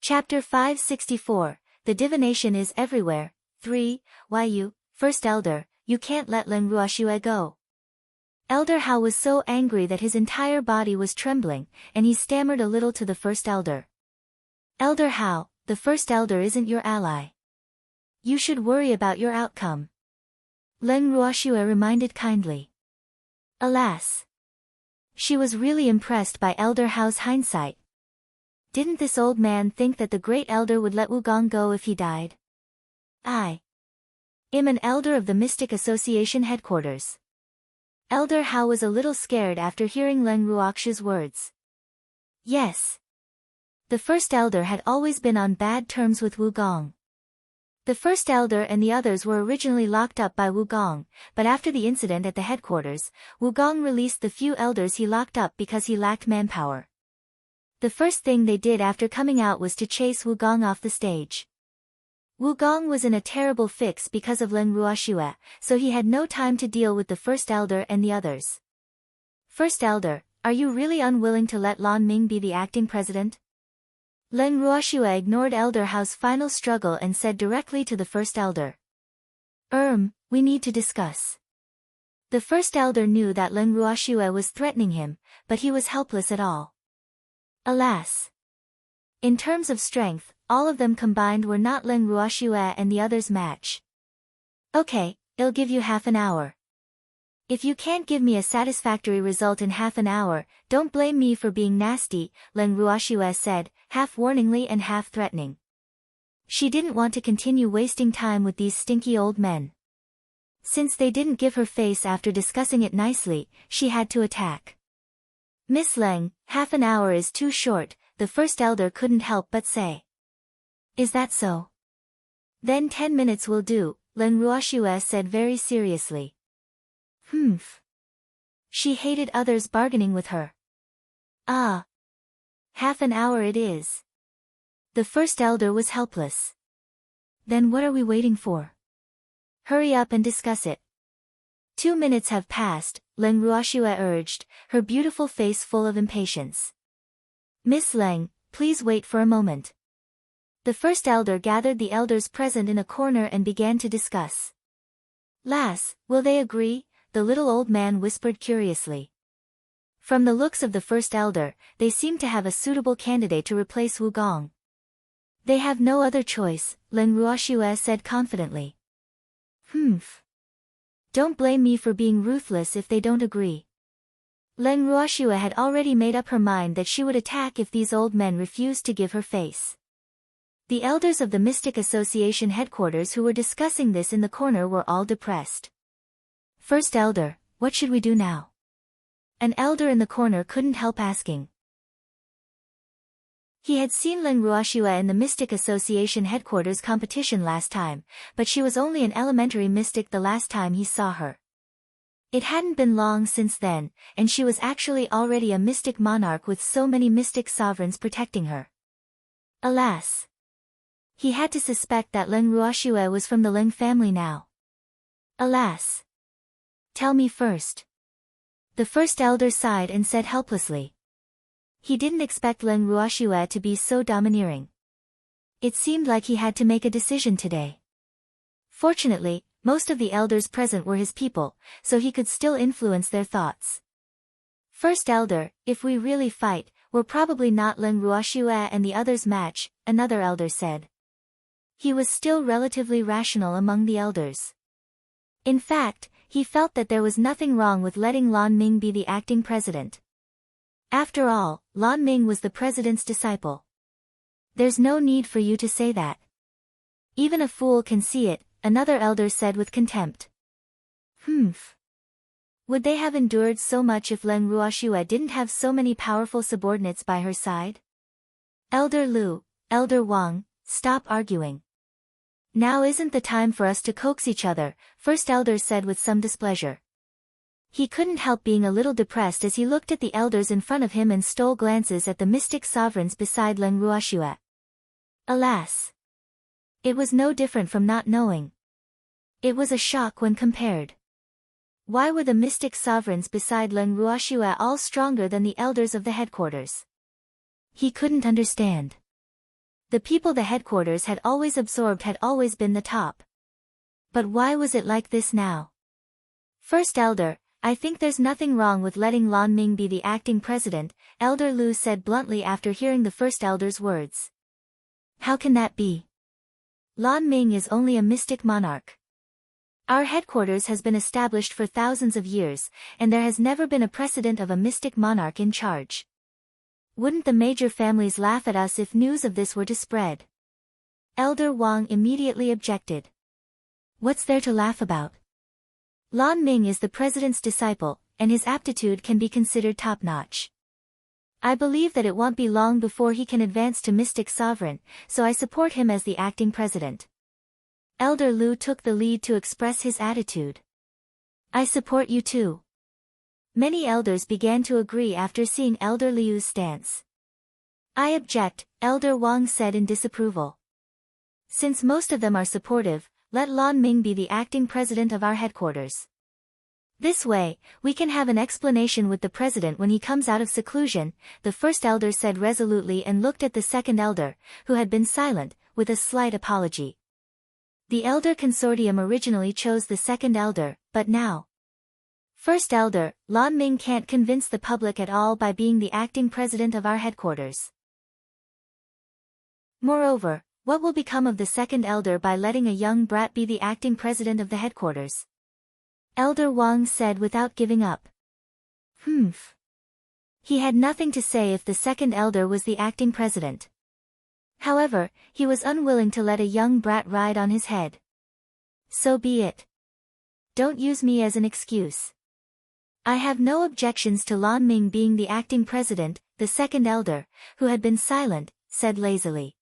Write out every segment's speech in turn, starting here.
Chapter 564, The Divination is Everywhere. 3. Why you, First Elder, you can't let Leng Ruoxue go. Elder Hao was so angry that his entire body was trembling, and he stammered a little to the First Elder. Elder Hao, the First Elder isn't your ally. You should worry about your outcome. Leng Ruoxue reminded kindly. Alas! She was really impressed by Elder Hao's hindsight. Didn't this old man think that the great elder would let Wugong go if he died? I am an elder of the Mystic Association headquarters. Elder Hao was a little scared after hearing Leng Ruoxue's words. Yes. The First Elder had always been on bad terms with Wugong. The First Elder and the others were originally locked up by Wugong, but after the incident at the headquarters, Wugong released the few elders he locked up because he lacked manpower. The first thing they did after coming out was to chase Wugong off the stage. Wugong was in a terrible fix because of Leng Ruoxue, so he had no time to deal with the First Elder and the others. First Elder, are you really unwilling to let Lan Ming be the acting president? Leng Ruoxue ignored Elder Hao's final struggle and said directly to the First Elder. We need to discuss. The First Elder knew that Leng Ruoxue was threatening him, but he was helpless at all. Alas! In terms of strength, all of them combined were not Leng Ruoxue and the others' match. Okay, I'll give you half an hour. If you can't give me a satisfactory result in half an hour, don't blame me for being nasty, Leng Ruoxue said, half warningly and half threatening. She didn't want to continue wasting time with these stinky old men. Since they didn't give her face after discussing it nicely, she had to attack. Miss Leng, half an hour is too short, the First Elder couldn't help but say. Is that so? Then 10 minutes will do, Leng Ruoxue said very seriously. She hated others bargaining with her. Half an hour it is. The First Elder was helpless. Then what are we waiting for? Hurry up and discuss it. 2 minutes have passed, Leng Ruoxue urged, her beautiful face full of impatience. Miss Leng, please wait for a moment. The First Elder gathered the elders present in a corner and began to discuss. Lass, will they agree? The little old man whispered curiously. From the looks of the First Elder, they seemed to have a suitable candidate to replace Wugong. They have no other choice, Leng Ruoxue said confidently. Don't blame me for being ruthless if they don't agree. Leng Ruoxue had already made up her mind that she would attack if these old men refused to give her face. The elders of the Mystic Association headquarters who were discussing this in the corner were all depressed. First Elder, what should we do now? An elder in the corner couldn't help asking. He had seen Leng Ruoxue in the Mystic Association headquarters competition last time, but she was only an elementary mystic the last time he saw her. It hadn't been long since then, and she was actually already a mystic monarch with so many mystic sovereigns protecting her. Alas! He had to suspect that Leng Ruoxue was from the Leng family now. Alas! Tell me first. The First Elder sighed and said helplessly. He didn't expect Leng Ruoxue to be so domineering. It seemed like he had to make a decision today. Fortunately, most of the elders present were his people, so he could still influence their thoughts. First Elder, if we really fight, we're probably not Leng Ruoxue and the others' match, another elder said. He was still relatively rational among the elders. In fact, he felt that there was nothing wrong with letting Lan Ming be the acting president. After all, Lan Ming was the president's disciple. There's no need for you to say that. Even a fool can see it, another elder said with contempt. Would they have endured so much if Leng Ruoxue didn't have so many powerful subordinates by her side? Elder Lu, Elder Wang, stop arguing. Now isn't the time for us to coax each other, First Elder said with some displeasure. He couldn't help being a little depressed as he looked at the elders in front of him and stole glances at the mystic sovereigns beside Leng Ruoxue. Alas! It was no different from not knowing. It was a shock when compared. Why were the mystic sovereigns beside Leng Ruoxue all stronger than the elders of the headquarters? He couldn't understand. The people the headquarters had always absorbed had always been the top. But why was it like this now? First Elder, I think there's nothing wrong with letting Lan Ming be the acting president, Elder Lu said bluntly after hearing the First Elder's words. How can that be? Lan Ming is only a mystic monarch. Our headquarters has been established for thousands of years, and there has never been a precedent of a mystic monarch in charge. Wouldn't the major families laugh at us if news of this were to spread? Elder Wang immediately objected. What's there to laugh about? Lan Ming is the president's disciple, and his aptitude can be considered top-notch. I believe that it won't be long before he can advance to mystic sovereign, so I support him as the acting president. Elder Lu took the lead to express his attitude. I support you too. Many elders began to agree after seeing Elder Liu's stance. I object, Elder Wang said in disapproval. Since most of them are supportive, let Lan Ming be the acting president of our headquarters. This way, we can have an explanation with the president when he comes out of seclusion, the first elder said resolutely and looked at the second elder, who had been silent, with a slight apology. The elder consortium originally chose the second elder, but now. First elder, Lan Ming can't convince the public at all by being the acting president of our headquarters. Moreover, what will become of the second elder by letting a young brat be the acting president of the headquarters? Elder Wang said without giving up. He had nothing to say if the second elder was the acting president. However, he was unwilling to let a young brat ride on his head. So be it. Don't use me as an excuse. I have no objections to Lan Ming being the acting president, the second elder, who had been silent, said lazily.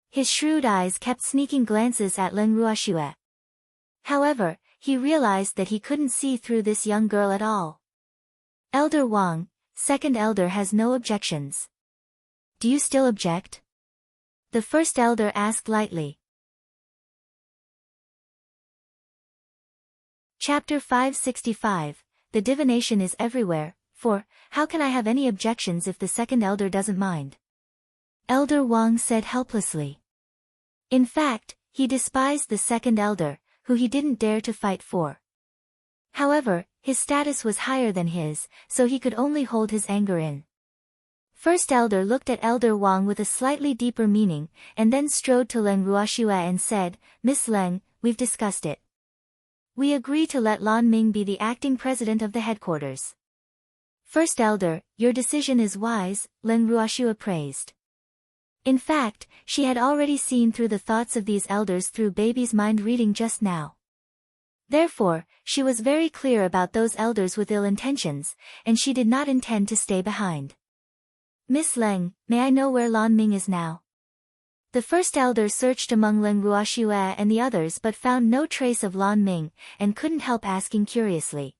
His shrewd eyes kept sneaking glances at Leng Ruoxue. However, he realized that he couldn't see through this young girl at all. Elder Wang, second elder has no objections. Do you still object? The first elder asked lightly. Chapter 565, The Divination is Everywhere, 4, How can I have any objections if the second elder doesn't mind? Elder Wang said helplessly. In fact, he despised the second elder, who he didn't dare to fight for. However, his status was higher than his, so he could only hold his anger in. First elder looked at Elder Wang with a slightly deeper meaning, and then strode to Leng Ruoxue and said, Miss Leng, we've discussed it. We agree to let Lan Ming be the acting president of the headquarters. First elder, your decision is wise, Leng Ruoxue praised. In fact, she had already seen through the thoughts of these elders through baby's mind reading just now. Therefore, she was very clear about those elders with ill intentions, and she did not intend to stay behind. Miss Leng, may I know where Lan Ming is now? The first elder searched among Leng Ruoxue and the others but found no trace of Lan Ming, and couldn't help asking curiously.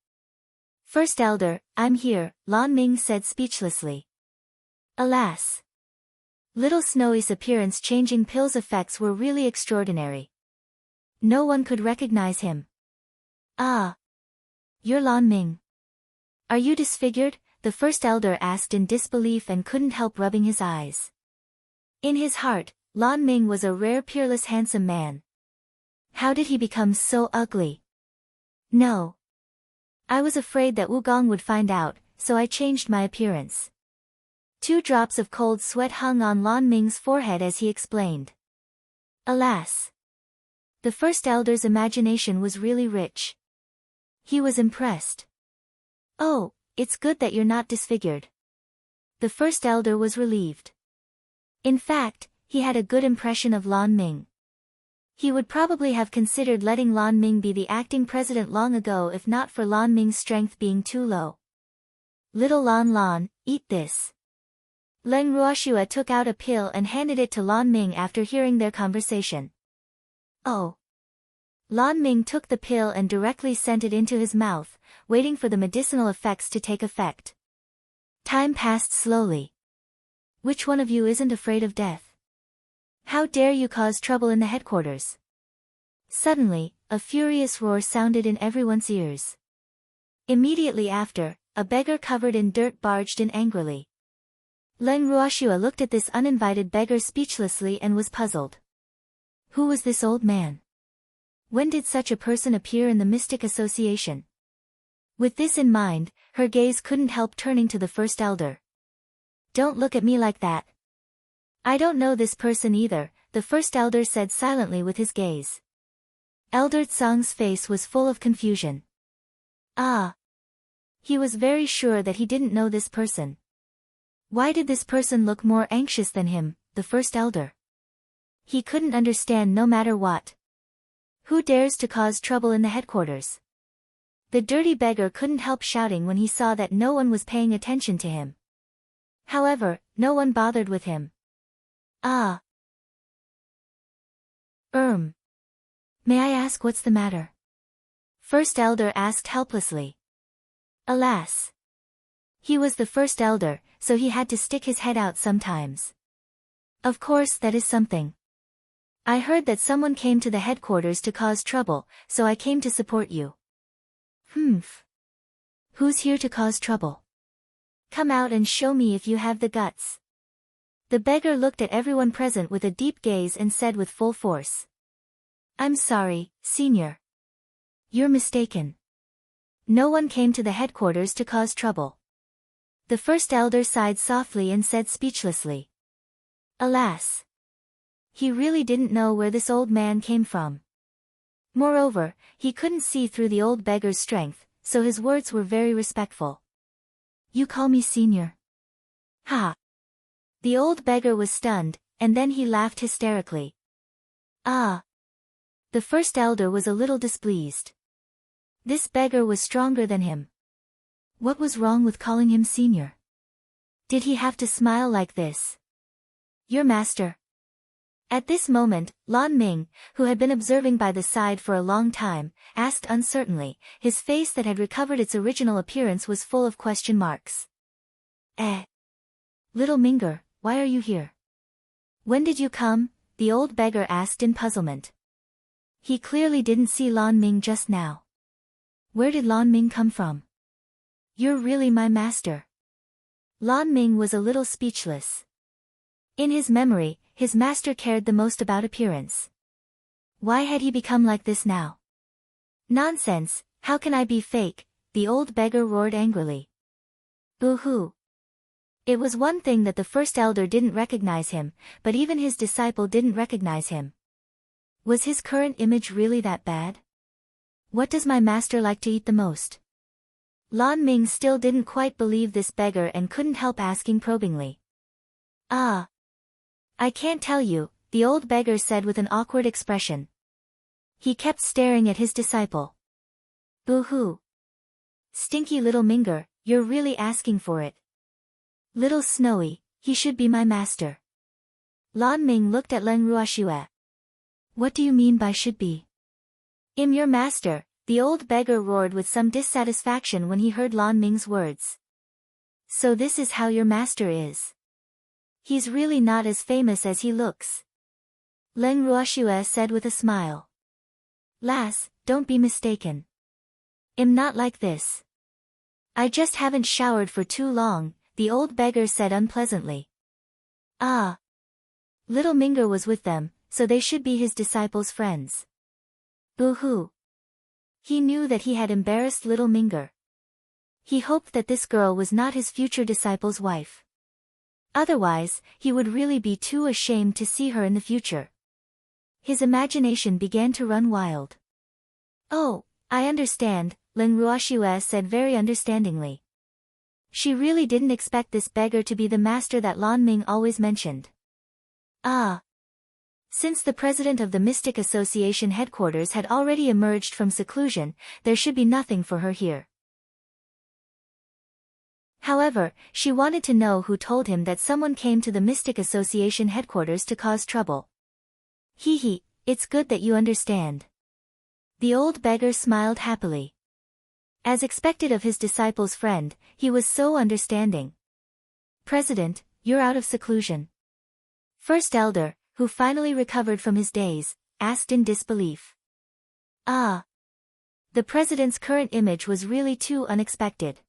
First elder, I'm here, Lan Ming said speechlessly. Alas! Little Snowy's appearance-changing pill's effects were really extraordinary. No one could recognize him. Ah! You're Lan Ming. Are you disfigured? The first elder asked in disbelief and couldn't help rubbing his eyes. In his heart, Lan Ming was a rare peerless handsome man. How did he become so ugly? No. I was afraid that Wugong would find out, so I changed my appearance. 2 drops of cold sweat hung on Lan Ming's forehead as he explained. Alas! The first elder's imagination was really rich. He was impressed. Oh, it's good that you're not disfigured. The first elder was relieved. In fact, he had a good impression of Lan Ming. He would probably have considered letting Lan Ming be the acting president long ago if not for Lan Ming's strength being too low. Little Lan, eat this. Leng Ruoxue took out a pill and handed it to Lan Ming after hearing their conversation. Oh. Lan Ming took the pill and directly sent it into his mouth, waiting for the medicinal effects to take effect. Time passed slowly. Which one of you isn't afraid of death? How dare you cause trouble in the headquarters? Suddenly, a furious roar sounded in everyone's ears. Immediately after, a beggar covered in dirt barged in angrily. Leng Ruoshua looked at this uninvited beggar speechlessly and was puzzled. Who was this old man? When did such a person appear in the mystic association? With this in mind, her gaze couldn't help turning to the first elder. Don't look at me like that. I don't know this person either, the first elder said silently with his gaze. Elder Tsang's face was full of confusion. Ah. He was very sure that he didn't know this person. Why did this person look more anxious than him, the first elder? He couldn't understand no matter what. Who dares to cause trouble in the headquarters? The dirty beggar couldn't help shouting when he saw that no one was paying attention to him. However, no one bothered with him. Ah. May I ask what's the matter? First elder asked helplessly. Alas. He was the first elder, so he had to stick his head out sometimes. Of course that is something. I heard that someone came to the headquarters to cause trouble, so I came to support you. Who's here to cause trouble? Come out and show me if you have the guts. The beggar looked at everyone present with a deep gaze and said with full force. I'm sorry, senior. You're mistaken. No one came to the headquarters to cause trouble. The first elder sighed softly and said speechlessly. Alas. He really didn't know where this old man came from. Moreover, he couldn't see through the old beggar's strength, so his words were very respectful. You call me senior? Ha! The old beggar was stunned, and then he laughed hysterically. Ah! The first elder was a little displeased. This beggar was stronger than him. What was wrong with calling him senior? Did he have to smile like this? Your master. At this moment, Lan Ming, who had been observing by the side for a long time, asked uncertainly. His face that had recovered its original appearance was full of question marks. Little Minger, why are you here? When did you come? The old beggar asked in puzzlement. He clearly didn't see Lan Ming just now. Where did Lan Ming come from? You're really my master. Lan Ming was a little speechless. In his memory, his master cared the most about appearance. Why had he become like this now? Nonsense, how can I be fake? The old beggar roared angrily. Boo-hoo. It was one thing that the first elder didn't recognize him, but even his disciple didn't recognize him. Was his current image really that bad? What does my master like to eat the most? Lan Ming still didn't quite believe this beggar and couldn't help asking probingly. Ah. I can't tell you, the old beggar said with an awkward expression. He kept staring at his disciple. Boo-hoo. Stinky little Minger, you're really asking for it. Little Snowy, he should be my master. Lan Ming looked at Leng Ruoshua. What do you mean by should be? I'm your master, the old beggar roared with some dissatisfaction when he heard Lan Ming's words. So this is how your master is. He's really not as famous as he looks. Leng Ruoshua said with a smile. Lass, don't be mistaken. I'm not like this. I just haven't showered for too long, the old beggar said unpleasantly. Ah. Little Minger was with them, so they should be his disciples' friends. Boo-hoo. He knew that he had embarrassed little Minger. He hoped that this girl was not his future disciple's wife. Otherwise, he would really be too ashamed to see her in the future. His imagination began to run wild. Oh, I understand, Leng Ruoshua said very understandingly. She really didn't expect this beggar to be the master that Lan Ming always mentioned. Ah. Since the president of the Mystic Association headquarters had already emerged from seclusion, there should be nothing for her here. However, she wanted to know who told him that someone came to the Mystic Association headquarters to cause trouble. Hee, it's good that you understand. The old beggar smiled happily. As expected of his disciple's friend, he was so understanding. President, you're out of seclusion. First elder, who finally recovered from his daze, asked in disbelief. Ah. The president's current image was really too unexpected.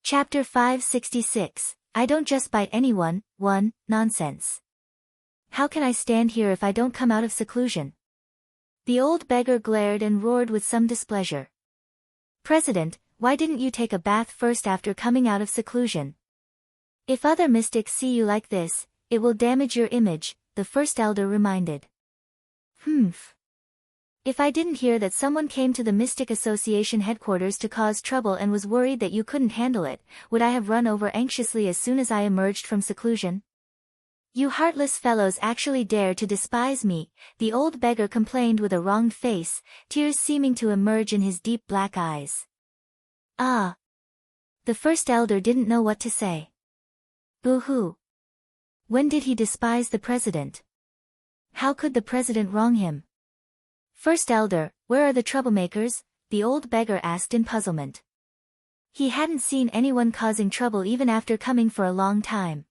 Chapter 566, I don't just bite anyone. 1. Nonsense. How can I stand here if I don't come out of seclusion? The old beggar glared and roared with some displeasure. President, why didn't you take a bath first after coming out of seclusion? If other mystics see you like this, it will damage your image, the first elder reminded. Humph. If I didn't hear that someone came to the Mystic Association headquarters to cause trouble and was worried that you couldn't handle it, would I have run over anxiously as soon as I emerged from seclusion? You heartless fellows actually dare to despise me, the old beggar complained with a wronged face, tears seeming to emerge in his deep black eyes. Ah! The first elder didn't know what to say. Boo-hoo! When did he despise the president? How could the president wrong him? First elder, where are the troublemakers? The old beggar asked in puzzlement. He hadn't seen anyone causing trouble even after coming for a long time.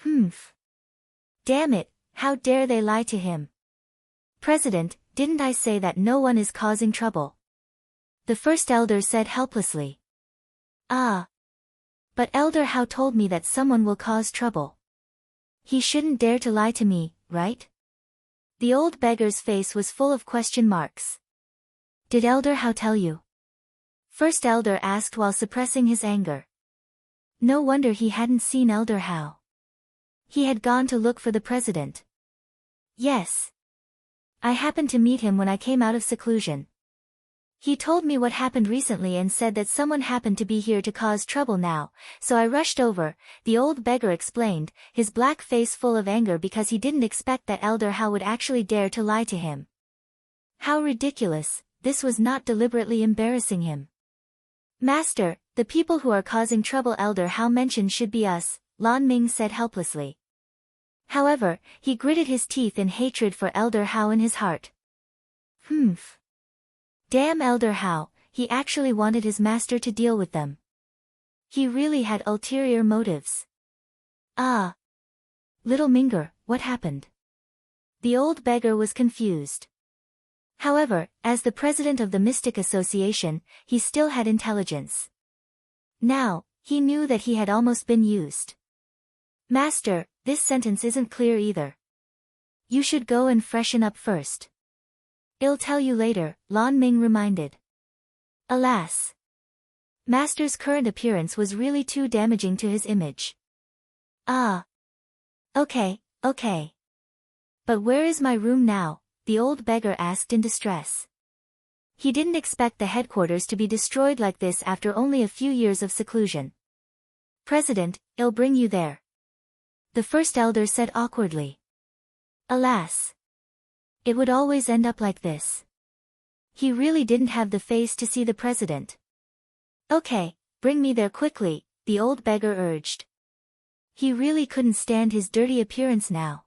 Humph. Damn it, how dare they lie to him? President, didn't I say that no one is causing trouble? The first elder said helplessly. Ah. But Elder How told me that someone will cause trouble. He shouldn't dare to lie to me, right? The old beggar's face was full of question marks. Did Elder How tell you? First elder asked while suppressing his anger. No wonder he hadn't seen Elder How. He had gone to look for the president. Yes. I happened to meet him when I came out of seclusion. He told me what happened recently and said that someone happened to be here to cause trouble now, so I rushed over, the old beggar explained, his black face full of anger because he didn't expect that Elder How would actually dare to lie to him. How ridiculous, this was not deliberately embarrassing him. Master, the people who are causing trouble Elder How mentioned should be us, Lan Ming said helplessly. However, he gritted his teeth in hatred for Elder How in his heart. Humph. Damn Elder How, he actually wanted his master to deal with them. He really had ulterior motives. Ah. Little Minger, what happened? The old beggar was confused. However, as the president of the Mystic Association, he still had intelligence. Now, he knew that he had almost been used. Master, this sentence isn't clear either. You should go and freshen up first. I'll tell you later, Lan Ming reminded. Alas. Master's current appearance was really too damaging to his image. Ah. Okay. But where is my room now? The old beggar asked in distress. He didn't expect the headquarters to be destroyed like this after only a few years of seclusion. President, I'll bring you there. The first elder said awkwardly. Alas. It would always end up like this. He really didn't have the face to see the president. Okay, bring me there quickly, the old beggar urged. He really couldn't stand his dirty appearance now.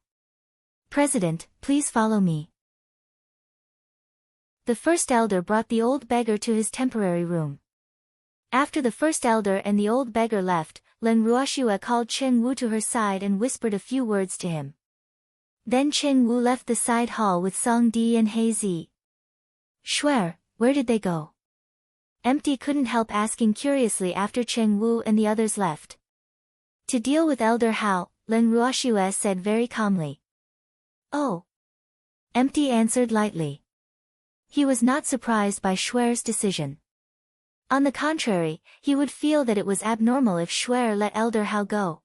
President, please follow me. The first elder brought the old beggar to his temporary room. After the first elder and the old beggar left, Len Ruoxue called Cheng Wu to her side and whispered a few words to him. Then Cheng Wu left the side hall with Song Di and He Zi. Shuer, where did they go? Empty couldn't help asking curiously after Cheng Wu and the others left. To deal with Elder How, Len Ruoxue said very calmly. Oh. Empty answered lightly. He was not surprised by Shuer's decision. On the contrary, he would feel that it was abnormal if Shuer let Elder How go.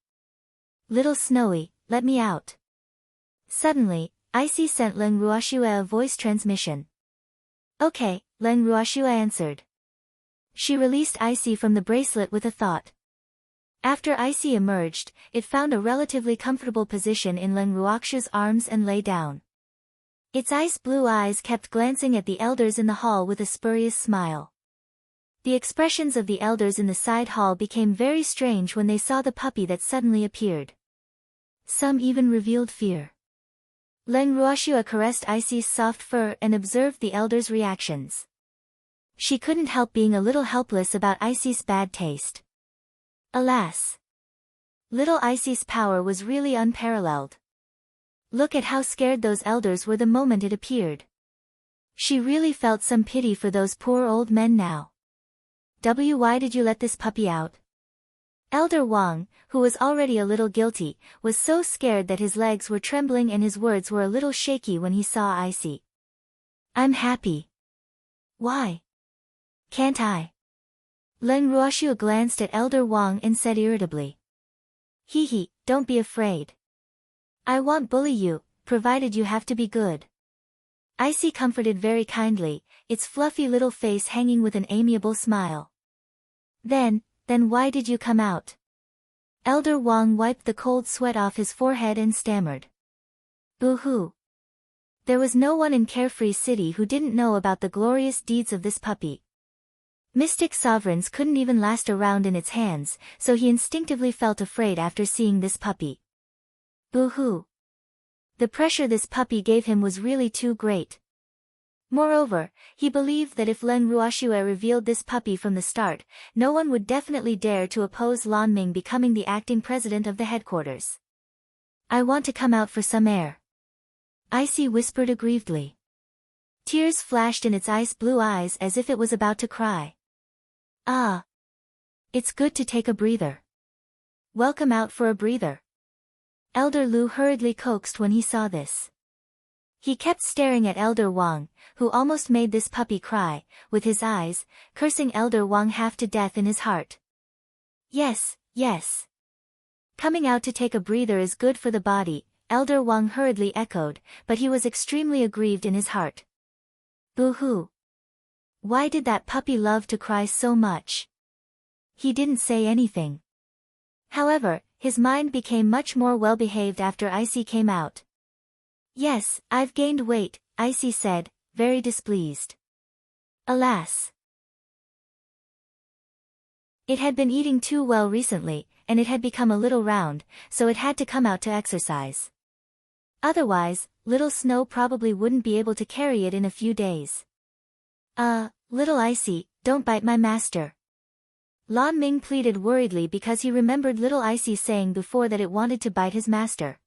Little Snowy, let me out. Suddenly, Icy sent Len Ruoxue a voice transmission. Okay, Len Ruoxue answered. She released Icy from the bracelet with a thought. After Icy emerged, it found a relatively comfortable position in Len Ruoxue's arms and lay down. Its ice blue eyes kept glancing at the elders in the hall with a spurious smile. The expressions of the elders in the side hall became very strange when they saw the puppy that suddenly appeared. Some even revealed fear. Len Ruoxue caressed Icy's soft fur and observed the elders' reactions. She couldn't help being a little helpless about Icy's bad taste. Alas. Little Icy's power was really unparalleled. Look at how scared those elders were the moment it appeared. She really felt some pity for those poor old men now. Why did you let this puppy out? Elder Wang, who was already a little guilty, was so scared that his legs were trembling and his words were a little shaky when he saw Icy. I'm happy. Why? Can't I? Leng Ruoxiu glanced at Elder Wang and said irritably. Hee, don't be afraid. I won't bully you, provided you have to be good. Icy comforted very kindly, its fluffy little face hanging with an amiable smile. Then why did you come out? Elder Wang wiped the cold sweat off his forehead and stammered. Boo-hoo. There was no one in Carefree City who didn't know about the glorious deeds of this puppy. Mystic sovereigns couldn't even last a round in its hands, so he instinctively felt afraid after seeing this puppy. Boo-hoo. The pressure this puppy gave him was really too great. Moreover, he believed that if Leng Ruoxiu revealed this puppy from the start, no one would definitely dare to oppose Lan Ming becoming the acting president of the headquarters. I want to come out for some air. Icy whispered aggrievedly. Tears flashed in its ice-blue eyes as if it was about to cry. Ah. It's good to take a breather. Welcome out for a breather. Elder Lu hurriedly coaxed when he saw this. He kept staring at Elder Wang, who almost made this puppy cry, with his eyes, cursing Elder Wang half to death in his heart. Yes. Coming out to take a breather is good for the body, Elder Wang hurriedly echoed, but he was extremely aggrieved in his heart. Boo-hoo. Why did that puppy love to cry so much? He didn't say anything. However, his mind became much more well-behaved after Icy came out. Yes, I've gained weight, Icy said, very displeased. Alas. It had been eating too well recently, and it had become a little round, so it had to come out to exercise. Otherwise, little Snow probably wouldn't be able to carry it in a few days. Little Icy, don't bite my master. Lan Ming pleaded worriedly because he remembered little Icy saying before that it wanted to bite his master.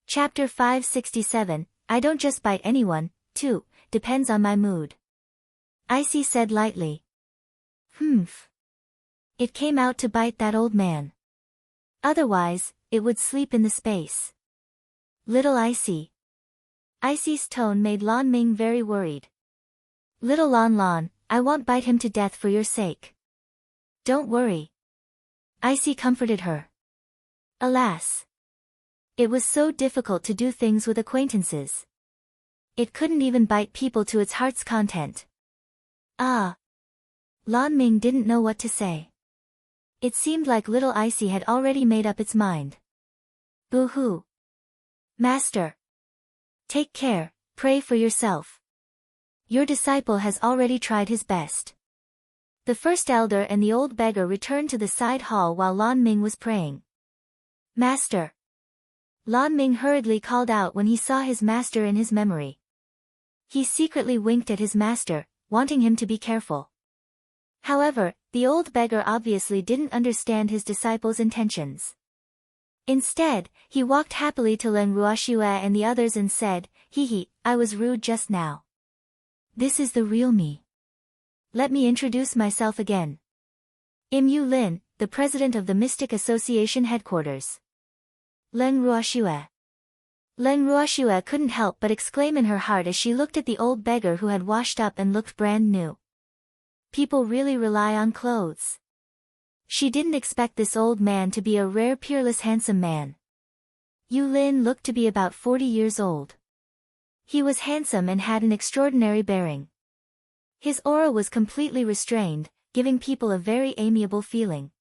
Chapter 567, I don't just bite anyone, too, depends on my mood. Icy said lightly. Humph. It came out to bite that old man. Otherwise, it would sleep in the space. Little Icy. Icy's tone made Lan Ming very worried. Little Lan, I won't bite him to death for your sake. Don't worry. Icy comforted her. Alas. It was so difficult to do things with acquaintances. It couldn't even bite people to its heart's content. Ah. Lan Ming didn't know what to say. It seemed like little Icy had already made up its mind. Boo-hoo. Master. Take care, pray for yourself. Your disciple has already tried his best. The first elder and the old beggar returned to the side hall while Lan Ming was praying. Master. Lan Ming hurriedly called out when he saw his master in his memory. He secretly winked at his master, wanting him to be careful. However, the old beggar obviously didn't understand his disciple's intentions. Instead, he walked happily to Leng Ruoxiu and the others and said, Hee, I was rude just now. This is the real me. Let me introduce myself again. Yu Lin, the president of the Mystic Association headquarters. Leng Ruoxiu. Leng Ruoxiu couldn't help but exclaim in her heart as she looked at the old beggar who had washed up and looked brand new. People really rely on clothes. She didn't expect this old man to be a rare peerless handsome man. Yu Lin looked to be about 40 years old. He was handsome and had an extraordinary bearing. His aura was completely restrained, giving people a very amiable feeling.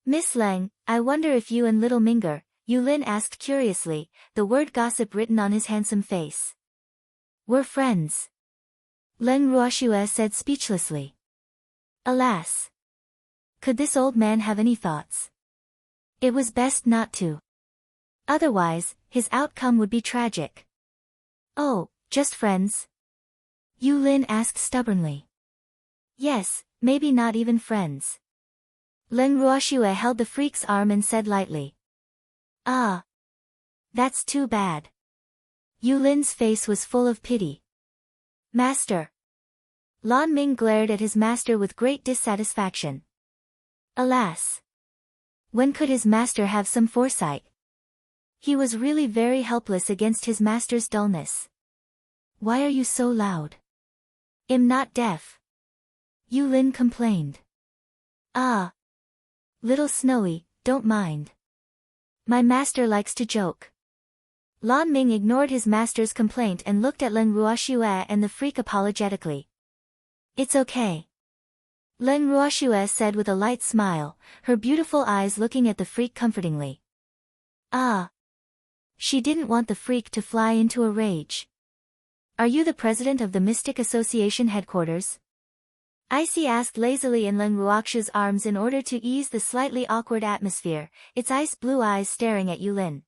Miss Leng, I wonder if you and little Minger, Yu Lin asked curiously, the word gossip written on his handsome face. We're friends. Leng Ruoxiu said speechlessly. Alas. Could this old man have any thoughts? It was best not to. Otherwise, his outcome would be tragic. Oh, just friends? Yu Lin asked stubbornly. Yes, maybe not even friends. Leng Ruoxiu held the freak's arm and said lightly. Ah. That's too bad. Yu Lin's face was full of pity. Master. Lan Ming glared at his master with great dissatisfaction. Alas! When could his master have some foresight? He was really very helpless against his master's dullness. Why are you so loud? I'm not deaf. Yulin complained. Ah! Little Snowy, don't mind. My master likes to joke. Lan Ming ignored his master's complaint and looked at Len Ruoxue and the freak apologetically. It's okay. Len Ruoxue said with a light smile, her beautiful eyes looking at the freak comfortingly. Ah! She didn't want the freak to fly into a rage. Are you the president of the Mystic Association headquarters? Icy asked lazily in Len Ruoxue's arms in order to ease the slightly awkward atmosphere, its ice blue eyes staring at Yulin.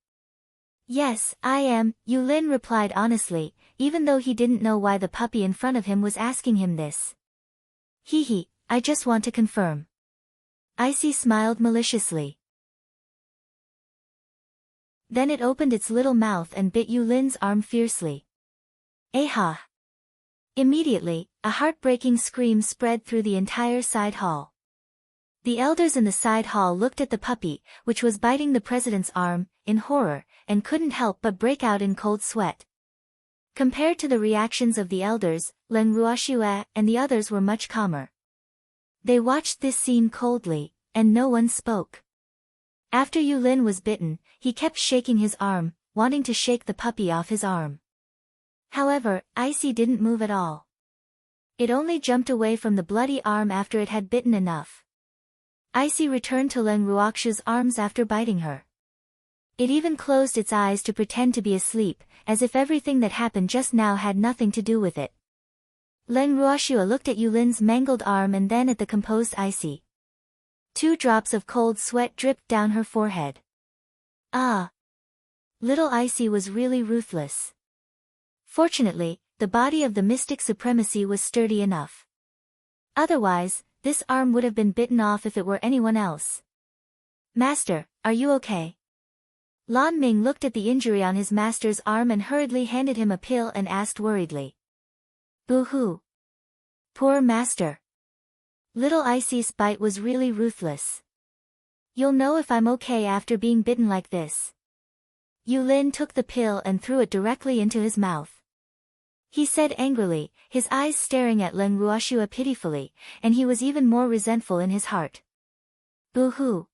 Yes, I am, Yulin replied honestly, even though he didn't know why the puppy in front of him was asking him this. Hee, I just want to confirm. Icy smiled maliciously. Then it opened its little mouth and bit Yulin's arm fiercely. Aha! Immediately, a heartbreaking scream spread through the entire side hall. The elders in the side hall looked at the puppy, which was biting the president's arm, in horror, and couldn't help but break out in cold sweat. Compared to the reactions of the elders, Len Ruoxue and the others were much calmer. They watched this scene coldly, and no one spoke. After Yulin was bitten, he kept shaking his arm, wanting to shake the puppy off his arm. However, Icy didn't move at all. It only jumped away from the bloody arm after it had bitten enough. Icy returned to Len Ruoxue's arms after biting her. It even closed its eyes to pretend to be asleep, as if everything that happened just now had nothing to do with it. Len Ruoxue looked at Yulin's mangled arm and then at the composed Icy. 2 drops of cold sweat dripped down her forehead. Ah! Little Icy was really ruthless. Fortunately, the body of the Mystic Supremacy was sturdy enough. Otherwise, this arm would have been bitten off if it were anyone else. Master, are you okay? Lan Ming looked at the injury on his master's arm and hurriedly handed him a pill and asked worriedly. Boo-hoo. Poor master. Little Icy's bite was really ruthless. You'll know if I'm okay after being bitten like this. Yulin took the pill and threw it directly into his mouth. He said angrily, his eyes staring at Len Ruoxue pitifully, and he was even more resentful in his heart. Boo-hoo.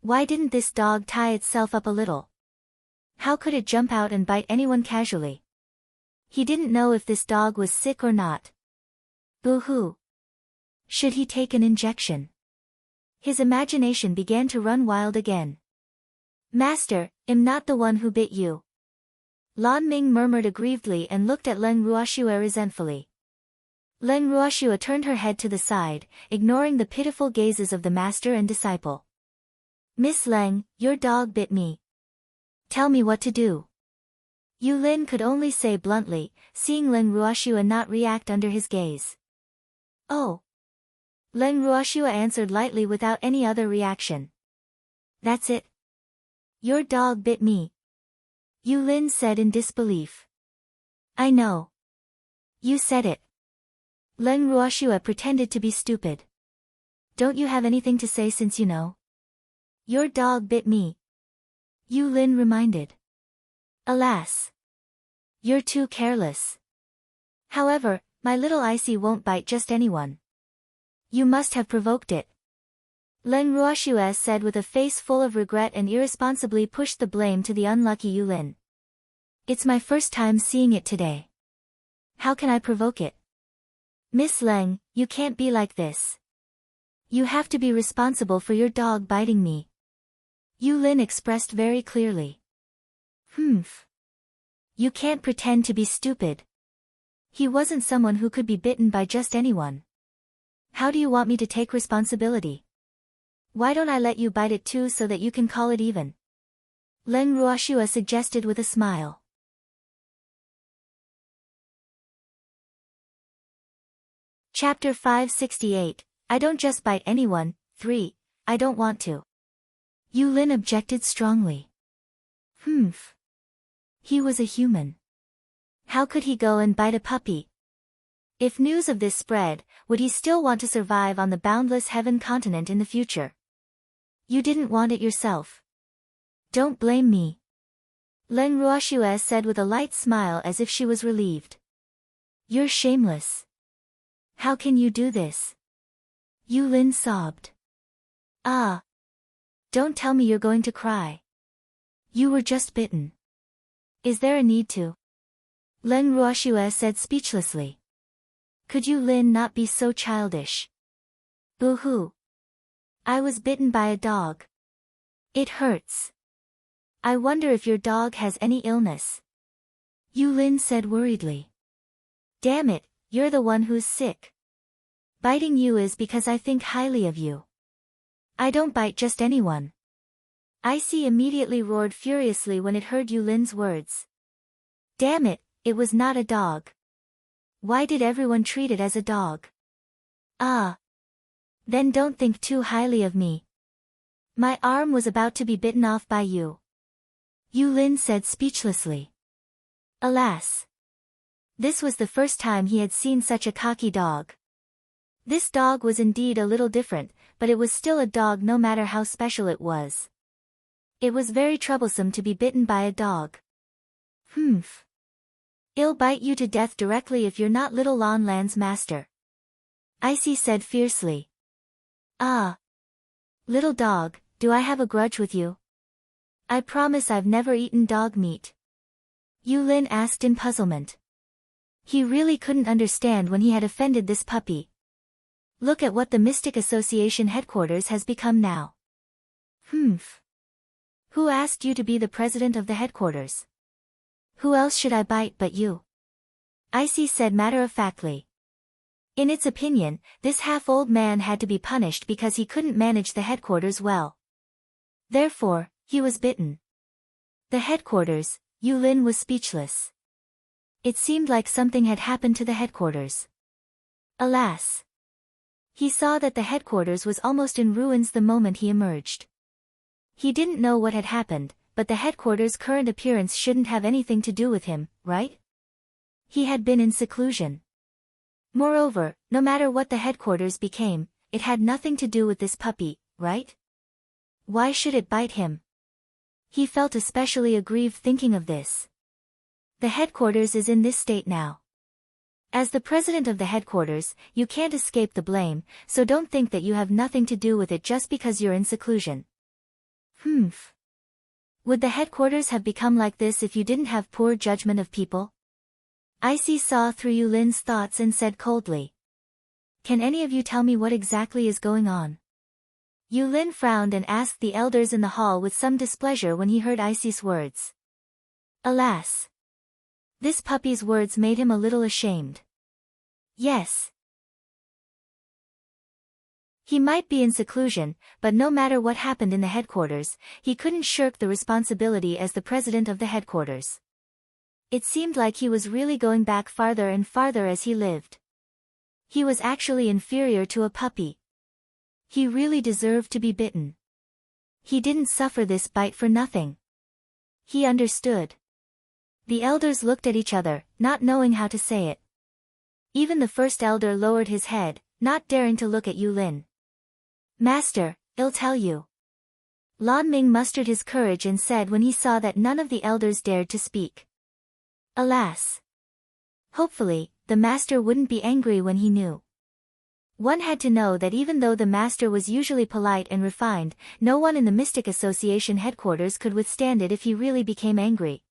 Why didn't this dog tie itself up a little? How could it jump out and bite anyone casually? He didn't know if this dog was sick or not. Boo-hoo. Should he take an injection? His imagination began to run wild again. Master, I'm not the one who bit you. Lan Ming murmured aggrievedly and looked at Len Ruoxue resentfully. Len Ruoxue turned her head to the side, ignoring the pitiful gazes of the master and disciple. Miss Leng, your dog bit me. Tell me what to do. Yulin could only say bluntly, seeing Len Ruoxue not react under his gaze. Oh. Len Ruoxue answered lightly without any other reaction. That's it. Your dog bit me. Yulin said in disbelief. I know. You said it. Len Ruoxue pretended to be stupid. Don't you have anything to say since you know? Your dog bit me. Yulin reminded. Alas. You're too careless. However, my little Icy won't bite just anyone. You must have provoked it. Len Ruoxue said with a face full of regret and irresponsibly pushed the blame to the unlucky Yulin. It's my first time seeing it today. How can I provoke it? Miss Leng, you can't be like this. You have to be responsible for your dog biting me. Yulin expressed very clearly. Humph. You can't pretend to be stupid. He wasn't someone who could be bitten by just anyone. How do you want me to take responsibility? Why don't I let you bite it too so that you can call it even? Len Ruoxue suggested with a smile. Chapter 568, I don't just bite anyone. 3, I don't want to. Yulin objected strongly. Humph. He was a human. How could he go and bite a puppy? If news of this spread, would he still want to survive on the boundless heaven continent in the future? You didn't want it yourself. Don't blame me. Len Ruoxue said with a light smile as if she was relieved. You're shameless. How can you do this? Yu Lin sobbed. Ah. Don't tell me you're going to cry. You were just bitten. Is there a need to? Len Ruoxue said speechlessly. Could you Lin not be so childish? Boo-hoo. I was bitten by a dog. It hurts. I wonder if your dog has any illness. Yu Lin said worriedly. Damn it, you're the one who's sick. Biting you is because I think highly of you. I don't bite just anyone. Icy immediately roared furiously when it heard Yu Lin's words. Damn it, it was not a dog. Why did everyone treat it as a dog? Ah. Then don't think too highly of me. My arm was about to be bitten off by you. Yu Lin said speechlessly. Alas. This was the first time he had seen such a cocky dog. This dog was indeed a little different, but it was still a dog no matter how special it was. It was very troublesome to be bitten by a dog. Humph. It'll bite you to death directly if you're not little Lan Lan's master. Icy said fiercely. Ah. Little dog, do I have a grudge with you? I promise I've never eaten dog meat. Yu Lin asked in puzzlement. He really couldn't understand when he had offended this puppy. Look at what the Mystic Association headquarters has become now. Humph. Who asked you to be the president of the headquarters? Who else should I bite but you? Icy said matter-of-factly. In its opinion, this half-old man had to be punished because he couldn't manage the headquarters well. Therefore, he was bitten. The headquarters, Yu Lin was speechless. It seemed like something had happened to the headquarters. Alas. He saw that the headquarters was almost in ruins the moment he emerged. He didn't know what had happened, but the headquarters' current appearance shouldn't have anything to do with him, right? He had been in seclusion. Moreover, no matter what the headquarters became, it had nothing to do with this puppy, right? Why should it bite him? He felt especially aggrieved thinking of this. The headquarters is in this state now. As the president of the headquarters, you can't escape the blame, so don't think that you have nothing to do with it just because you're in seclusion. Humph. Would the headquarters have become like this if you didn't have poor judgment of people? Icy saw through Yu Lin's thoughts and said coldly. Can any of you tell me what exactly is going on? Yu Lin frowned and asked the elders in the hall with some displeasure when he heard Icy's words. Alas. This puppy's words made him a little ashamed. Yes. He might be in seclusion, but no matter what happened in the headquarters, he couldn't shirk the responsibility as the president of the headquarters. It seemed like he was really going back farther and farther as he lived. He was actually inferior to a puppy. He really deserved to be bitten. He didn't suffer this bite for nothing. He understood. The elders looked at each other, not knowing how to say it. Even the first elder lowered his head, not daring to look at Yu Lin. Master, I'll tell you. Lan Ming mustered his courage and said when he saw that none of the elders dared to speak. Alas. Hopefully, the master wouldn't be angry when he knew. One had to know that even though the master was usually polite and refined, no one in the Mystic Association headquarters could withstand it if he really became angry.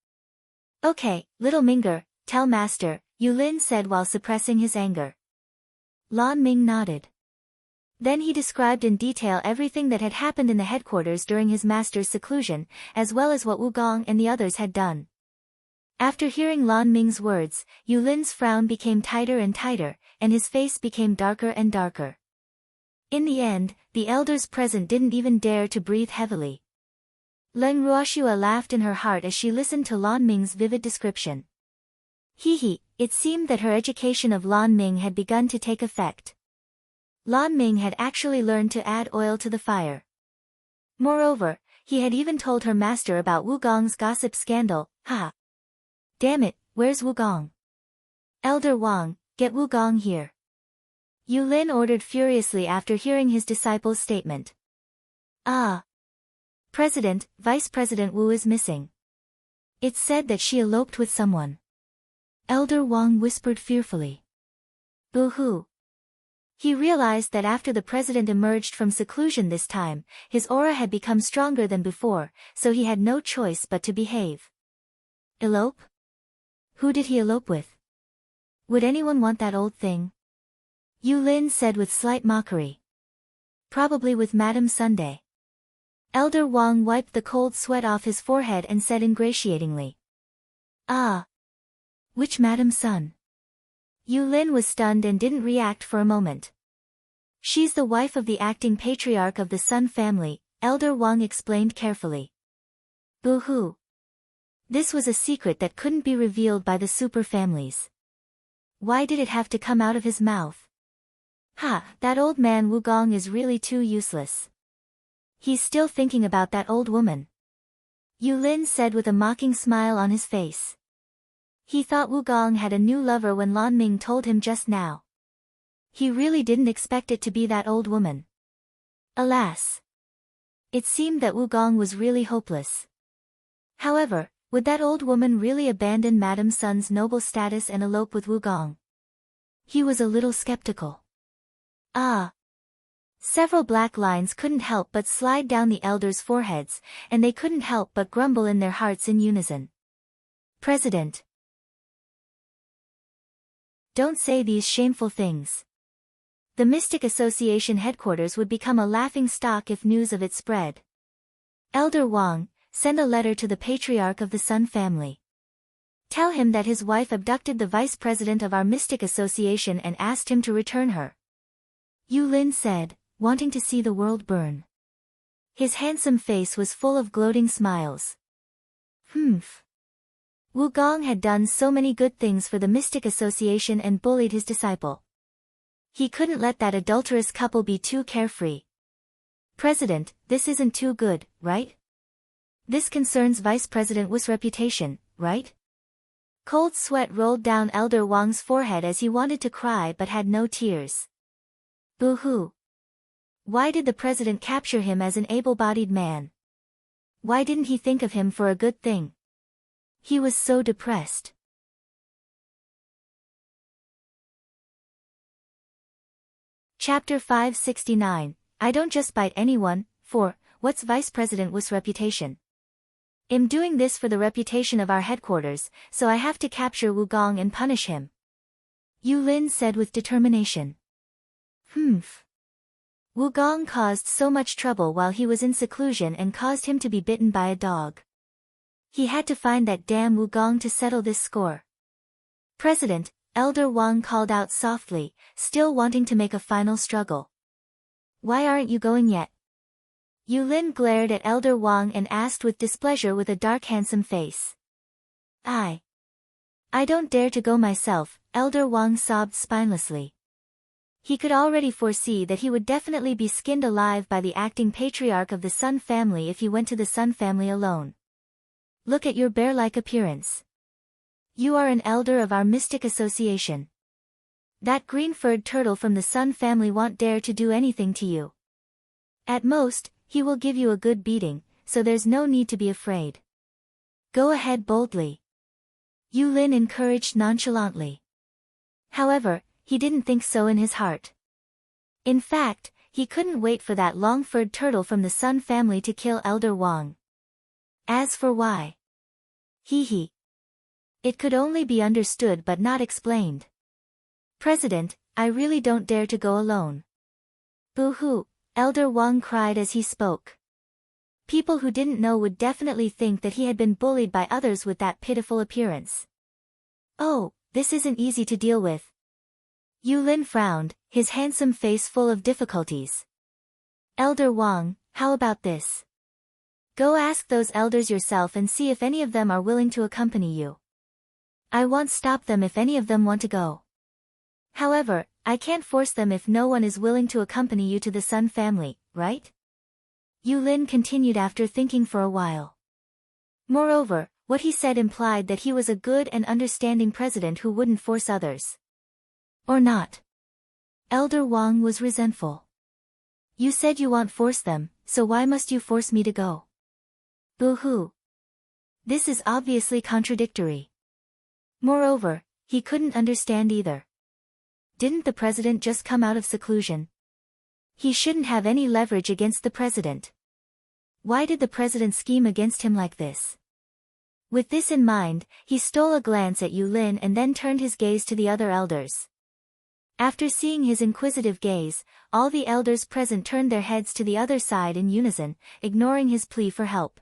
Okay, little Minger, tell master, Yu Lin said while suppressing his anger. Lan Ming nodded. Then he described in detail everything that had happened in the headquarters during his master's seclusion, as well as what Wu Gong and the others had done. After hearing Lan Ming's words, Yu Lin's frown became tighter and tighter, and his face became darker and darker. In the end, the elders present didn't even dare to breathe heavily. Len Ruoxue laughed in her heart as she listened to Lan Ming's vivid description. Hee, it seemed that her education of Lan Ming had begun to take effect. Lan Ming had actually learned to add oil to the fire. Moreover, he had even told her master about Wu Gong's gossip scandal. Ha! Damn it, where's Wu Gong? Elder Wang, Get Wugong here. Yu Lin ordered furiously after hearing his disciple's statement. Ah! President, Vice President Wu is missing. It's said that she eloped with someone. Elder Wang whispered fearfully. Boo-hoo. He realized that after the president emerged from seclusion this time, his aura had become stronger than before, so he had no choice but to behave. Elope? Who did he elope with? Would anyone want that old thing? Yu Lin said with slight mockery. Probably with Madame Sunday. Elder Wang wiped the cold sweat off his forehead and said ingratiatingly. Ah! Which Madame Sun? Yu Lin was stunned and didn't react for a moment. She's the wife of the acting patriarch of the Sun family, Elder Wang explained carefully. Boo-hoo. This was a secret that couldn't be revealed by the super families. Why did it have to come out of his mouth? Ha, that old man Wugong is really too useless. He's still thinking about that old woman. Yu Lin said with a mocking smile on his face. He thought Wugong had a new lover when Lan Ming told him just now. He really didn't expect it to be that old woman. Alas! It seemed that Wugong was really hopeless. However, would that old woman really abandon Madame Sun's noble status and elope with Wugong? He was a little skeptical. Ah! Several black lines couldn't help but slide down the elders' foreheads, and they couldn't help but grumble in their hearts in unison. President! Don't say these shameful things. The Mystic Association headquarters would become a laughing stock if news of it spread. Elder Wang, send a letter to the patriarch of the Sun family. Tell him that his wife abducted the vice president of our Mystic Association and asked him to return her. Yu Lin said, wanting to see the world burn. His handsome face was full of gloating smiles. Humph. Wugong had done so many good things for the Mystic Association and bullied his disciple. He couldn't let that adulterous couple be too carefree. President, this isn't too good, right? This concerns Vice President Wu's reputation, right? Cold sweat rolled down Elder Wang's forehead as he wanted to cry but had no tears. Boo-hoo. Why did the president capture him as an able-bodied man? Why didn't he think of him for a good thing? He was so depressed. Chapter 569, I don't just bite anyone. 4. What's Vice President Wu's reputation? I'm doing this for the reputation of our headquarters, so I have to capture Wugong and punish him. Yu Lin said with determination. Humph. Wugong caused so much trouble while he was in seclusion and caused him to be bitten by a dog. He had to find that damn Wugong to settle this score. President, Elder Wang called out softly, still wanting to make a final struggle. Why aren't you going yet? Yu Lin glared at Elder Wang and asked with displeasure with a dark handsome face. I don't dare to go myself, Elder Wang sobbed spinelessly. He could already foresee that he would definitely be skinned alive by the acting patriarch of the Sun family if he went to the Sun family alone. Look at your bear-like appearance. You are an elder of our Mystic Association. That green-furred turtle from the Sun family won't dare to do anything to you. At most, he will give you a good beating, so there's no need to be afraid. Go ahead boldly. Yu Lin encouraged nonchalantly. However, he didn't think so in his heart. In fact, he couldn't wait for that long-furred turtle from the Sun family to kill Elder Wang. As for why? Hee. It could only be understood but not explained. President, I really don't dare to go alone. Boo-hoo, Elder Wang cried as he spoke. People who didn't know would definitely think that he had been bullied by others with that pitiful appearance. Oh, this isn't easy to deal with. Yu Lin frowned, his handsome face full of difficulties. Elder Wang, how about this? Go ask those elders yourself and see if any of them are willing to accompany you. I won't stop them if any of them want to go. However, I can't force them if no one is willing to accompany you to the Sun family, right? Yu Lin continued after thinking for a while. Moreover, what he said implied that he was a good and understanding president who wouldn't force others. Or not? Elder Wang was resentful. You said you won't force them, so why must you force me to go? Boo-hoo. This is obviously contradictory. Moreover, he couldn't understand either. Didn't the president just come out of seclusion? He shouldn't have any leverage against the president. Why did the president scheme against him like this? With this in mind, he stole a glance at Yulin and then turned his gaze to the other elders. After seeing his inquisitive gaze, all the elders present turned their heads to the other side in unison, ignoring his plea for help.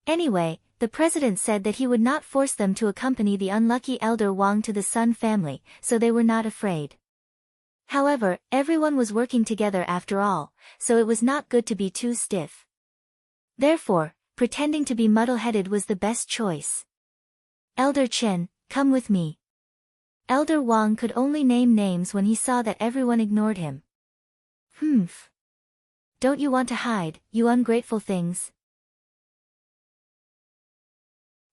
Anyway, the president said that he would not force them to accompany the unlucky Elder Wang to the Sun family, so they were not afraid. However, everyone was working together after all, so it was not good to be too stiff. Therefore, pretending to be muddle-headed was the best choice. Elder Chen, come with me. Elder Wang could only name names when he saw that everyone ignored him. Humph. Don't you want to hide, you ungrateful things?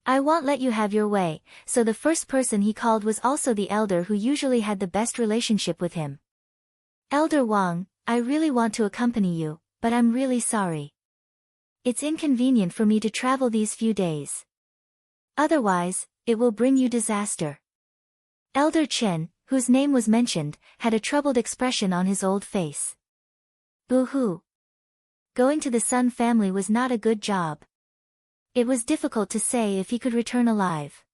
I won't let you have your way, so the first person he called was also the elder who usually had the best relationship with him. Elder Wang, I really want to accompany you, but I'm really sorry. It's inconvenient for me to travel these few days. Otherwise, it will bring you disaster. Elder Chen, whose name was mentioned, had a troubled expression on his old face. Boo-hoo. Going to the Sun family was not a good job. It was difficult to say if he could return alive.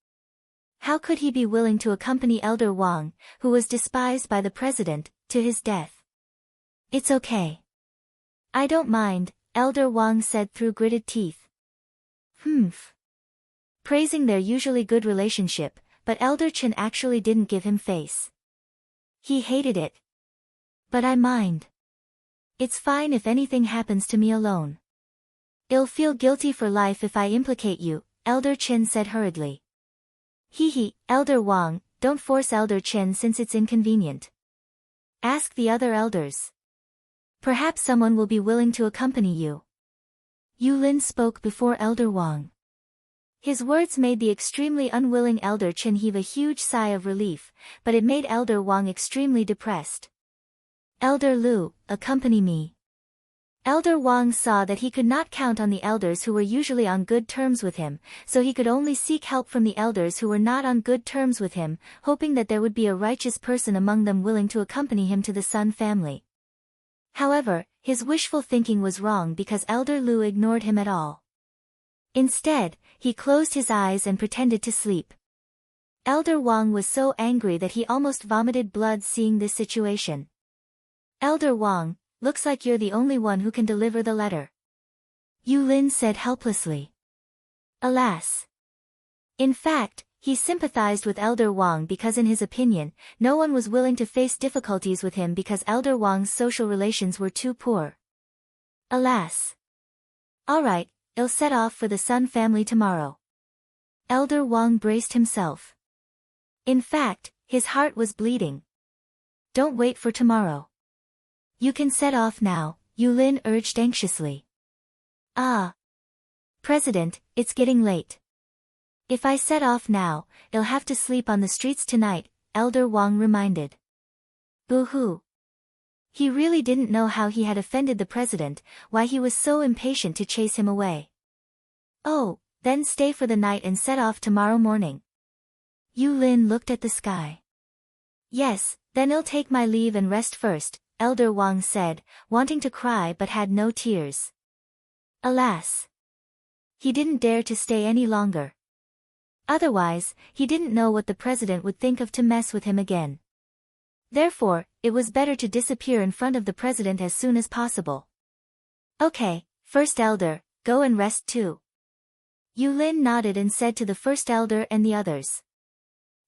How could he be willing to accompany Elder Wang, who was despised by the president, to his death? It's okay. I don't mind, Elder Wang said through gritted teeth. Humph. Praising their usually good relationship, but Elder Chen actually didn't give him face. He hated it. But I mind. It's fine if anything happens to me alone. I'll feel guilty for life if I implicate you, Elder Chen said hurriedly. Hee, Elder Wang, don't force Elder Chen since it's inconvenient. Ask the other elders. Perhaps someone will be willing to accompany you. Yulin spoke before Elder Wang. His words made the extremely unwilling Elder Chen heave a huge sigh of relief, but it made Elder Wang extremely depressed. Elder Lu, accompany me. Elder Wang saw that he could not count on the elders who were usually on good terms with him, so he could only seek help from the elders who were not on good terms with him, hoping that there would be a righteous person among them willing to accompany him to the Sun family. However, his wishful thinking was wrong because Elder Lu ignored him at all. Instead, he closed his eyes and pretended to sleep. Elder Wang was so angry that he almost vomited blood seeing this situation. Elder Wang, looks like you're the only one who can deliver the letter. Yulin said helplessly. Alas. In fact, he sympathized with Elder Wang because in his opinion, no one was willing to face difficulties with him because Elder Wang's social relations were too poor. Alas. Alright, I'll set off for the Sun family tomorrow. Elder Wang braced himself. In fact, his heart was bleeding. Don't wait for tomorrow. You can set off now, Yulin urged anxiously. Ah. President, it's getting late. If I set off now, I'll have to sleep on the streets tonight, Elder Wang reminded. Boo-hoo. He really didn't know how he had offended the president, why he was so impatient to chase him away. Oh, then stay for the night and set off tomorrow morning. Yulin looked at the sky. Yes, then I'll take my leave and rest first, Elder Wang said, wanting to cry but had no tears. Alas. He didn't dare to stay any longer. Otherwise, he didn't know what the president would think of to mess with him again. Therefore, it was better to disappear in front of the president as soon as possible. Okay, first elder, go and rest too. Yulin nodded and said to the first elder and the others.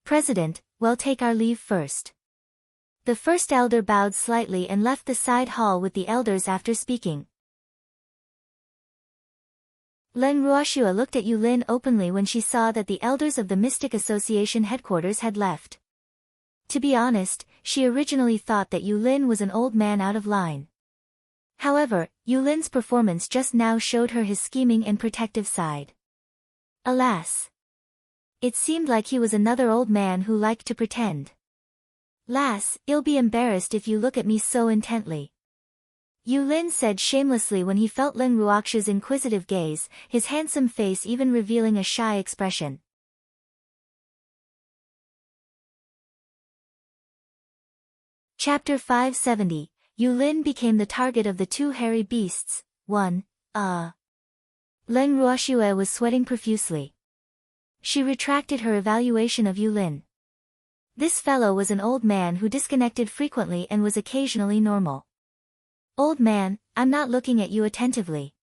President, we'll take our leave first. The first elder bowed slightly and left the side hall with the elders after speaking. Len Ruoshua looked at Yulin openly when she saw that the elders of the Mystic Association headquarters had left. To be honest, she originally thought that Yulin was an old man out of line. However, Yulin's performance just now showed her his scheming and protective side. Alas. It seemed like he was another old man who liked to pretend. Lass, you'll be embarrassed if you look at me so intently. Yulin said shamelessly when he felt Lin Ruoxia's inquisitive gaze, his handsome face even revealing a shy expression. Chapter 570, Yulin became the target of the two hairy beasts. 1. Lin Ruoxia was sweating profusely. She retracted her evaluation of Yulin. This fellow was an old man who disconnected frequently and was occasionally normal. Old man, I'm not looking at you attentively.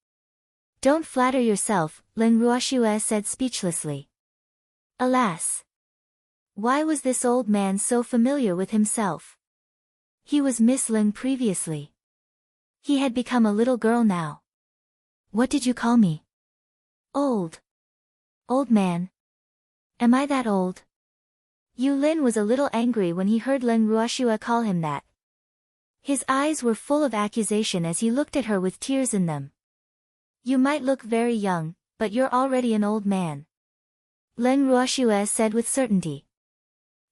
Don't flatter yourself, Lin Ruoxia said speechlessly. Alas! Why was this old man so familiar with himself? He was Miss Lin previously. He had become a little girl now. What did you call me? Old. Old man. Am I that old? Yulin was a little angry when he heard Lin Ruoxia call him that. His eyes were full of accusation as he looked at her with tears in them. You might look very young, but you're already an old man. Lin Ruoxia said with certainty.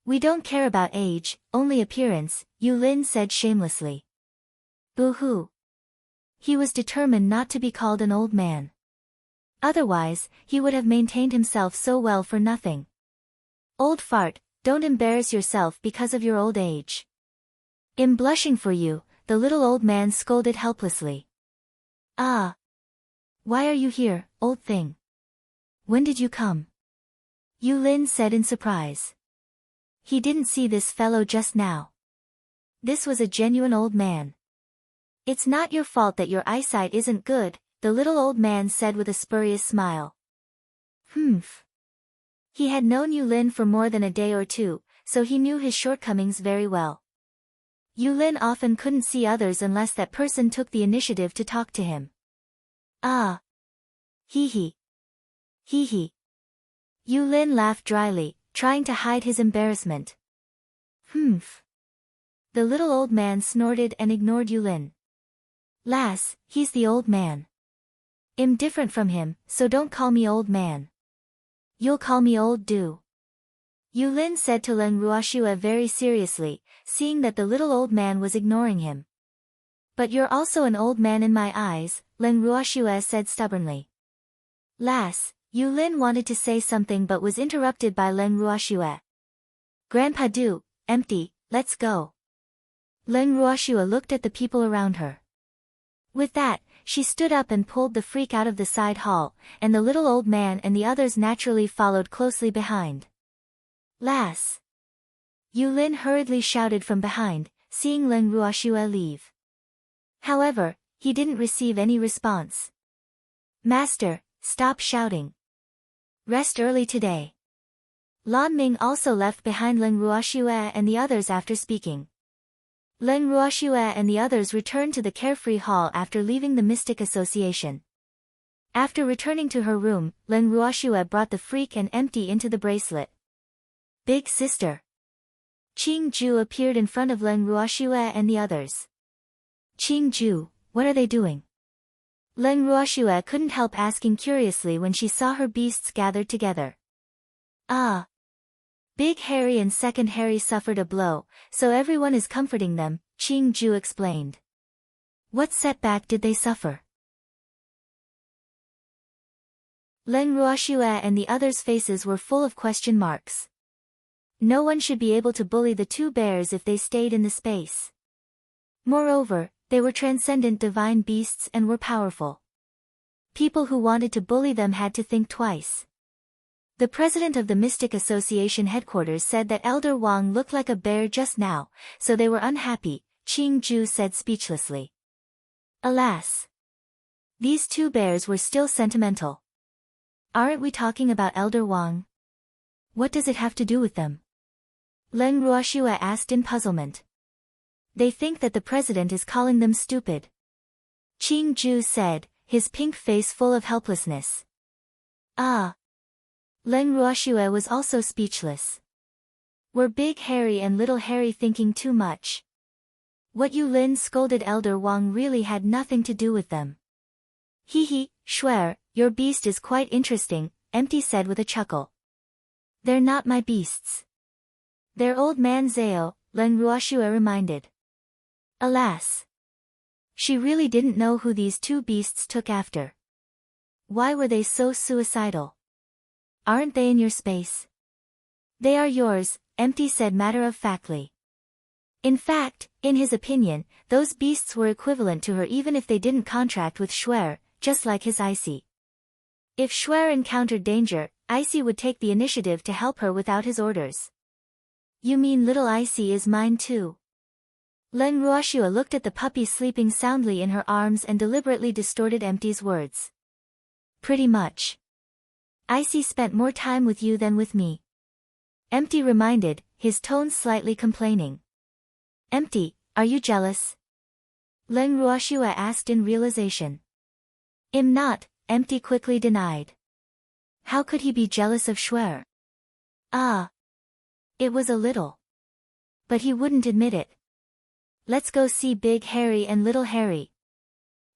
We don't care about age, only appearance, Yulin said shamelessly. Boo-hoo. He was determined not to be called an old man. Otherwise, he would have maintained himself so well for nothing. Old fart, don't embarrass yourself because of your old age. I'm blushing for you, the little old man scolded helplessly. Ah. Why are you here, old thing? When did you come? Yulin said in surprise. He didn't see this fellow just now. This was a genuine old man. It's not your fault that your eyesight isn't good, the little old man said with a spurious smile. Humph. He had known Yulin for more than a day or two, so he knew his shortcomings very well. Yulin often couldn't see others unless that person took the initiative to talk to him. Ah. Hee hee. Hee hee. Yulin laughed dryly, trying to hide his embarrassment. Humph. The little old man snorted and ignored Yulin. Lass, he's the old man. I'm different from him, so don't call me old man. You'll call me old do. Yulin said to Lin Ruoxia very seriously, seeing that the little old man was ignoring him. But you're also an old man in my eyes, Lin Ruoxia said stubbornly. Lass, Yulin wanted to say something but was interrupted by Lin Ruoxia. Grandpa do, empty, let's go. Lin Ruoxia looked at the people around her. With that, she stood up and pulled the freak out of the side hall, and the little old man and the others naturally followed closely behind. Lass! Yulin hurriedly shouted from behind, seeing Lin Ruoxia leave. However, he didn't receive any response. Master, stop shouting. Rest early today. Lan Ming also left behind Lin Ruoxia and the others after speaking. Lin Ruoxia and the others returned to the Carefree Hall after leaving the Mystic Association. After returning to her room, Lin Ruoxia brought the freak and empty into the bracelet. Big sister. Qing Ju appeared in front of Lin Ruoxia and the others. Qing Ju, what are they doing? Lin Ruoxia couldn't help asking curiously when she saw her beasts gathered together. Ah. Big Harry and Second Harry suffered a blow, so everyone is comforting them, Qing Ju explained. What setback did they suffer? Lin Ruoxia and the others' faces were full of question marks. No one should be able to bully the two bears if they stayed in the space. Moreover, they were transcendent divine beasts and were powerful. People who wanted to bully them had to think twice. The president of the Mystic Association headquarters said that Elder Wang looked like a bear just now, so they were unhappy, Qing Ju said speechlessly. Alas! These two bears were still sentimental. Aren't we talking about Elder Wang? What does it have to do with them? Lin Ruoxia asked in puzzlement. They think that the president is calling them stupid. Qing Ju said, his pink face full of helplessness. Ah! Lin Ruoxia was also speechless. Were Big Harry and Little Harry thinking too much? What Yulin scolded Elder Wang really had nothing to do with them. Hee hee, Schwer, your beast is quite interesting, Empty said with a chuckle. They're not my beasts. They're old man Zao, Len Ruoxue reminded. Alas! She really didn't know who these two beasts took after. Why were they so suicidal? Aren't they in your space? They are yours, Empty said matter-of-factly. In fact, in his opinion, those beasts were equivalent to her even if they didn't contract with Schwer, just like his Icy. If Schwer encountered danger, Icy would take the initiative to help her without his orders. You mean little Icy is mine too? Len Ruoxue looked at the puppy sleeping soundly in her arms and deliberately distorted Empty's words. Pretty much. Icy spent more time with you than with me. Empty reminded, his tone slightly complaining. Empty, are you jealous? Len Ruoxue asked in realization. I'm not, Empty quickly denied. How could he be jealous of Schwer? Ah. It was a little. But he wouldn't admit it. Let's go see Big Harry and Little Harry.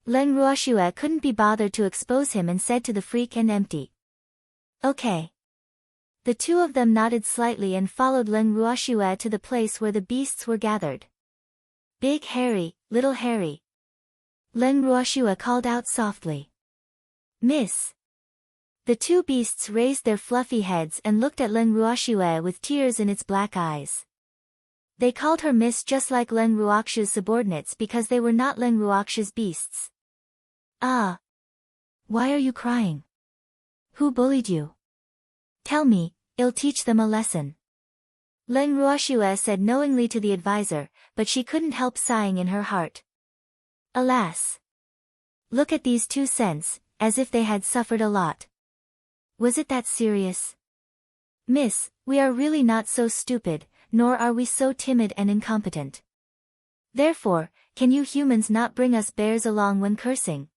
Len Ruoxue couldn't be bothered to expose him and said to the Freak and Empty. Okay. The two of them nodded slightly and followed Len Ruoxue to the place where the beasts were gathered. Big Harry, Little Harry. Len Ruoxue called out softly. Miss. The two beasts raised their fluffy heads and looked at Len Ruoxue with tears in its black eyes. They called her Miss just like Len Ruoxue's subordinates because they were not Len Ruoxue's beasts. Ah. Why are you crying? Who bullied you? Tell me, I'll teach them a lesson. Len Ruoxue said knowingly to the advisor, but she couldn't help sighing in her heart. Alas! Look at these two cents, as if they had suffered a lot. Was it that serious? Miss, we are really not so stupid, nor are we so timid and incompetent. Therefore, can you humans not bring us bears along when cursing?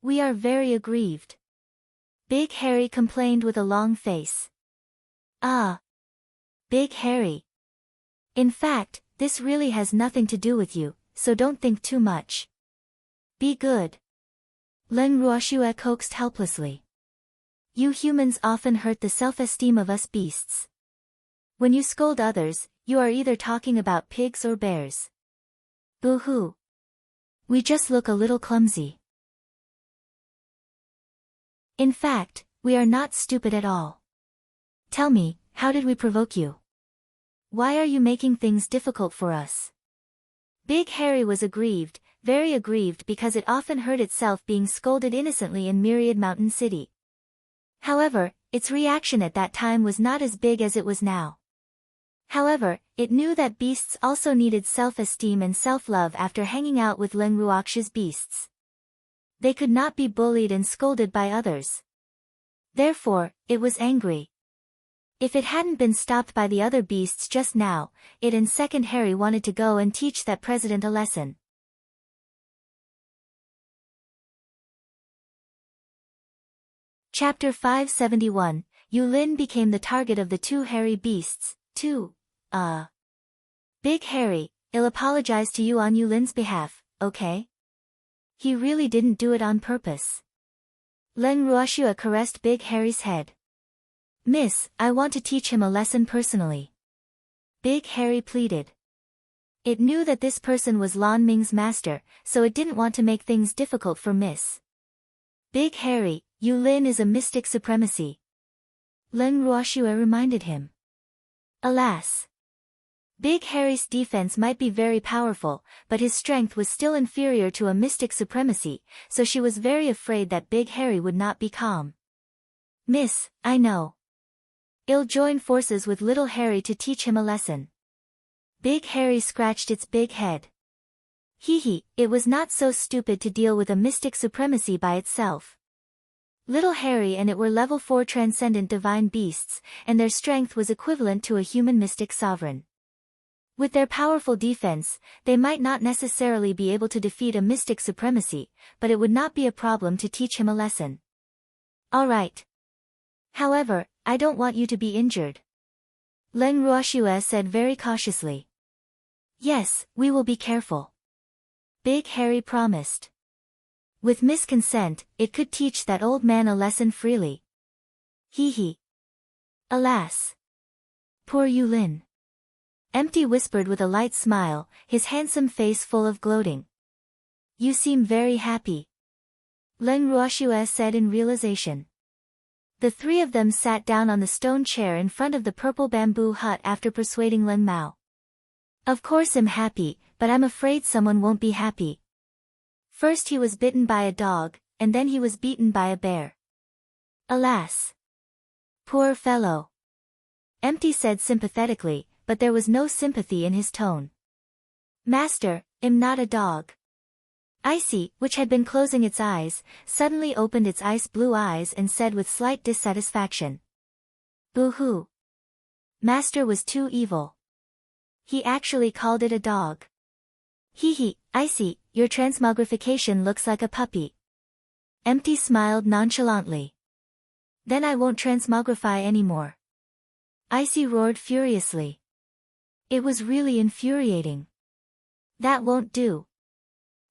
We are very aggrieved. Big Harry complained with a long face. Ah. Big Harry. In fact, this really has nothing to do with you, so don't think too much. Be good. Len Ruoxue coaxed helplessly. You humans often hurt the self-esteem of us beasts. When you scold others, you are either talking about pigs or bears. Boo-hoo. We just look a little clumsy. In fact, we are not stupid at all. Tell me, how did we provoke you? Why are you making things difficult for us? Big Harry was aggrieved, very aggrieved because it often hurt itself being scolded innocently in Myriad Mountain City. However, its reaction at that time was not as big as it was now. However, it knew that beasts also needed self-esteem and self-love after hanging out with Len Ruoxue's beasts. They could not be bullied and scolded by others. Therefore, it was angry. If it hadn't been stopped by the other beasts just now, it and Second Harry wanted to go and teach that president a lesson. Chapter 571, Yulin became the target of the two hairy beasts, too. Big Harry, I'll apologize to you on Yulin's behalf, okay? He really didn't do it on purpose. Len Ruoxue caressed Big Harry's head. Miss, I want to teach him a lesson personally. Big Harry pleaded. It knew that this person was Lan Ming's master, so it didn't want to make things difficult for Miss. Big Harry, Yulin is a mystic supremacy. Len Ruoxue reminded him. Alas! Big Harry's defense might be very powerful, but his strength was still inferior to a mystic supremacy, so she was very afraid that Big Harry would not be calm. Miss, I know. I'll join forces with Little Harry to teach him a lesson. Big Harry scratched its big head. Hee, it was not so stupid to deal with a mystic supremacy by itself. Little Harry and it were level 4 transcendent divine beasts, and their strength was equivalent to a human mystic sovereign. With their powerful defense, they might not necessarily be able to defeat a mystic supremacy, but it would not be a problem to teach him a lesson. Alright. However, I don't want you to be injured. Len Ruoxue said very cautiously. Yes, we will be careful. Big Harry promised. With Miss' consent, it could teach that old man a lesson freely. Hee. Alas. Poor Yulin. Empty whispered with a light smile, his handsome face full of gloating. You seem very happy. Leng Ruoxue said in realization. The three of them sat down on the stone chair in front of the purple bamboo hut after persuading Leng Mao. Of course I'm happy, but I'm afraid someone won't be happy. First he was bitten by a dog, and then he was beaten by a bear. Alas! Poor fellow. Empty said sympathetically, but there was no sympathy in his tone. Master, I'm not a dog. Icy, which had been closing its eyes, suddenly opened its ice-blue eyes and said with slight dissatisfaction. Boo-hoo. Master was too evil. He actually called it a dog. Hee, Icy, your transmogrification looks like a puppy. Empty smiled nonchalantly. Then I won't transmogrify anymore. Icy roared furiously. It was really infuriating. That won't do.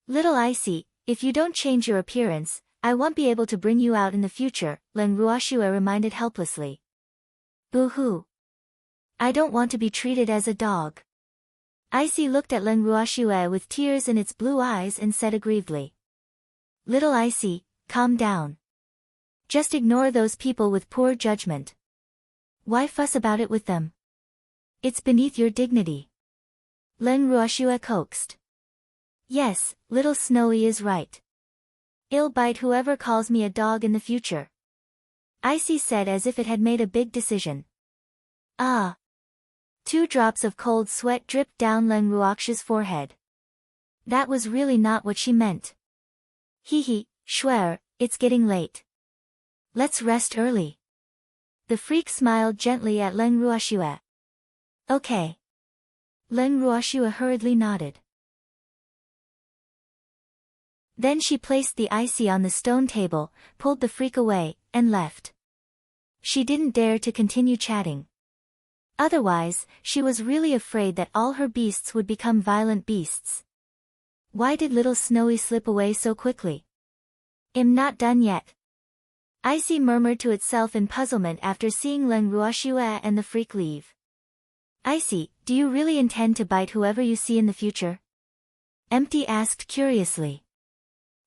Little Icy, if you don't change your appearance, I won't be able to bring you out in the future, Leng Ruoxue reminded helplessly. Boo-hoo. I don't want to be treated as a dog. Icy looked at Leng Ruoxue with tears in its blue eyes and said aggrievedly. Little Icy, calm down. Just ignore those people with poor judgment. Why fuss about it with them? It's beneath your dignity. Leng Ruoxue coaxed. Yes, little Snowy is right. I'll bite whoever calls me a dog in the future. Icy said as if it had made a big decision. Ah! 2 drops of cold sweat dripped down Leng Ruoxue's forehead. That was really not what she meant. Hee, Schwer, it's getting late. Let's rest early. The freak smiled gently at Leng Ruoxue. Okay. Leng Ruoxue hurriedly nodded. Then she placed the Icy on the stone table, pulled the freak away, and left. She didn't dare to continue chatting. Otherwise, she was really afraid that all her beasts would become violent beasts. Why did little Snowy slip away so quickly? I'm not done yet. Icy murmured to itself in puzzlement after seeing Leng Ruoxue and the freak leave. Icy, do you really intend to bite whoever you see in the future? Empty asked curiously.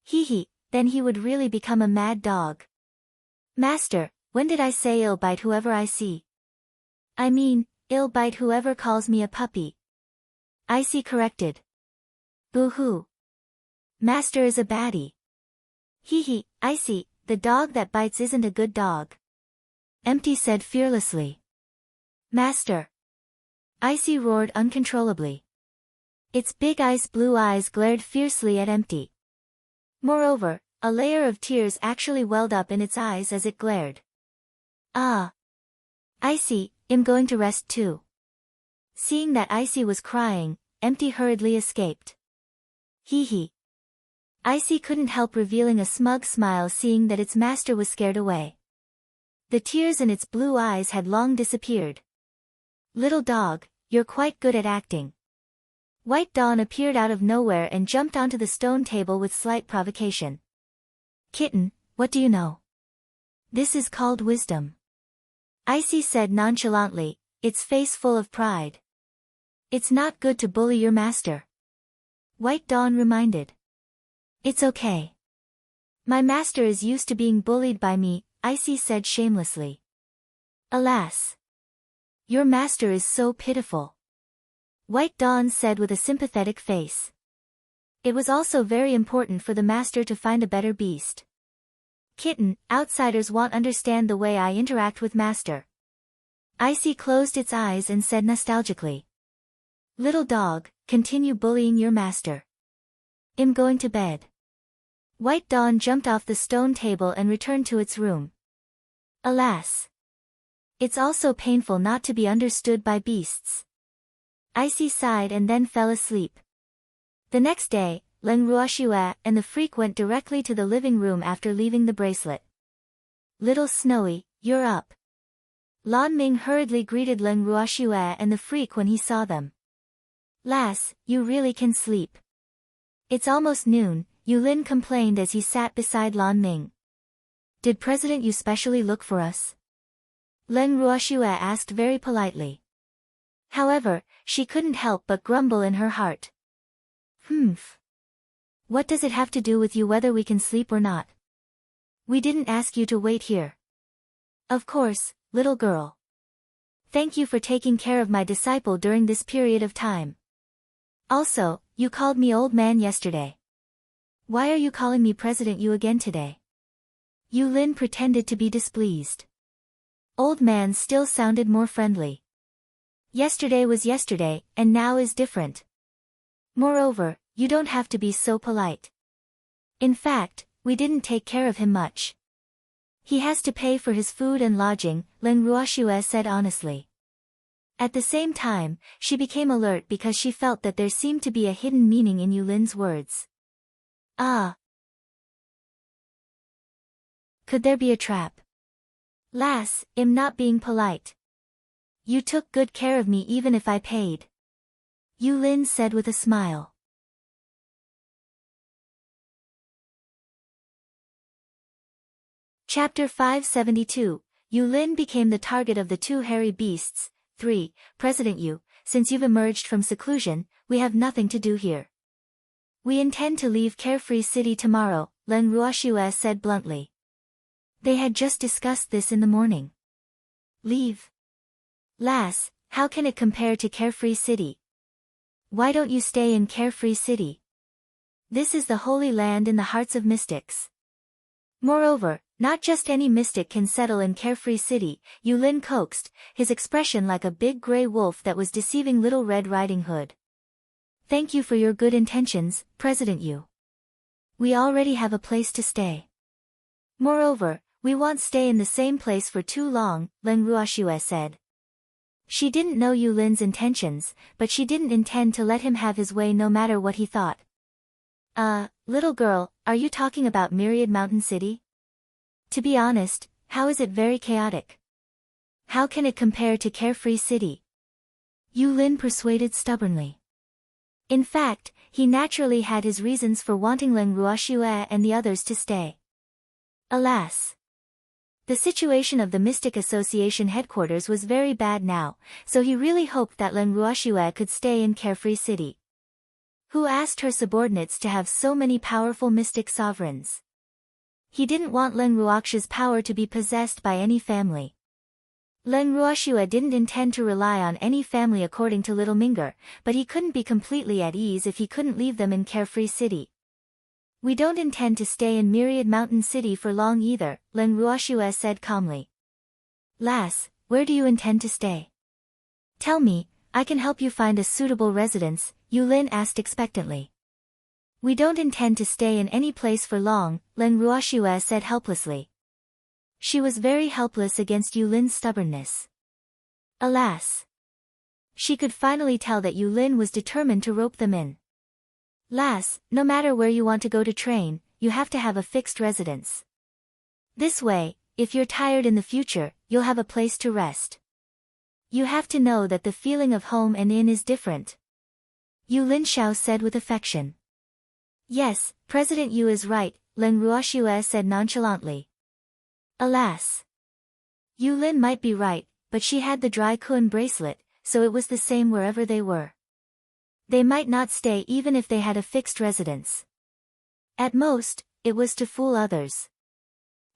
Hee, then he would really become a mad dog. Master, when did I say I'll bite whoever I see? I mean, I'll bite whoever calls me a puppy. Icy corrected. Boo-hoo. Master is a baddie. Hee, Icy, the dog that bites isn't a good dog. Empty said fearlessly. Master. Icy roared uncontrollably. Its big ice-blue eyes glared fiercely at Empty. Moreover, a layer of tears actually welled up in its eyes as it glared. Ah! Icy, I'm going to rest too. Seeing that Icy was crying, Empty hurriedly escaped. Hee. Icy couldn't help revealing a smug smile seeing that its master was scared away. The tears in its blue eyes had long disappeared. Little dog, you're quite good at acting. White Dawn appeared out of nowhere and jumped onto the stone table with slight provocation. Kitten, what do you know? This is called wisdom. Icy said nonchalantly, its face full of pride. It's not good to bully your master. White Dawn reminded. It's okay. My master is used to being bullied by me, Icy said shamelessly. Alas. Your master is so pitiful. White Dawn said with a sympathetic face. It was also very important for the master to find a better beast. Kitten, outsiders won't understand the way I interact with master. Icy closed its eyes and said nostalgically. Little dog, continue bullying your master. I'm going to bed. White Dawn jumped off the stone table and returned to its room. Alas. It's also painful not to be understood by beasts. Icy sighed and then fell asleep. The next day, Leng Ruoxue and the freak went directly to the living room after leaving the bracelet. Little Snowy, you're up. Lan Ming hurriedly greeted Leng Ruoxue and the freak when he saw them. Lass, you really can sleep. It's almost noon, Yulin complained as he sat beside Lan Ming. Did President Yu specially look for us? Leng Ruoxue asked very politely. However, she couldn't help but grumble in her heart. Humph. What does it have to do with you whether we can sleep or not? We didn't ask you to wait here. Of course, little girl. Thank you for taking care of my disciple during this period of time. Also, you called me old man yesterday. Why are you calling me President Yu again today? Yulin pretended to be displeased. Old man still sounded more friendly. Yesterday was yesterday, and now is different. Moreover, you don't have to be so polite. In fact, we didn't take care of him much. He has to pay for his food and lodging, Leng Ruoxue said honestly. At the same time, she became alert because she felt that there seemed to be a hidden meaning in Yulin's words. Ah. Could there be a trap? Lass, I'm not being polite. You took good care of me even if I paid. Yulin said with a smile. Chapter 572, Yulin became the target of the two hairy beasts. 3. President Yu, since you've emerged from seclusion, we have nothing to do here. We intend to leave Carefree City tomorrow, Leng Ruoxue said bluntly. They had just discussed this in the morning. Leave? Lass, how can it compare to Carefree City? Why don't you stay in Carefree City? This is the holy land in the hearts of mystics. Moreover, not just any mystic can settle in Carefree City, Yulin coaxed, his expression like a big gray wolf that was deceiving Little Red Riding Hood. Thank you for your good intentions, President Yu. We already have a place to stay. Moreover, we won't stay in the same place for too long, Leng Ruoxue said. She didn't know Yulin's intentions, but she didn't intend to let him have his way no matter what he thought. Little girl, are you talking about Myriad Mountain City? To be honest, how is it very chaotic? How can it compare to Carefree City? Yulin persuaded stubbornly. In fact, he naturally had his reasons for wanting Leng Ruoxue and the others to stay. Alas! The situation of the Mystic Association headquarters was very bad now, so he really hoped that Leng Ruoxue could stay in Carefree City. Who asked her subordinates to have so many powerful mystic sovereigns? He didn't want Leng Ruoxue's power to be possessed by any family. Leng Ruoxue didn't intend to rely on any family according to Little Minger, but he couldn't be completely at ease if he couldn't leave them in Carefree City. We don't intend to stay in Myriad Mountain City for long either, Leng Ruoxue said calmly. Lass, where do you intend to stay? Tell me, I can help you find a suitable residence, Yulin asked expectantly. We don't intend to stay in any place for long, Leng Ruoxue said helplessly. She was very helpless against Yulin's stubbornness. Alas! She could finally tell that Yulin was determined to rope them in. Lass, no matter where you want to go to train, you have to have a fixed residence. This way, if you're tired in the future, you'll have a place to rest. You have to know that the feeling of home and inn is different. Yulin Xiao said with affection. Yes, President Yu is right, Leng Ruoxue said nonchalantly. Alas! Yulin might be right, but she had the dry kun bracelet, so it was the same wherever they were. They might not stay even if they had a fixed residence. At most, it was to fool others.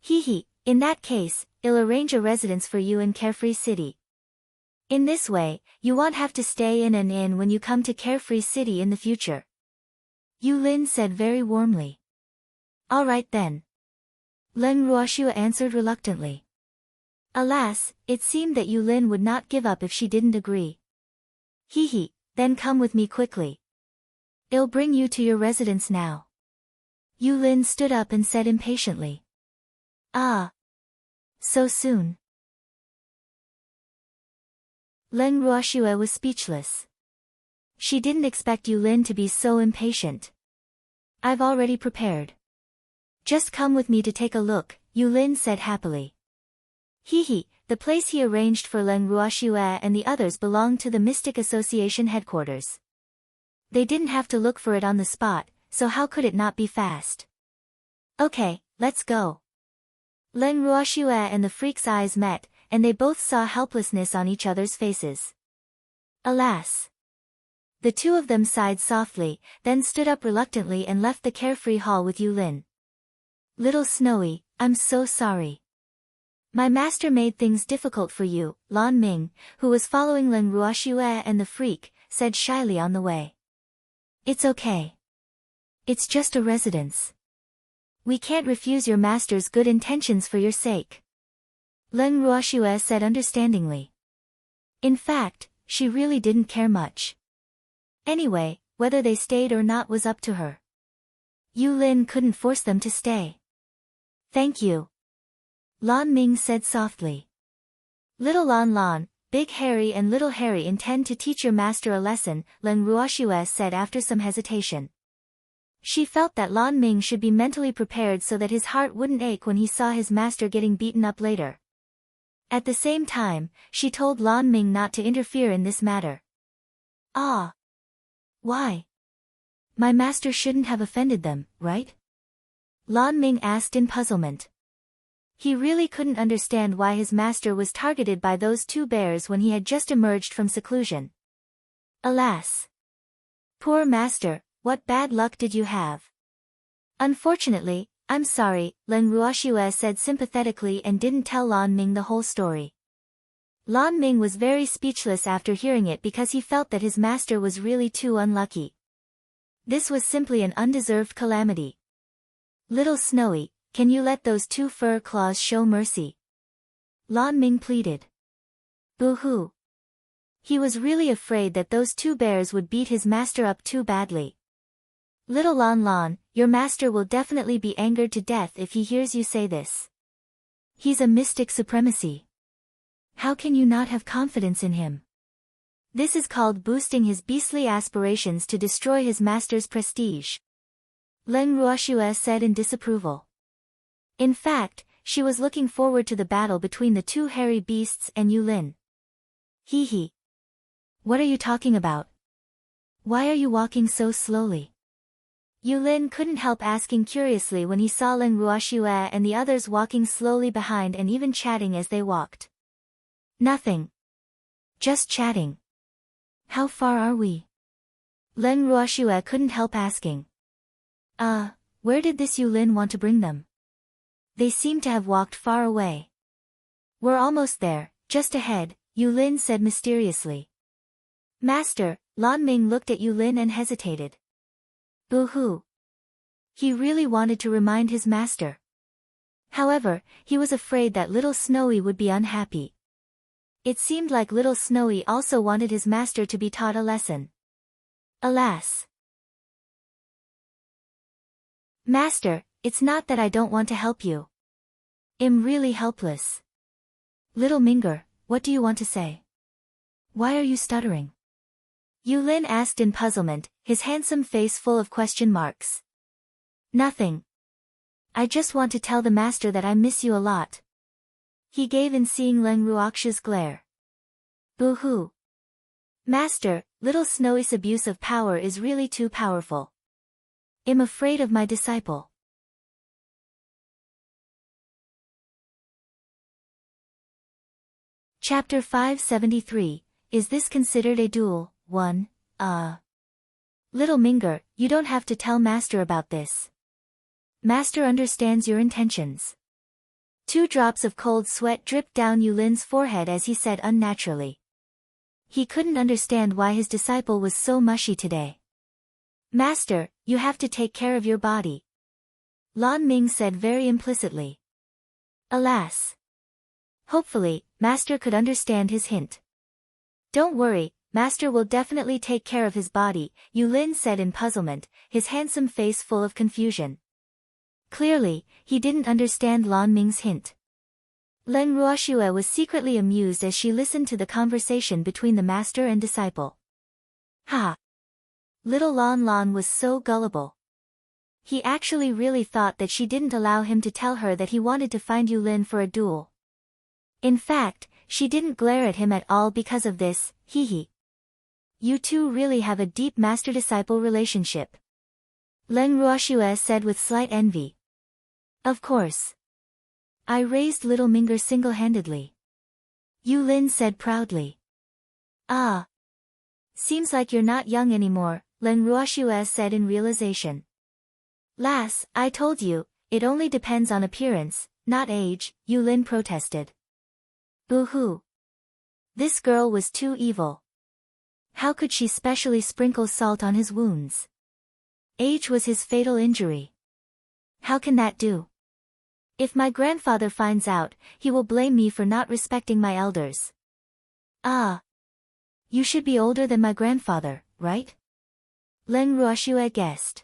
Hee, in that case, I'll arrange a residence for you in Carefree City. In this way, you won't have to stay in an inn when you come to Carefree City in the future. Yulin said very warmly. All right then. Leng Ruoxue answered reluctantly. Alas, it seemed that Yulin would not give up if she didn't agree. Hee, then come with me quickly. I'll bring you to your residence now. Yulin stood up and said impatiently. Ah. So soon. Leng Ruoxue was speechless. She didn't expect Yulin to be so impatient. I've already prepared. Just come with me to take a look, Yulin said happily. Hee, the place he arranged for Leng Ruoxue and the others belonged to the Mystic Association headquarters. They didn't have to look for it on the spot, so how could it not be fast? Okay, let's go. Leng Ruoxue and the freak's eyes met, and they both saw helplessness on each other's faces. Alas! The two of them sighed softly, then stood up reluctantly and left the carefree hall with Yulin. Little Snowy, I'm so sorry. My master made things difficult for you, Lan Ming, who was following Ling Ruoxue and the freak, said shyly on the way. It's okay. It's just a residence. We can't refuse your master's good intentions for your sake. Ling Ruoxue said understandingly. In fact, she really didn't care much. Anyway, whether they stayed or not was up to her. Yulin couldn't force them to stay. Thank you. Lan Ming said softly. Little Lan, Big Harry and Little Harry intend to teach your master a lesson, Ling Ruoxue said after some hesitation. She felt that Lan Ming should be mentally prepared so that his heart wouldn't ache when he saw his master getting beaten up later. At the same time, she told Lan Ming not to interfere in this matter. Ah. Why? My master shouldn't have offended them, right? Lan Ming asked in puzzlement. He really couldn't understand why his master was targeted by those two bears when he had just emerged from seclusion. Alas! Poor master, what bad luck did you have? Unfortunately, I'm sorry, Ling Ruoxue said sympathetically and didn't tell Lan Ming the whole story. Lan Ming was very speechless after hearing it because he felt that his master was really too unlucky. This was simply an undeserved calamity. Little Snowy, can you let those two fur claws show mercy? Lan Ming pleaded. Boo-hoo. He was really afraid that those two bears would beat his master up too badly. Little Lan, your master will definitely be angered to death if he hears you say this. He's a mystic supremacy. How can you not have confidence in him? This is called boosting his beastly aspirations to destroy his master's prestige. Ling Ruoxue said in disapproval. In fact, she was looking forward to the battle between the two hairy beasts and Yulin. Hee. What are you talking about? Why are you walking so slowly? Yulin couldn't help asking curiously when he saw Ling Ruoxue and the others walking slowly behind and even chatting as they walked. Nothing. Just chatting. How far are we? Ling Ruoxue couldn't help asking. Where did this Yulin want to bring them? They seem to have walked far away. We're almost there, just ahead, Yulin said mysteriously. Master, Lan Ming looked at Yulin and hesitated. Boo-hoo. He really wanted to remind his master. However, he was afraid that Little Snowy would be unhappy. It seemed like Little Snowy also wanted his master to be taught a lesson. Alas! Master, it's not that I don't want to help you. I'm really helpless. Little Minger, what do you want to say? Why are you stuttering? Yulin asked in puzzlement, his handsome face full of question marks. Nothing. I just want to tell the master that I miss you a lot. He gave in seeing Ling Ruoxue's glare. Boo-hoo. Master, Little Snowy's abuse of power is really too powerful. I'm afraid of my disciple. Chapter 573, Is this considered a duel? 1. Little Minger, you don't have to tell Master about this. Master understands your intentions. 2 drops of cold sweat dripped down Yulin's forehead as he said unnaturally. He couldn't understand why his disciple was so mushy today. Master, you have to take care of your body. Lan Ming said very implicitly. Alas. Hopefully, Master could understand his hint. Don't worry, Master will definitely take care of his body, Yulin said in puzzlement, his handsome face full of confusion. Clearly, he didn't understand Lan Ming's hint. Ling Ruoxue was secretly amused as she listened to the conversation between the master and disciple. Ha! Little Lan was so gullible. He actually really thought that she didn't allow him to tell her that he wanted to find Yulin for a duel. In fact, she didn't glare at him at all because of this, hee. You two really have a deep master-disciple relationship. Ling Ruoxue said with slight envy. Of course. I raised Little Minger single-handedly. Yulin said proudly. Ah. Seems like you're not young anymore, Len Ruoxue said in realization. Lass, I told you, it only depends on appearance, not age, Yulin protested. Boo-hoo. This girl was too evil. How could she specially sprinkle salt on his wounds? Age was his fatal injury. How can that do? If my grandfather finds out, he will blame me for not respecting my elders. Ah. You should be older than my grandfather, right? Len Ruoxue guessed.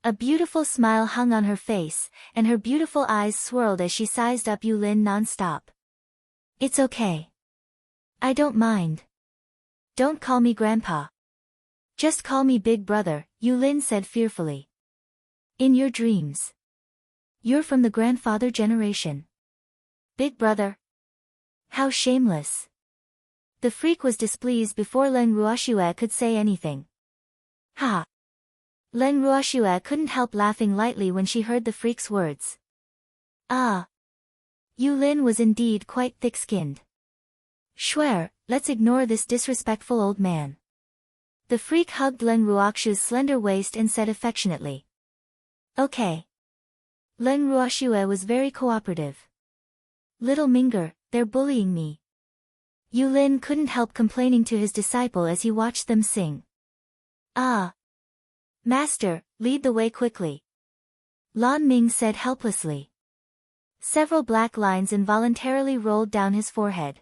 A beautiful smile hung on her face, and her beautiful eyes swirled as she sized up Yulin non-stop. It's okay. I don't mind. Don't call me grandpa. Just call me big brother, Yulin said fearfully. In your dreams. You're from the grandfather generation. Big brother. How shameless. The freak was displeased before Len Ruoxue could say anything. Ha! Len Ruoxue couldn't help laughing lightly when she heard the freak's words. Ah! Yulin was indeed quite thick-skinned. Schwer, let's ignore this disrespectful old man. The freak hugged Len Ruoxue's slender waist and said affectionately. Okay. Len Ruoxue was very cooperative. Little Minger, they're bullying me. Yulin couldn't help complaining to his disciple as he watched them sing. Ah! Master, lead the way quickly. Lan Ming said helplessly. Several black lines involuntarily rolled down his forehead.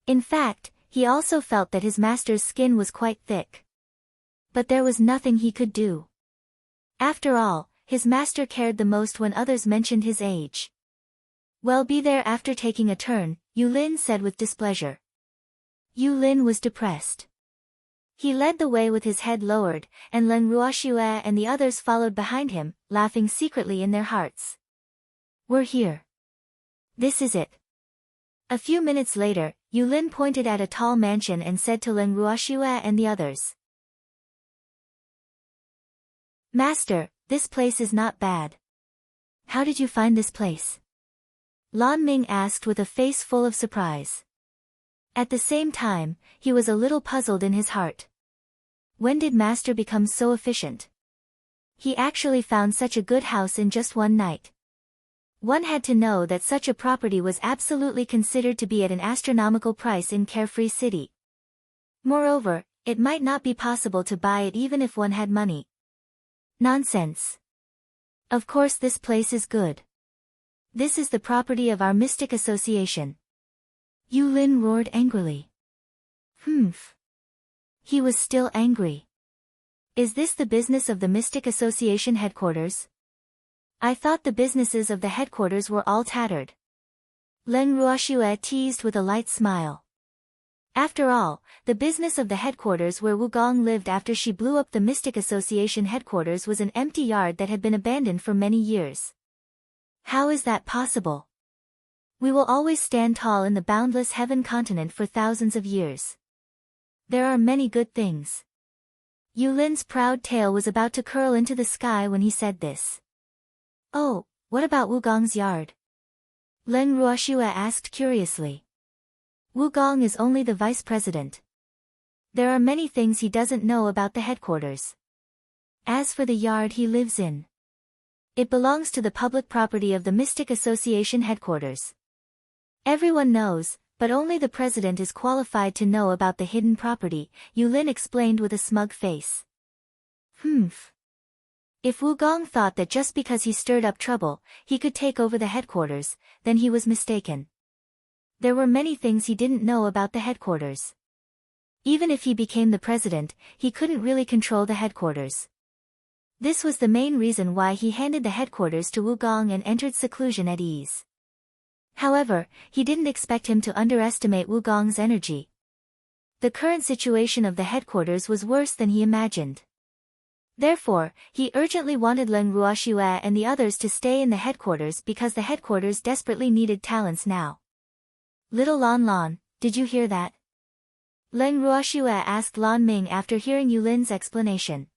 In fact, he also felt that his master's skin was quite thick. But there was nothing he could do. After all, his master cared the most when others mentioned his age. Well, be there after taking a turn, Yulin said with displeasure. Yulin was depressed. He led the way with his head lowered, and Len Ruoxue and the others followed behind him, laughing secretly in their hearts. We're here. This is it. A few minutes later, Yulin pointed at a tall mansion and said to Len Ruoxue and the others. Master, this place is not bad. How did you find this place? Lan Ming asked with a face full of surprise. At the same time, he was a little puzzled in his heart. When did Master become so efficient? He actually found such a good house in just one night. One had to know that such a property was absolutely considered to be at an astronomical price in Carefree City. Moreover, it might not be possible to buy it even if one had money. Nonsense. Of course this place is good. This is the property of our mystic association. Yulin roared angrily. Humph. He was still angry. Is this the business of the Mystic Association headquarters? I thought the businesses of the headquarters were all tattered. Len Ruoxue teased with a light smile. After all, the business of the headquarters where Wugong lived after she blew up the Mystic Association headquarters was an empty yard that had been abandoned for many years. How is that possible? We will always stand tall in the boundless heaven continent for thousands of years. There are many good things. Yulin's proud tail was about to curl into the sky when he said this. Oh, what about Wugong's yard? Len Ruoxue asked curiously. Wugong is only the vice president. There are many things he doesn't know about the headquarters. As for the yard he lives in, it belongs to the public property of the Mystic Association headquarters. Everyone knows, but only the president is qualified to know about the hidden property, Yulin explained with a smug face. Humph. If Wugong thought that just because he stirred up trouble, he could take over the headquarters, then he was mistaken. There were many things he didn't know about the headquarters. Even if he became the president, he couldn't really control the headquarters. This was the main reason why he handed the headquarters to Wugong and entered seclusion at ease. However, he didn't expect him to underestimate Wugong's energy. The current situation of the headquarters was worse than he imagined. Therefore, he urgently wanted Len Ruoxue and the others to stay in the headquarters because the headquarters desperately needed talents now. Little Lan, did you hear that? Len Ruoxue asked Lan Ming after hearing Yulin's explanation.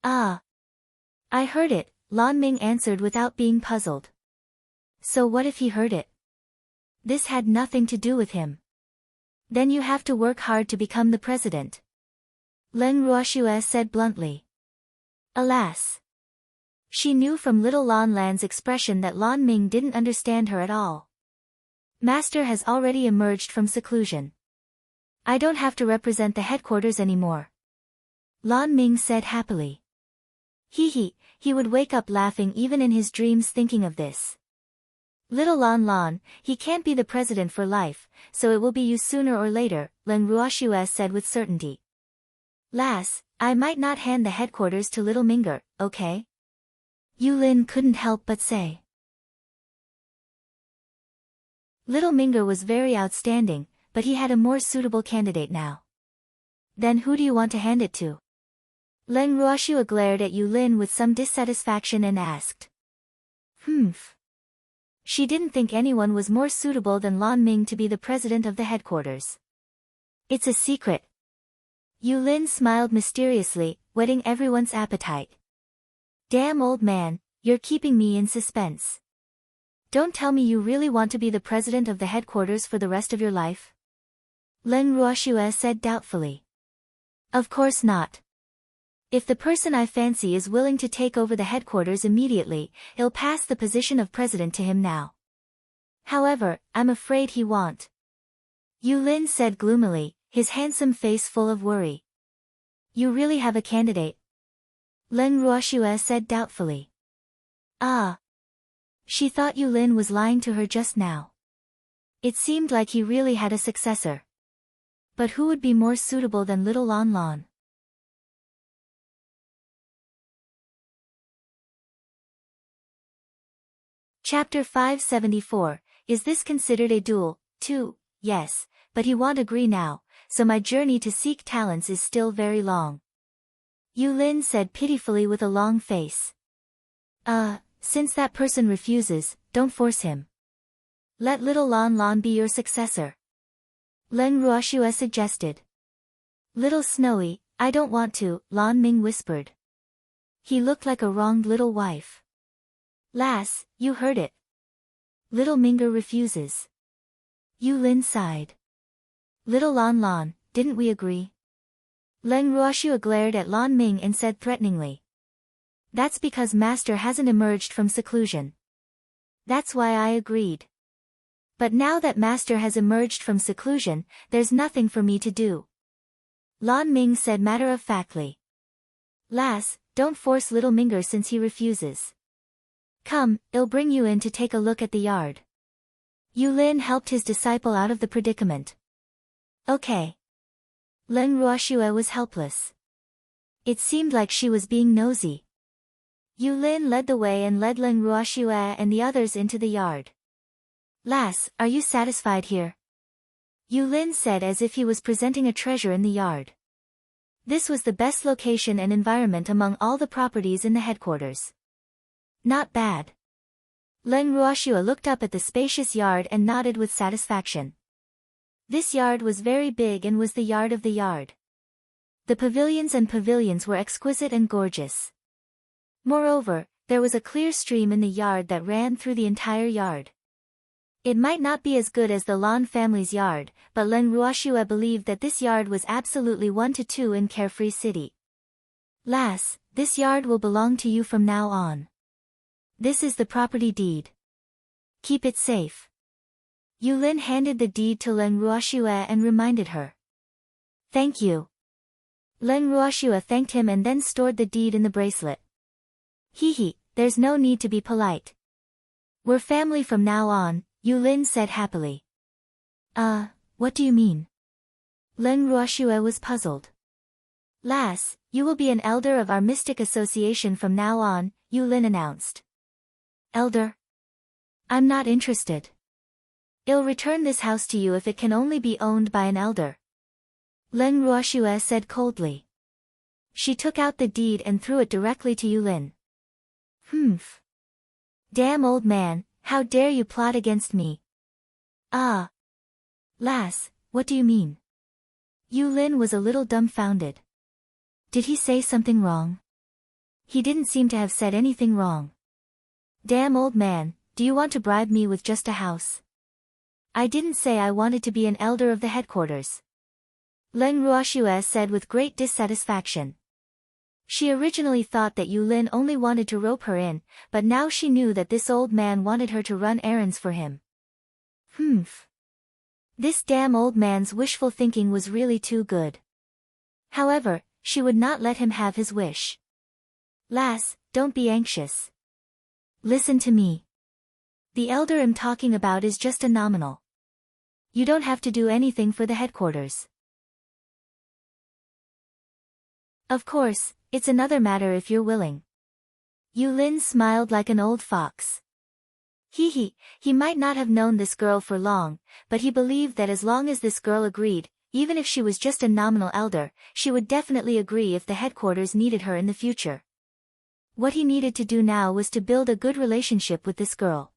Ah. I heard it, Lan Ming answered without being puzzled. So what if he heard it? This had nothing to do with him. Then you have to work hard to become the president. Leng Ruoxue said bluntly. Alas! She knew from little Lan Lan's expression that Lan Ming didn't understand her at all. Master has already emerged from seclusion. I don't have to represent the headquarters anymore. Lan Ming said happily. He would wake up laughing even in his dreams thinking of this. Little Lan Lan, he can't be the president for life, so it will be you sooner or later, Leng Ruoxue said with certainty. Lass, I might not hand the headquarters to little Minger, okay? Yulin couldn't help but say. Little Minger was very outstanding, but he had a more suitable candidate now. Then who do you want to hand it to? Leng Ruoxue glared at Yulin with some dissatisfaction and asked. She didn't think anyone was more suitable than Lan Ming to be the president of the headquarters. It's a secret. Yulin smiled mysteriously, whetting everyone's appetite. Damn old man, you're keeping me in suspense. Don't tell me you really want to be the president of the headquarters for the rest of your life? Leng Ruoxue said doubtfully. Of course not. If the person I fancy is willing to take over the headquarters immediately, I'll pass the position of president to him now. However, I'm afraid he won't. Yulin said gloomily, his handsome face full of worry. You really have a candidate? Leng Ruoxue said doubtfully. Ah. She thought Yulin was lying to her just now. It seemed like he really had a successor. But who would be more suitable than little Lan Lan? Chapter 574, Is this considered a duel? 2, yes, but he won't agree now, so my journey to seek talents is still very long. Yulin said pitifully with a long face. Since that person refuses, don't force him. Let little Lan Lan be your successor. Leng Ruoxue suggested. Little Snowy, I don't want to, Lan Ming whispered. He looked like a wronged little wife. Lass, you heard it. Little Minger refuses. Yulin sighed. Little Lan Lan, didn't we agree? Leng Ruoxue glared at Lan Ming and said threateningly. That's because Master hasn't emerged from seclusion. That's why I agreed. But now that Master has emerged from seclusion, there's nothing for me to do. Lan Ming said matter-of-factly. Lass, don't force little Minger since he refuses. Come, I'll bring you in to take a look at the yard. Yulin helped his disciple out of the predicament. Okay. Leng Ruoxue was helpless. It seemed like she was being nosy. Yulin led the way and led Leng Ruoxue and the others into the yard. Lass, are you satisfied here? Yulin said as if he was presenting a treasure in the yard. This was the best location and environment among all the properties in the headquarters. Not bad. Leng Ruoxue looked up at the spacious yard and nodded with satisfaction. This yard was very big and was the yard of the yard. The pavilions were exquisite and gorgeous. Moreover, there was a clear stream in the yard that ran through the entire yard. It might not be as good as the Lan family's yard, but Leng Ruoxue believed that this yard was absolutely 1-2 in Carefree City. Lass, this yard will belong to you from now on. This is the property deed. Keep it safe. Yulin handed the deed to Leng Ruoxue and reminded her. Thank you. Leng Ruoxue thanked him and then stored the deed in the bracelet. There's no need to be polite. We're family from now on, Yulin said happily. What do you mean? Leng Ruoxue was puzzled. Lass, you will be an elder of our mystic association from now on, Yulin announced. Elder? I'm not interested. I'll return this house to you if it can only be owned by an elder. Leng Ruoxue said coldly. She took out the deed and threw it directly to Yulin. Damn old man, how dare you plot against me? Lass, what do you mean? Yulin was a little dumbfounded. Did he say something wrong? He didn't seem to have said anything wrong. Damn old man, do you want to bribe me with just a house? I didn't say I wanted to be an elder of the headquarters. Leng Ruoxue said with great dissatisfaction. She originally thought that Yu Lin only wanted to rope her in, but now she knew that this old man wanted her to run errands for him. Humph. This damn old man's wishful thinking was really too good. However, she would not let him have his wish. Lass, don't be anxious. Listen to me. The elder I'm talking about is just a nominal. You don't have to do anything for the headquarters. Of course, it's another matter if you're willing. Yu Lin smiled like an old fox. He might not have known this girl for long, but he believed that as long as this girl agreed, even if she was just a nominal elder, she would definitely agree if the headquarters needed her in the future. What he needed to do now was to build a good relationship with this girl.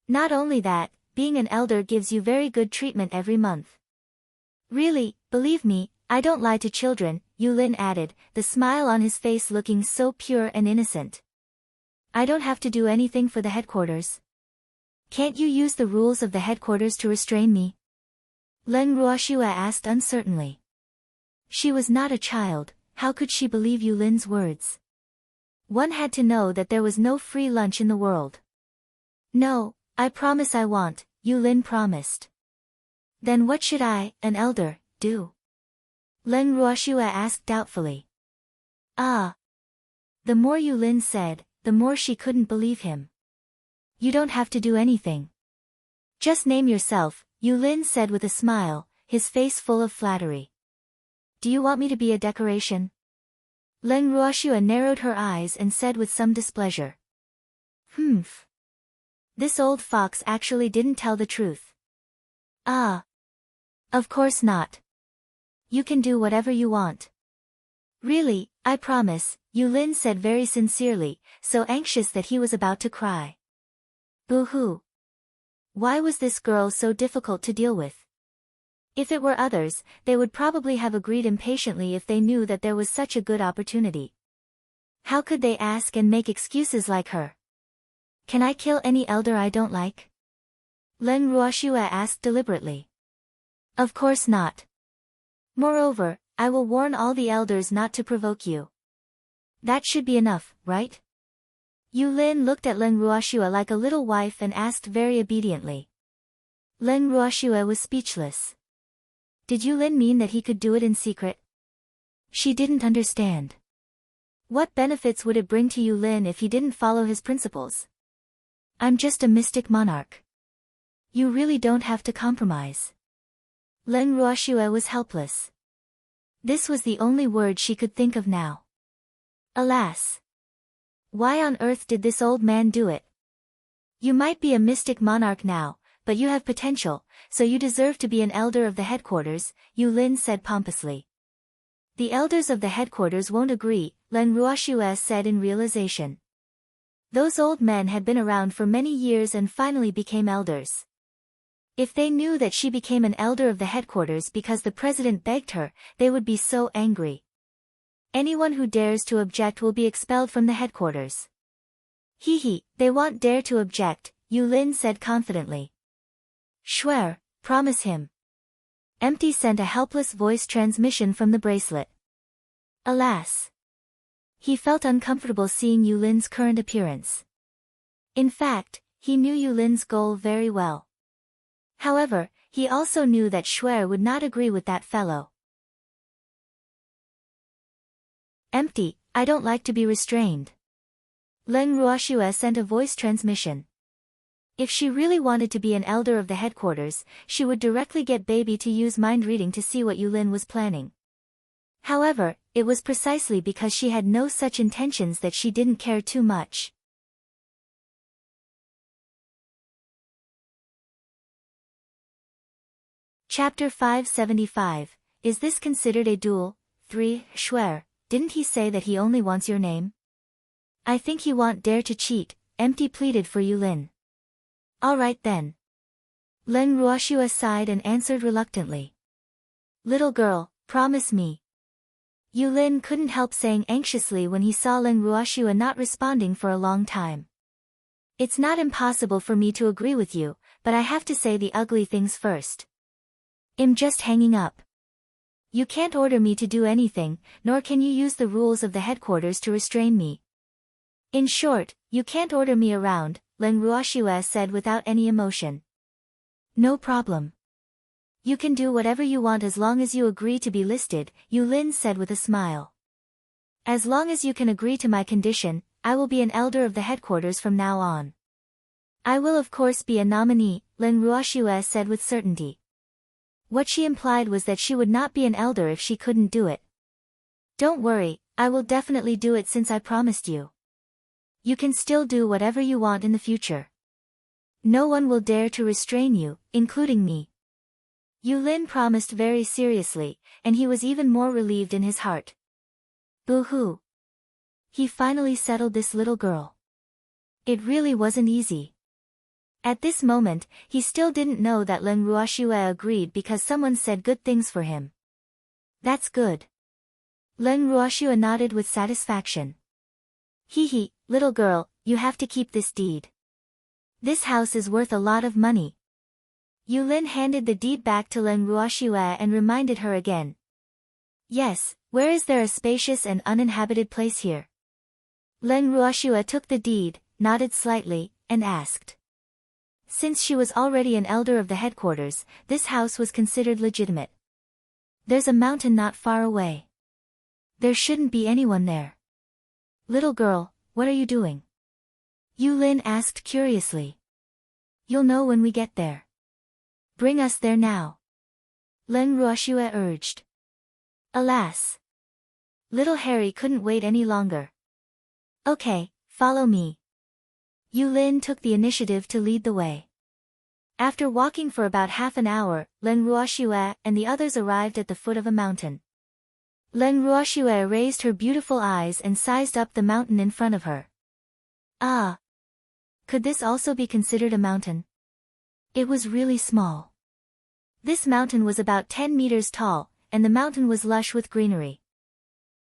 Not only that, being an elder gives you very good treatment every month. Really, believe me, I don't lie to children, Yu Lin added, the smile on his face looking so pure and innocent. I don't have to do anything for the headquarters. Can't you use the rules of the headquarters to restrain me? Leng Ruoxue asked uncertainly. She was not a child, how could she believe Yu Lin's words? One had to know that there was no free lunch in the world. No, I promise I won't, Yu Lin promised. Then what should I, an elder, do? Leng Ruoxue asked doubtfully. Ah. The more Yu Lin said, the more she couldn't believe him. You don't have to do anything. Just name yourself, Yu Lin said with a smile, his face full of flattery. Do you want me to be a decoration? Leng Ruoxue narrowed her eyes and said with some displeasure. Humph. This old fox actually didn't tell the truth. Ah. Of course not. You can do whatever you want. Really, I promise, Yu Lin said very sincerely, so anxious that he was about to cry. Boo-hoo. Why was this girl so difficult to deal with? If it were others, they would probably have agreed impatiently if they knew that there was such a good opportunity. How could they ask and make excuses like her? Can I kill any elder I don't like? Leng Ruoxue asked deliberately. Of course not. Moreover, I will warn all the elders not to provoke you. That should be enough, right? Yu Lin looked at Leng Ruoxue like a little wife and asked very obediently. Leng Ruoxue was speechless. Did Yu Lin mean that he could do it in secret? She didn't understand. What benefits would it bring to Yu Lin if he didn't follow his principles? I'm just a mystic monarch. You really don't have to compromise. Leng Ruoxue was helpless. This was the only word she could think of now. Alas! Why on earth did this old man do it? You might be a mystic monarch now, but you have potential, so you deserve to be an elder of the headquarters, Yu Lin said pompously. The elders of the headquarters won't agree, Leng Ruoxue said in realization. Those old men had been around for many years and finally became elders. If they knew that she became an elder of the headquarters because the president begged her, they would be so angry. Anyone who dares to object will be expelled from the headquarters. They won't dare to object, Yu Lin said confidently. Swear, promise him. Empty sent a helpless voice transmission from the bracelet. Alas! He felt uncomfortable seeing Yu Lin's current appearance. In fact, he knew Yu Lin's goal very well. However, he also knew that Shuer would not agree with that fellow. Empty, I don't like to be restrained. Leng Ruoxue sent a voice transmission. If she really wanted to be an elder of the headquarters, she would directly get baby to use mind reading to see what Yu Lin was planning. However, it was precisely because she had no such intentions that she didn't care too much. Chapter 575, Is this considered a duel? 3. Shuer, didn't he say that he only wants your name? I think he won't dare to cheat, Empty pleaded for Yu Lin. All right then. Leng Ruoxue sighed and answered reluctantly. Little girl, promise me. Yu Lin couldn't help saying anxiously when he saw Leng Ruoxue not responding for a long time. It's not impossible for me to agree with you, but I have to say the ugly things first. I'm just hanging up. You can't order me to do anything, nor can you use the rules of the headquarters to restrain me. In short, you can't order me around, Len Ruoxue said without any emotion. No problem. You can do whatever you want as long as you agree to be listed, Yu Lin said with a smile. As long as you can agree to my condition, I will be an elder of the headquarters from now on. I will of course be a nominee, Len Ruoxue said with certainty. What she implied was that she would not be an elder if she couldn't do it. Don't worry, I will definitely do it since I promised you. You can still do whatever you want in the future. No one will dare to restrain you, including me. Yu Lin promised very seriously, and he was even more relieved in his heart. Boo-hoo. He finally settled this little girl. It really wasn't easy. At this moment, he still didn't know that Len Ruoxue agreed because someone said good things for him. That's good. Len Ruoxue nodded with satisfaction. Hee, little girl, you have to keep this deed. This house is worth a lot of money. Yu Lin handed the deed back to Len Ruoxue and reminded her again. Yes, where is there a spacious and uninhabited place here? Len Ruoxue took the deed, nodded slightly, and asked. Since she was already an elder of the headquarters, this house was considered legitimate. There's a mountain not far away. There shouldn't be anyone there. Little girl, what are you doing? Yu Lin asked curiously. You'll know when we get there. Bring us there now. Len Ruoxue urged. Alas. Little Harry couldn't wait any longer. Okay, follow me. Yu Lin took the initiative to lead the way. After walking for about half an hour, Len Ruoxue and the others arrived at the foot of a mountain. Len Ruoxue raised her beautiful eyes and sized up the mountain in front of her. Ah! Could this also be considered a mountain? It was really small. This mountain was about 10 meters tall, and the mountain was lush with greenery.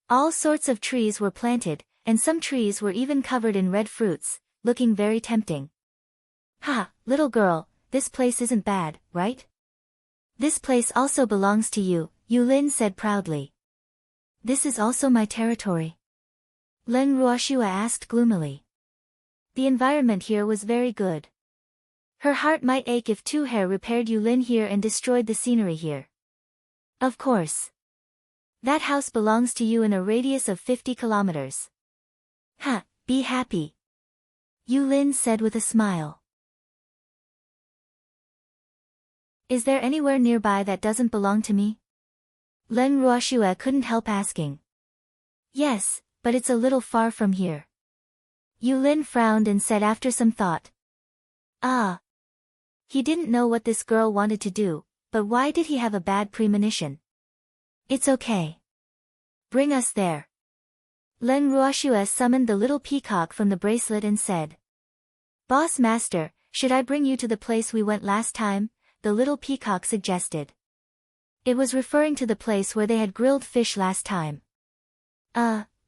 All sorts of trees were planted, and some trees were even covered in red fruits, looking very tempting. Ha, little girl, this place isn't bad, right? This place also belongs to you, Yu Lin said proudly. This is also my territory. Len Ruoxue asked gloomily. The environment here was very good. Her heart might ache if Two Hair repaired Yu Lin here and destroyed the scenery here. Of course. That house belongs to you in a radius of 50 kilometers. Ha, be happy. Yu Lin said with a smile. Is there anywhere nearby that doesn't belong to me? Len Ruoxue couldn't help asking. Yes, but it's a little far from here. Yu Lin frowned and said after some thought. Ah. He didn't know what this girl wanted to do, but why did he have a bad premonition? It's okay. Bring us there. Len Ruoxue summoned the little peacock from the bracelet and said. Boss Master, should I bring you to the place we went last time? The little peacock suggested. It was referring to the place where they had grilled fish last time.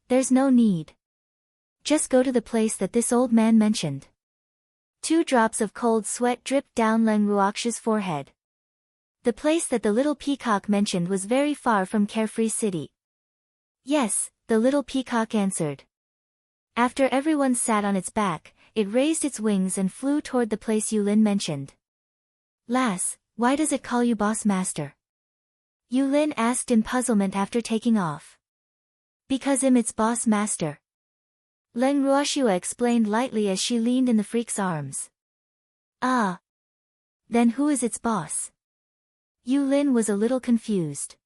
There's no need. Just go to the place that this old man mentioned. 2 drops of cold sweat dripped down Len Ruoxue's forehead. The place that the little peacock mentioned was very far from Carefree City. Yes, the little peacock answered. After everyone sat on its back, it raised its wings and flew toward the place Yu Lin mentioned. Lass, why does it call you Boss Master? Yu Lin asked in puzzlement after taking off. Because I'm its boss master. Len Ruoxue explained lightly as she leaned in the freak's arms. Ah. Then who is its boss? Yu Lin was a little confused.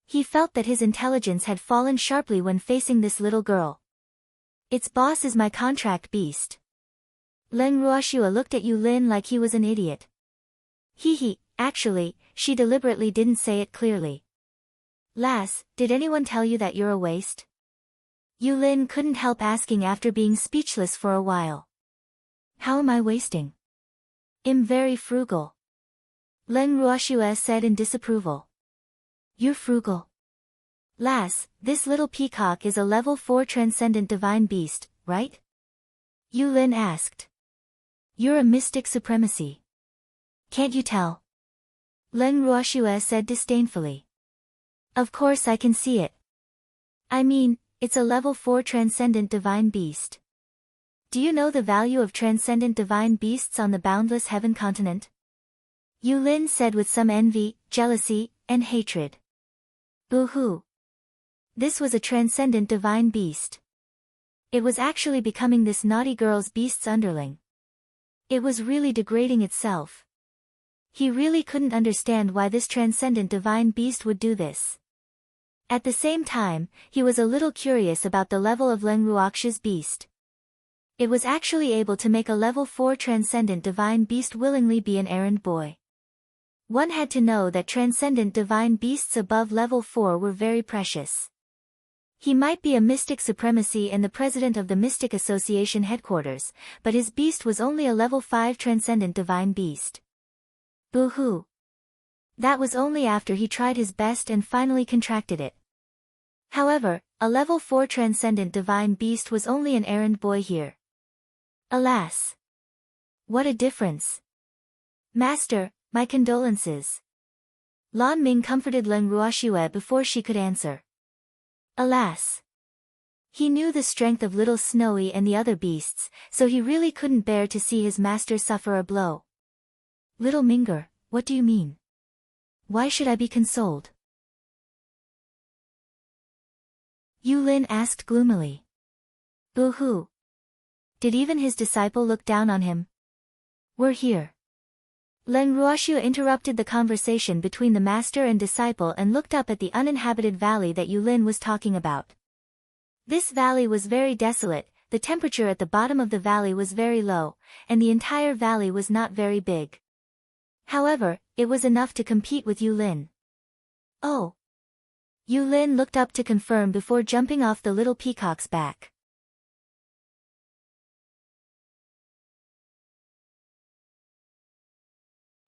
He felt that his intelligence had fallen sharply when facing this little girl. Its boss is my contract beast. Len Ruoxue looked at Yu Lin like he was an idiot. Actually, she deliberately didn't say it clearly. Lass, did anyone tell you that you're a waste? Yu Lin couldn't help asking after being speechless for a while. How am I wasting? I'm very frugal. Len Ruoxue said in disapproval. You're frugal. Lass, this little peacock is a level 4 transcendent divine beast, right? Yu Lin asked. You're a mystic supremacy. Can't you tell? Len Ruoxue said disdainfully. Of course I can see it. I mean, it's a level 4 transcendent divine beast. Do you know the value of transcendent divine beasts on the boundless heaven continent? Yulin said with some envy, jealousy, and hatred. Boo-hoo. This was a transcendent divine beast. It was actually becoming this naughty girl's beast's underling. It was really degrading itself. He really couldn't understand why this transcendent divine beast would do this. At the same time, he was a little curious about the level of Leng Ruoxu's beast. It was actually able to make a level 4 transcendent divine beast willingly be an errand boy. One had to know that transcendent divine beasts above level 4 were very precious. He might be a mystic supremacy and the president of the Mystic Association headquarters, but his beast was only a level 5 transcendent divine beast. Boo-hoo. That was only after he tried his best and finally contracted it. However, a level 4 transcendent divine beast was only an errand boy here. Alas! What a difference! Master, my condolences. Lan Ming comforted Leng Ruoxue before she could answer. Alas! He knew the strength of little Snowy and the other beasts, so he really couldn't bear to see his master suffer a blow. Little Minger, what do you mean? Why should I be consoled? Yulin asked gloomily. Boo-hoo. Did even his disciple look down on him? We're here. Leng Ruoxu interrupted the conversation between the master and disciple and looked up at the uninhabited valley that Yulin was talking about. This valley was very desolate, the temperature at the bottom of the valley was very low, and the entire valley was not very big. However, it was enough to compete with Yulin. Oh! Yulin looked up to confirm before jumping off the little peacock's back.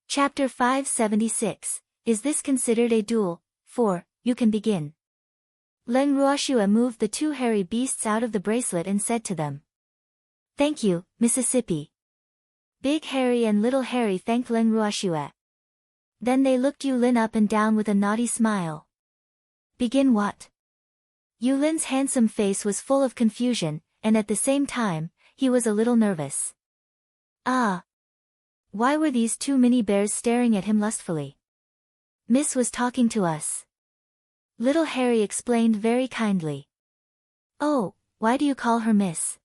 Chapter 576, Is this considered a duel? 4, you can begin. Leng Ruoxue moved the two hairy beasts out of the bracelet and said to them. Thank you, Mississippi. Big Harry and Little Harry thanked Leng Ruoxue. Then they looked Yulin up and down with a naughty smile. Begin what? Yulin's handsome face was full of confusion, and at the same time, he was a little nervous. Ah! Why were these two mini bears staring at him lustfully? Miss was talking to us. Little Harry explained very kindly. Oh, why do you call her Miss?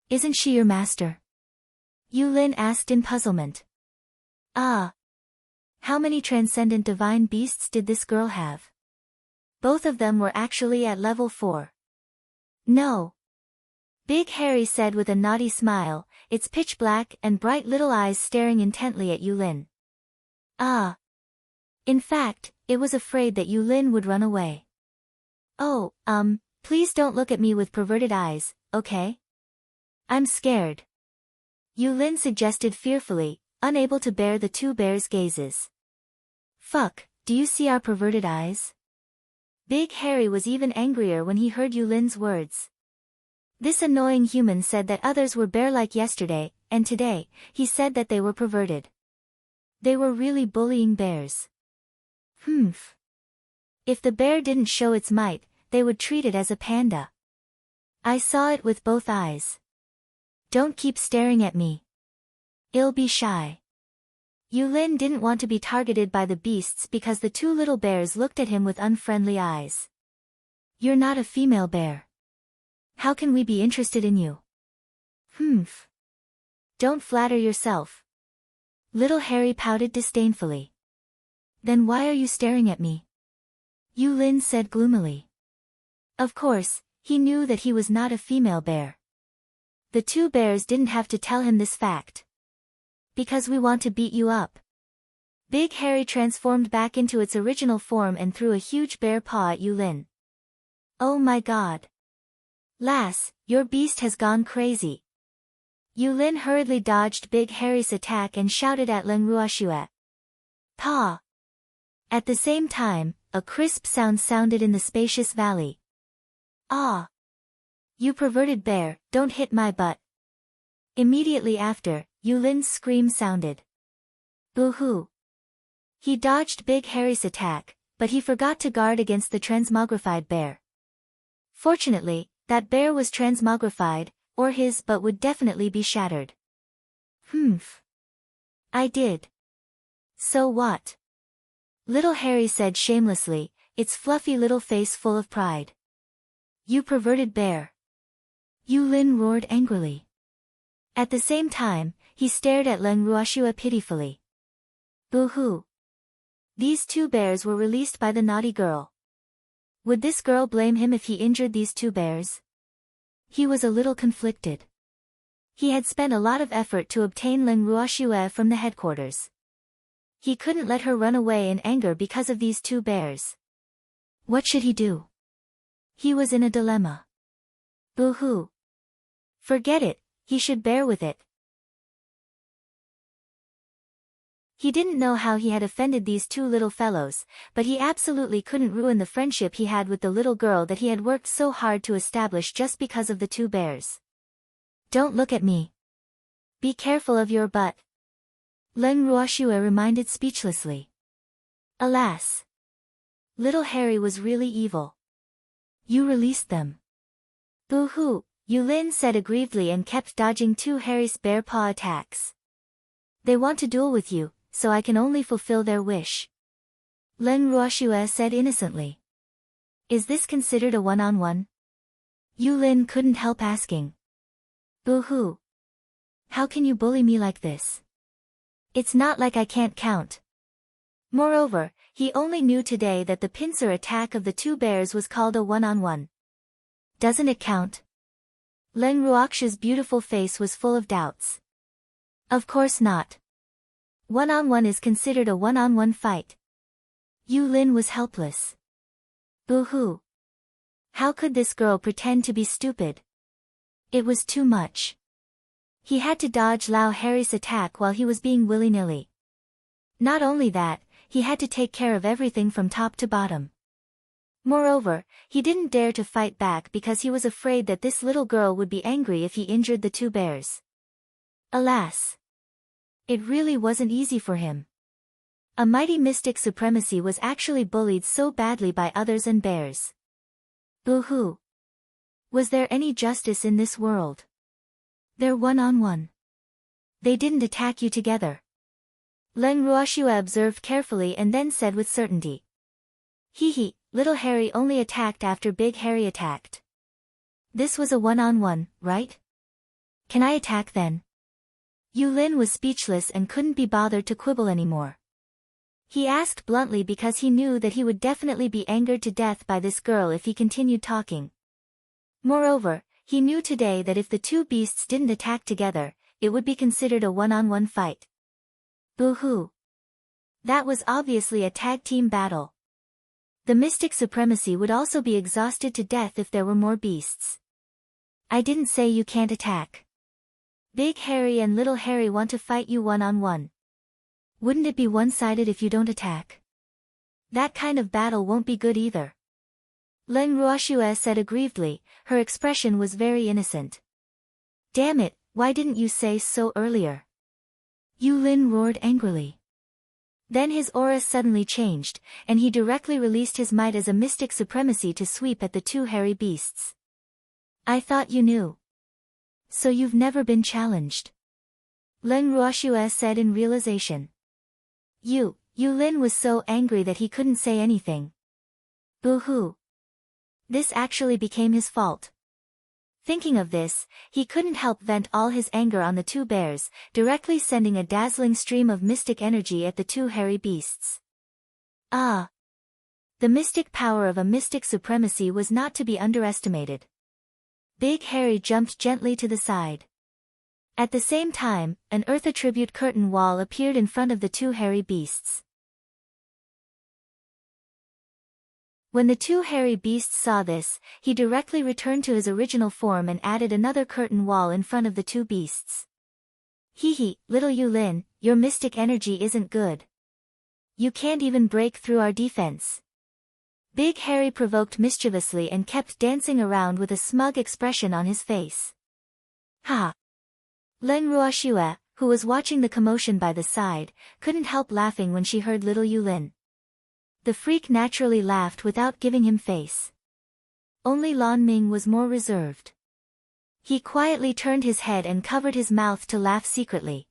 Isn't she your master? Yulin asked in puzzlement. Ah! How many transcendent divine beasts did this girl have? Both of them were actually at level 4. No. Big Harry said with a naughty smile, its pitch black and bright little eyes staring intently at Yulin. Ah! In fact, it was afraid that Yulin would run away. Oh, please don't look at me with perverted eyes, okay? I'm scared. Yulin suggested fearfully, unable to bear the two bears' gazes. Fuck, do you see our perverted eyes? Big Harry was even angrier when he heard Yulin's words. This annoying human said that others were bear-like yesterday, and today, he said that they were perverted. They were really bullying bears. Humph. If the bear didn't show its might, they would treat it as a panda. I saw it with both eyes. Don't keep staring at me. I'll be shy. Yulin didn't want to be targeted by the beasts because the two little bears looked at him with unfriendly eyes. You're not a female bear. How can we be interested in you? Humph. Don't flatter yourself. Little Harry pouted disdainfully. Then why are you staring at me? Yulin said gloomily. Of course, he knew that he was not a female bear. The two bears didn't have to tell him this fact. Because we want to beat you up. Big Harry transformed back into its original form and threw a huge bear paw at Yulin. Oh my god. Lass, your beast has gone crazy. Yulin hurriedly dodged Big Harry's attack and shouted at Leng Ruoxue. Paw! At the same time, a crisp sound sounded in the spacious valley. Ah! You perverted bear, don't hit my butt. Immediately after, Yulin's scream sounded. Boo-hoo! He dodged Big Harry's attack, but he forgot to guard against the transmogrified bear. Fortunately, that bear was transmogrified, or his but would definitely be shattered. Humph. I did. So what? Little Harry said shamelessly, its fluffy little face full of pride. You perverted bear. Yulin roared angrily. At the same time, he stared at Leng Ruoxue pitifully. Boo-hoo. These two bears were released by the naughty girl. Would this girl blame him if he injured these two bears? He was a little conflicted. He had spent a lot of effort to obtain Leng Ruoxue from the headquarters. He couldn't let her run away in anger because of these two bears. What should he do? He was in a dilemma. Boo-hoo. Forget it, he should bear with it. He didn't know how he had offended these two little fellows, but he absolutely couldn't ruin the friendship he had with the little girl that he had worked so hard to establish just because of the two bears. Don't look at me. Be careful of your butt. Leng Ruoxue reminded speechlessly. Alas. Little Harry was really evil. You released them. Boo-hoo, Yulin said aggrievedly and kept dodging two Harry's bear paw attacks. They want to duel with you, so I can only fulfill their wish. Leng Ruoxue said innocently. Is this considered a one-on-one? Yulin couldn't help asking. Boo-hoo. How can you bully me like this? It's not like I can't count. Moreover, he only knew today that the pincer attack of the two bears was called a one-on-one. Doesn't it count? Leng Ruoxue's beautiful face was full of doubts. Of course not. One-on-one is considered a one-on-one fight. Yulin was helpless. Boo-hoo. How could this girl pretend to be stupid? It was too much. He had to dodge Lao Harry's attack while he was being willy-nilly. Not only that, he had to take care of everything from top to bottom. Moreover, he didn't dare to fight back because he was afraid that this little girl would be angry if he injured the two bears. Alas. It really wasn't easy for him. A mighty mystic supremacy was actually bullied so badly by others and bears. Boo-hoo. Was there any justice in this world? They're one-on-one. They didn't attack you together. Leng Ruoxue observed carefully and then said with certainty. Hee, little Harry only attacked after Big Harry attacked. This was a one-on-one, right? Can I attack then? Yulin was speechless and couldn't be bothered to quibble anymore. He asked bluntly because he knew that he would definitely be angered to death by this girl if he continued talking. Moreover, he knew today that if the two beasts didn't attack together, it would be considered a one-on-one fight. Boo-hoo. That was obviously a tag team battle. The mystic supremacy would also be exhausted to death if there were more beasts. I didn't say you can't attack. Big Harry and Little Harry want to fight you one-on-one. Wouldn't it be one-sided if you don't attack? That kind of battle won't be good either. Leng Ruoxue said aggrievedly, her expression was very innocent. Damn it, why didn't you say so earlier? Yulin roared angrily. Then his aura suddenly changed, and he directly released his might as a mystic supremacy to sweep at the two hairy beasts. I thought you knew. So you've never been challenged. Leng Ruoxue said in realization. Yulin was so angry that he couldn't say anything. Boo-hoo. This actually became his fault. Thinking of this, he couldn't help vent all his anger on the two bears, directly sending a dazzling stream of mystic energy at the two hairy beasts. Ah! The mystic power of a mystic supremacy was not to be underestimated. Big Harry jumped gently to the side. At the same time, an earth attribute curtain wall appeared in front of the two hairy beasts. When the two hairy beasts saw this, he directly returned to his original form and added another curtain wall in front of the two beasts. Hee, little Yulin, your mystic energy isn't good. You can't even break through our defense. Big Harry provoked mischievously and kept dancing around with a smug expression on his face. Ha! Leng Ruoxue, who was watching the commotion by the side, couldn't help laughing when she heard little Yulin. The freak naturally laughed without giving him face. Only Lan Ming was more reserved. He quietly turned his head and covered his mouth to laugh secretly.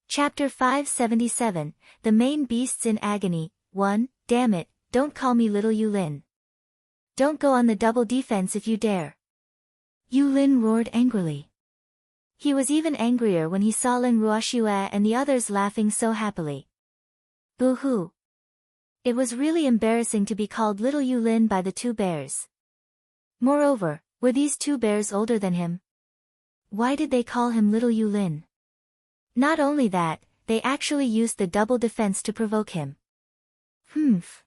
Chapter 577, The Main Beasts in Agony. 1. Damn it, don't call me little Yulin. Don't go on the double defense if you dare. Yulin roared angrily. He was even angrier when he saw Ling Ruoxue and the others laughing so happily. Boo-hoo. It was really embarrassing to be called little Yulin by the two bears. Moreover, were these two bears older than him? Why did they call him little Yulin? Not only that, they actually used the double defense to provoke him. Humph.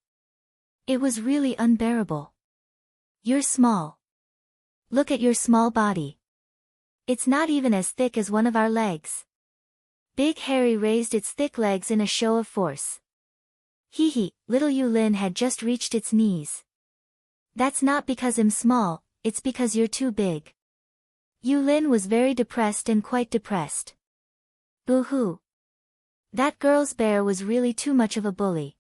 It was really unbearable. You're small. Look at your small body. It's not even as thick as one of our legs. Big Harry raised its thick legs in a show of force. Hee, little Yulin had just reached its knees. That's not because I'm small, it's because you're too big. Yulin was very depressed and quite depressed. Boo-hoo. That girl's bear was really too much of a bully.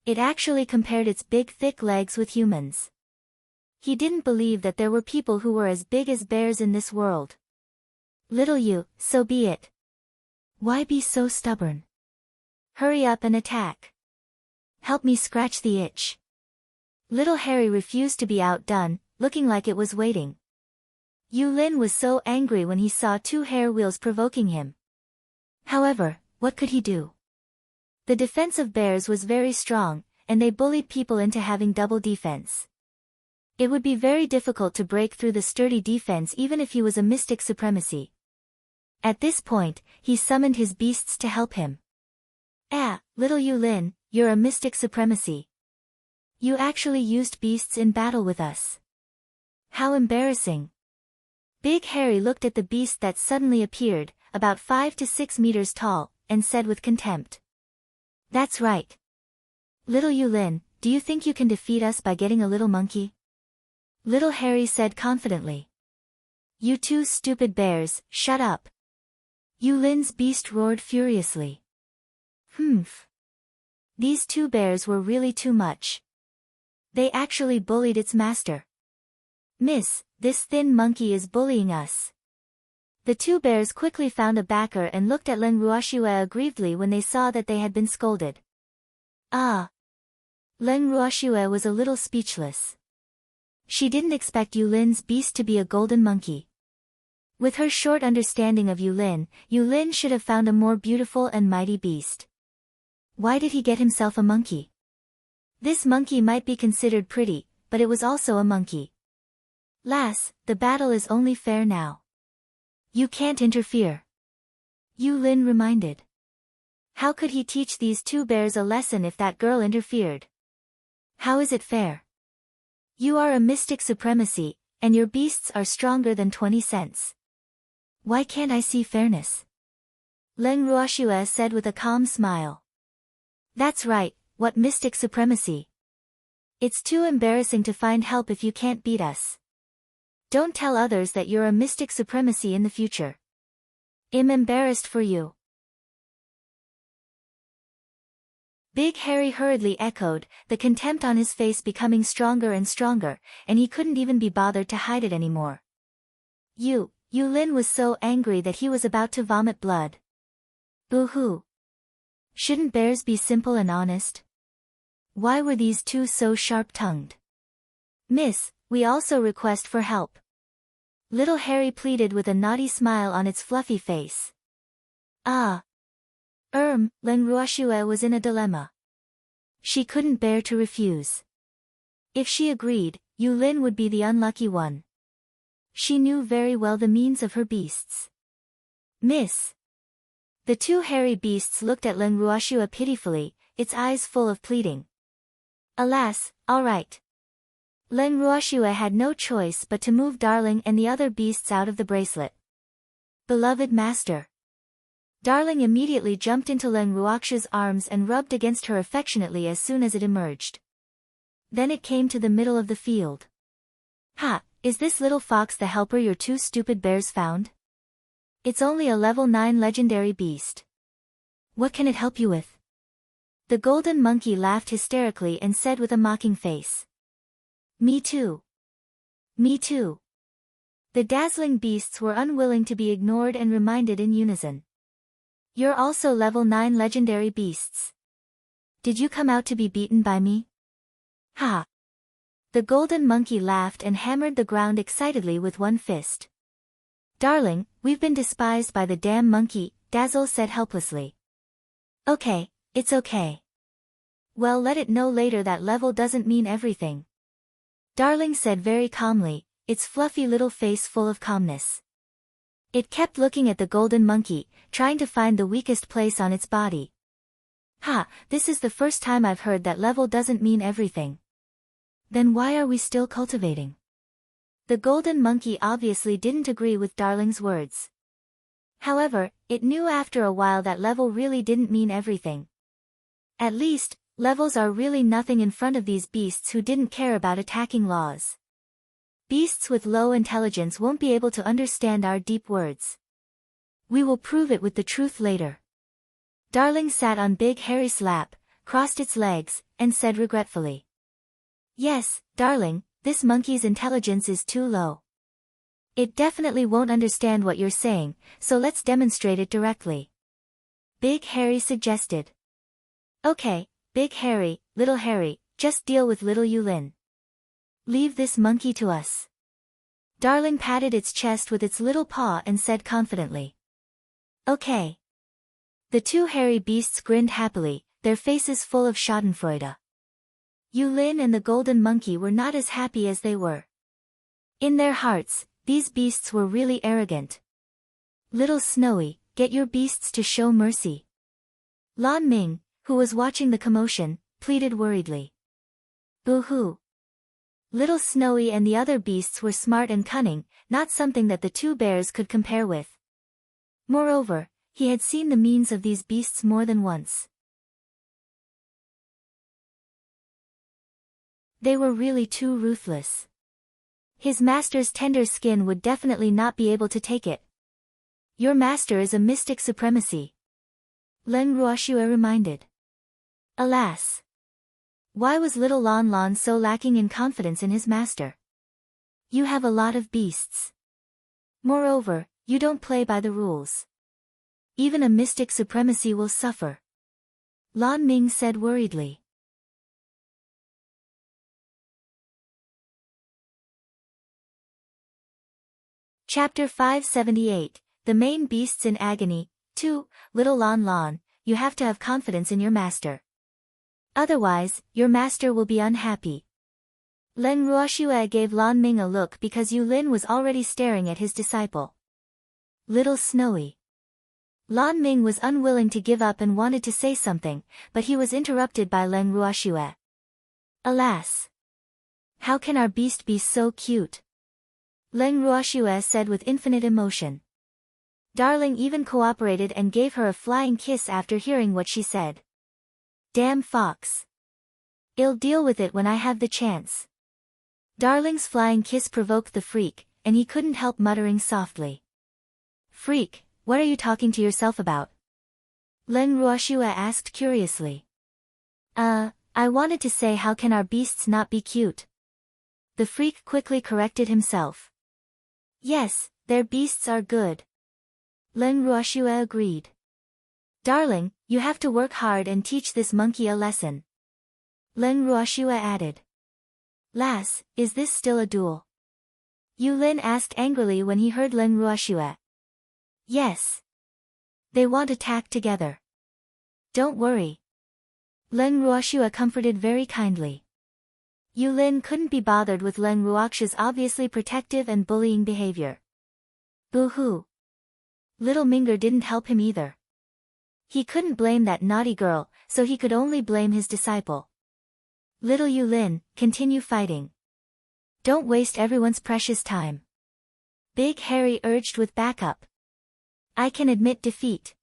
It actually compared its big thick legs with humans. He didn't believe that there were people who were as big as bears in this world. Little you, so be it. Why be so stubborn? Hurry up and attack. Help me scratch the itch. Little Harry refused to be outdone, looking like it was waiting. Yulin was so angry when he saw two hair wheels provoking him. However, what could he do? The defense of bears was very strong, and they bullied people into having double defense. It would be very difficult to break through the sturdy defense even if he was a mystic supremacy. At this point, he summoned his beasts to help him. Little Yulin, you're a mystic supremacy. You actually used beasts in battle with us. How embarrassing. Big Harry looked at the beast that suddenly appeared, about 5 to 6 meters tall, and said with contempt. That's right. Little Yulin, do you think you can defeat us by getting a little monkey? Little Harry said confidently. You two stupid bears, shut up. Yulin's beast roared furiously. Humph. These two bears were really too much. They actually bullied its master. Miss, this thin monkey is bullying us. The two bears quickly found a backer and looked at Ling Ruoxue aggrievedly when they saw that they had been scolded. Ling Ruoxue was a little speechless. She didn't expect Yulin's beast to be a golden monkey. With her short understanding of Yulin, Yulin should have found a more beautiful and mighty beast. Why did he get himself a monkey? This monkey might be considered pretty, but it was also a monkey. Lass, the battle is only fair now. You can't interfere. Yulin reminded. How could he teach these two bears a lesson if that girl interfered? How is it fair? You are a mystic supremacy, and your beasts are stronger than 20 cents. Why can't I see fairness? Ling Ruoxue said with a calm smile. That's right, what mystic supremacy? It's too embarrassing to find help if you can't beat us. Don't tell others that you're a mystic supremacy in the future. I'm embarrassed for you. Big Harry hurriedly echoed, the contempt on his face becoming stronger and stronger, and he couldn't even be bothered to hide it anymore. Yulin was so angry that he was about to vomit blood. Boo-hoo. Shouldn't bears be simple and honest? Why were these two so sharp-tongued? Miss, we also request for help. Little Harry pleaded with a naughty smile on its fluffy face. Ling Ruoxue was in a dilemma. She couldn't bear to refuse. If she agreed, Yulin would be the unlucky one. She knew very well the means of her beasts. Miss. The two hairy beasts looked at Ling Ruoxue pitifully, its eyes full of pleading. Alas, all right. Ling Ruoxue had no choice but to move Darling and the other beasts out of the bracelet. Beloved master. Darling immediately jumped into Ling Ruoxue's arms and rubbed against her affectionately as soon as it emerged. Then it came to the middle of the field. Ha, is this little fox the helper your two stupid bears found? It's only a level 9 legendary beast. What can it help you with? The golden monkey laughed hysterically and said with a mocking face. Me too. Me too. The dazzling beasts were unwilling to be ignored and reminded in unison. You're also level 9 legendary beasts. Did you come out to be beaten by me? Ha! The golden monkey laughed and hammered the ground excitedly with one fist. Darling, we've been despised by the damn monkey, Dazzle said helplessly. Okay, it's okay. Well, let it know later that level doesn't mean everything. Darling said very calmly, its fluffy little face full of calmness. It kept looking at the golden monkey, trying to find the weakest place on its body. Ha, this is the first time I've heard that level doesn't mean everything. Then why are we still cultivating? The golden monkey obviously didn't agree with Darling's words. However, it knew after a while that level really didn't mean everything. At least, levels are really nothing in front of these beasts who didn't care about attacking laws. Beasts with low intelligence won't be able to understand our deep words. We will prove it with the truth later. Darling sat on Big Harry's lap, crossed its legs, and said regretfully. Yes, darling, this monkey's intelligence is too low. It definitely won't understand what you're saying, so let's demonstrate it directly. Big Harry suggested. Okay, Big Harry, Little Harry, just deal with little Yulin. Leave this monkey to us. Darling patted its chest with its little paw and said confidently. Okay. The two hairy beasts grinned happily, their faces full of schadenfreude. Yulin and the golden monkey were not as happy as they were. In their hearts, these beasts were really arrogant. Little Snowy, get your beasts to show mercy. Lan Ming, who was watching the commotion, pleaded worriedly. Boo-hoo. Little Snowy and the other beasts were smart and cunning, not something that the two bears could compare with. Moreover, he had seen the means of these beasts more than once. They were really too ruthless. His master's tender skin would definitely not be able to take it. Your master is a mystic supremacy. Leng Ruoxue reminded. Alas! Why was little Lon Lon so lacking in confidence in his master? You have a lot of beasts. Moreover, you don't play by the rules. Even a mystic supremacy will suffer. Lan Ming said worriedly. Chapter 578, The Main Beasts in Agony, 2, Little Lon Lon, you have to have confidence in your master. Otherwise, your master will be unhappy. Leng Ruoxue gave Lan Ming a look because Yulin was already staring at his disciple. Little Snowy. Lan Ming was unwilling to give up and wanted to say something, but he was interrupted by Leng Ruoxue. Alas! How can our beast be so cute? Leng Ruoxue said with infinite emotion. Darling even cooperated and gave her a flying kiss after hearing what she said. Damn fox. I'll deal with it when I have the chance. Darling's flying kiss provoked the freak, and he couldn't help muttering softly. Freak, what are you talking to yourself about? Leng Ruoxue asked curiously. I wanted to say how can our beasts not be cute? The freak quickly corrected himself. Yes, their beasts are good. Leng Ruoxue agreed. Darling, you have to work hard and teach this monkey a lesson. Leng Ruoxue added. Lass, is this still a duel? Yulin asked angrily when he heard Leng Ruoxue. Yes. They want to attack together. Don't worry. Leng Ruoxue comforted very kindly. Yulin couldn't be bothered with Leng Ruoxue's obviously protective and bullying behavior. Boo-hoo. Little Minger didn't help him either. He couldn't blame that naughty girl, so he could only blame his disciple. Little Yulin, continue fighting. Don't waste everyone's precious time. Big Harry urged with backup. I can admit defeat.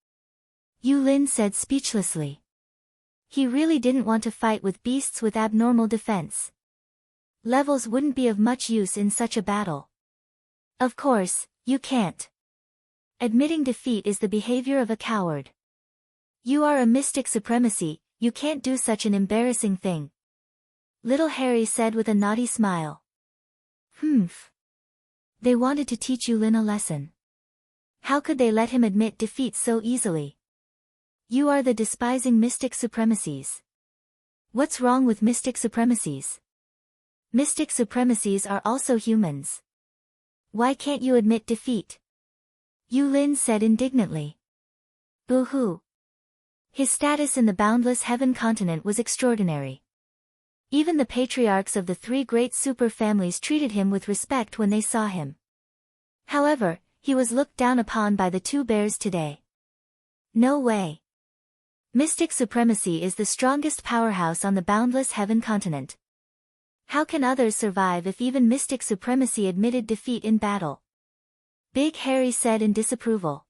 Yulin said speechlessly. He really didn't want to fight with beasts with abnormal defense. Levels wouldn't be of much use in such a battle. Of course, you can't. Admitting defeat is the behavior of a coward. You are a mystic supremacy, you can't do such an embarrassing thing. Little Harry said with a naughty smile. Humph. They wanted to teach Yulin a lesson. How could they let him admit defeat so easily? You are the despising mystic supremacies. What's wrong with mystic supremacies? Mystic supremacies are also humans. Why can't you admit defeat? Yulin said indignantly. Boo-hoo. His status in the boundless heaven continent was extraordinary. Even the patriarchs of the three great super families treated him with respect when they saw him. However, he was looked down upon by the two bears today. No way. Mystic supremacy is the strongest powerhouse on the boundless heaven continent. How can others survive if even mystic supremacy admitted defeat in battle? Big Harry said in disapproval.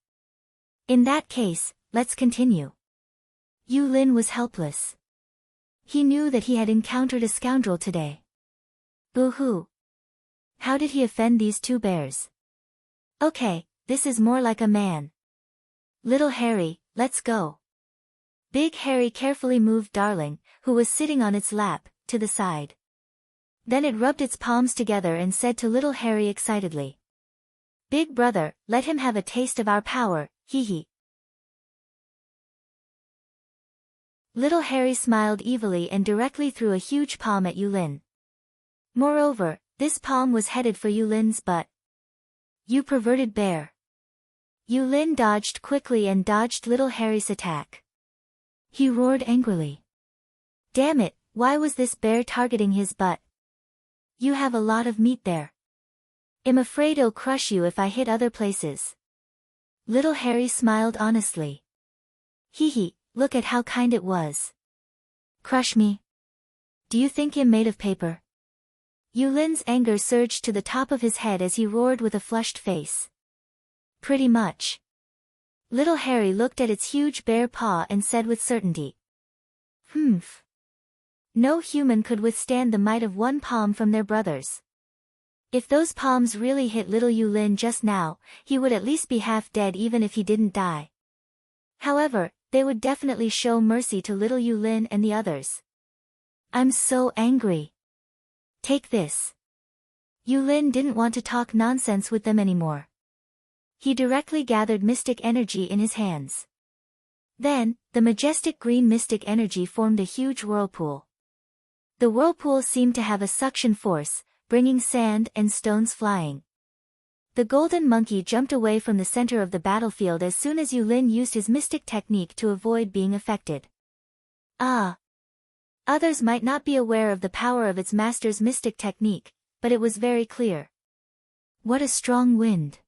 In that case, let's continue. Yulin was helpless. He knew that he had encountered a scoundrel today. Boo-hoo. How did he offend these two bears? Okay, this is more like a man. Little Harry, let's go. Big Harry carefully moved Darling, who was sitting on its lap, to the side. Then it rubbed its palms together and said to Little Harry excitedly. Big brother, let him have a taste of our power, hee-hee. Little Harry smiled evilly and directly threw a huge palm at Yulin. Moreover, this palm was headed for Yulin's butt. You perverted bear. Yulin dodged quickly and dodged Little Harry's attack. He roared angrily. Damn it, why was this bear targeting his butt? You have a lot of meat there. I'm afraid I'll crush you if I hit other places. Little Harry smiled honestly. Hee-hee, look at how kind it was. Crush me? Do you think I'm made of paper? Yulin's anger surged to the top of his head as he roared with a flushed face. Pretty much. Little Harry looked at its huge bare paw and said with certainty. Humph. No human could withstand the might of one palm from their brothers. If those palms really hit little Yulin just now, he would at least be half dead even if he didn't die. However, they would definitely show mercy to little Yulin and the others. I'm so angry. Take this. Yulin didn't want to talk nonsense with them anymore. He directly gathered mystic energy in his hands. Then, the majestic green mystic energy formed a huge whirlpool. The whirlpool seemed to have a suction force, bringing sand and stones flying. The golden monkey jumped away from the center of the battlefield as soon as Yulin used his mystic technique to avoid being affected. Ah! Others might not be aware of the power of its master's mystic technique, but it was very clear. What a strong wind!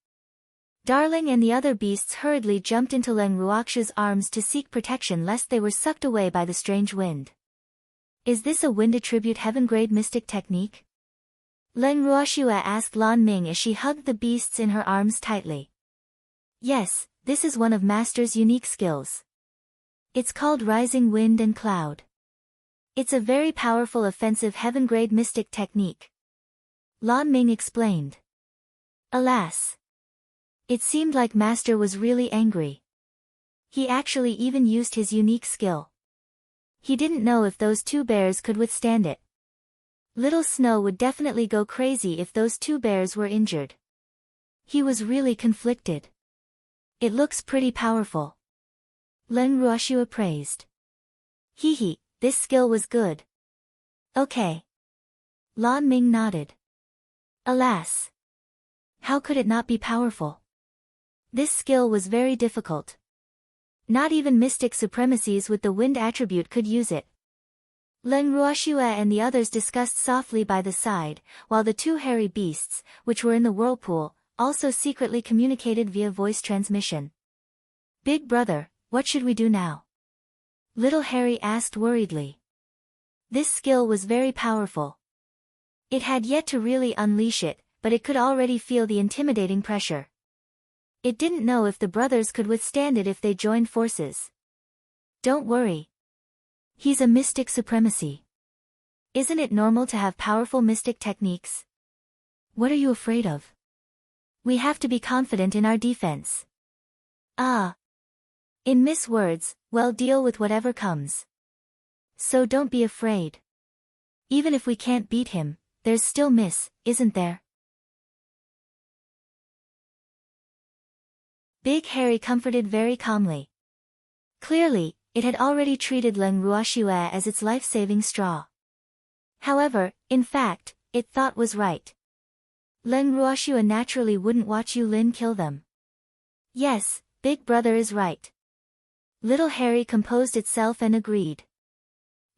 Darling and the other beasts hurriedly jumped into Leng Ruoxu's arms to seek protection lest they were sucked away by the strange wind. Is this a wind attribute heaven-grade mystic technique? Leng Ruoxu asked Lan Ming as she hugged the beasts in her arms tightly. Yes, this is one of Master's unique skills. It's called Rising Wind and Cloud. It's a very powerful offensive heaven-grade mystic technique. Lan Ming explained. Alas! It seemed like Master was really angry. He actually even used his unique skill. He didn't know if those two bears could withstand it. Little Snow would definitely go crazy if those two bears were injured. He was really conflicted. It looks pretty powerful. Leng Ruoxu praised. Hee-hee, this skill was good. Okay. Lan Ming nodded. Alas! How could it not be powerful? This skill was very difficult. Not even mystic supremacies with the wind attribute could use it. Leng Ruoxu and the others discussed softly by the side, while the two hairy beasts, which were in the whirlpool, also secretly communicated via voice transmission. Big brother, what should we do now? Little Harry asked worriedly. This skill was very powerful. It had yet to really unleash it, but it could already feel the intimidating pressure. It didn't know if the brothers could withstand it if they joined forces. Don't worry. He's a mystic supremacy. Isn't it normal to have powerful mystic techniques? What are you afraid of? We have to be confident in our defense. Ah. In Miss words, well, deal with whatever comes. So don't be afraid. Even if we can't beat him, there's still Miss, isn't there? Big Harry comforted very calmly. Clearly, it had already treated Leng Ruoxue as its life-saving straw. However, in fact, it thought was right. Leng Ruoxue naturally wouldn't watch Yulin kill them. Yes, Big Brother is right. Little Harry composed itself and agreed.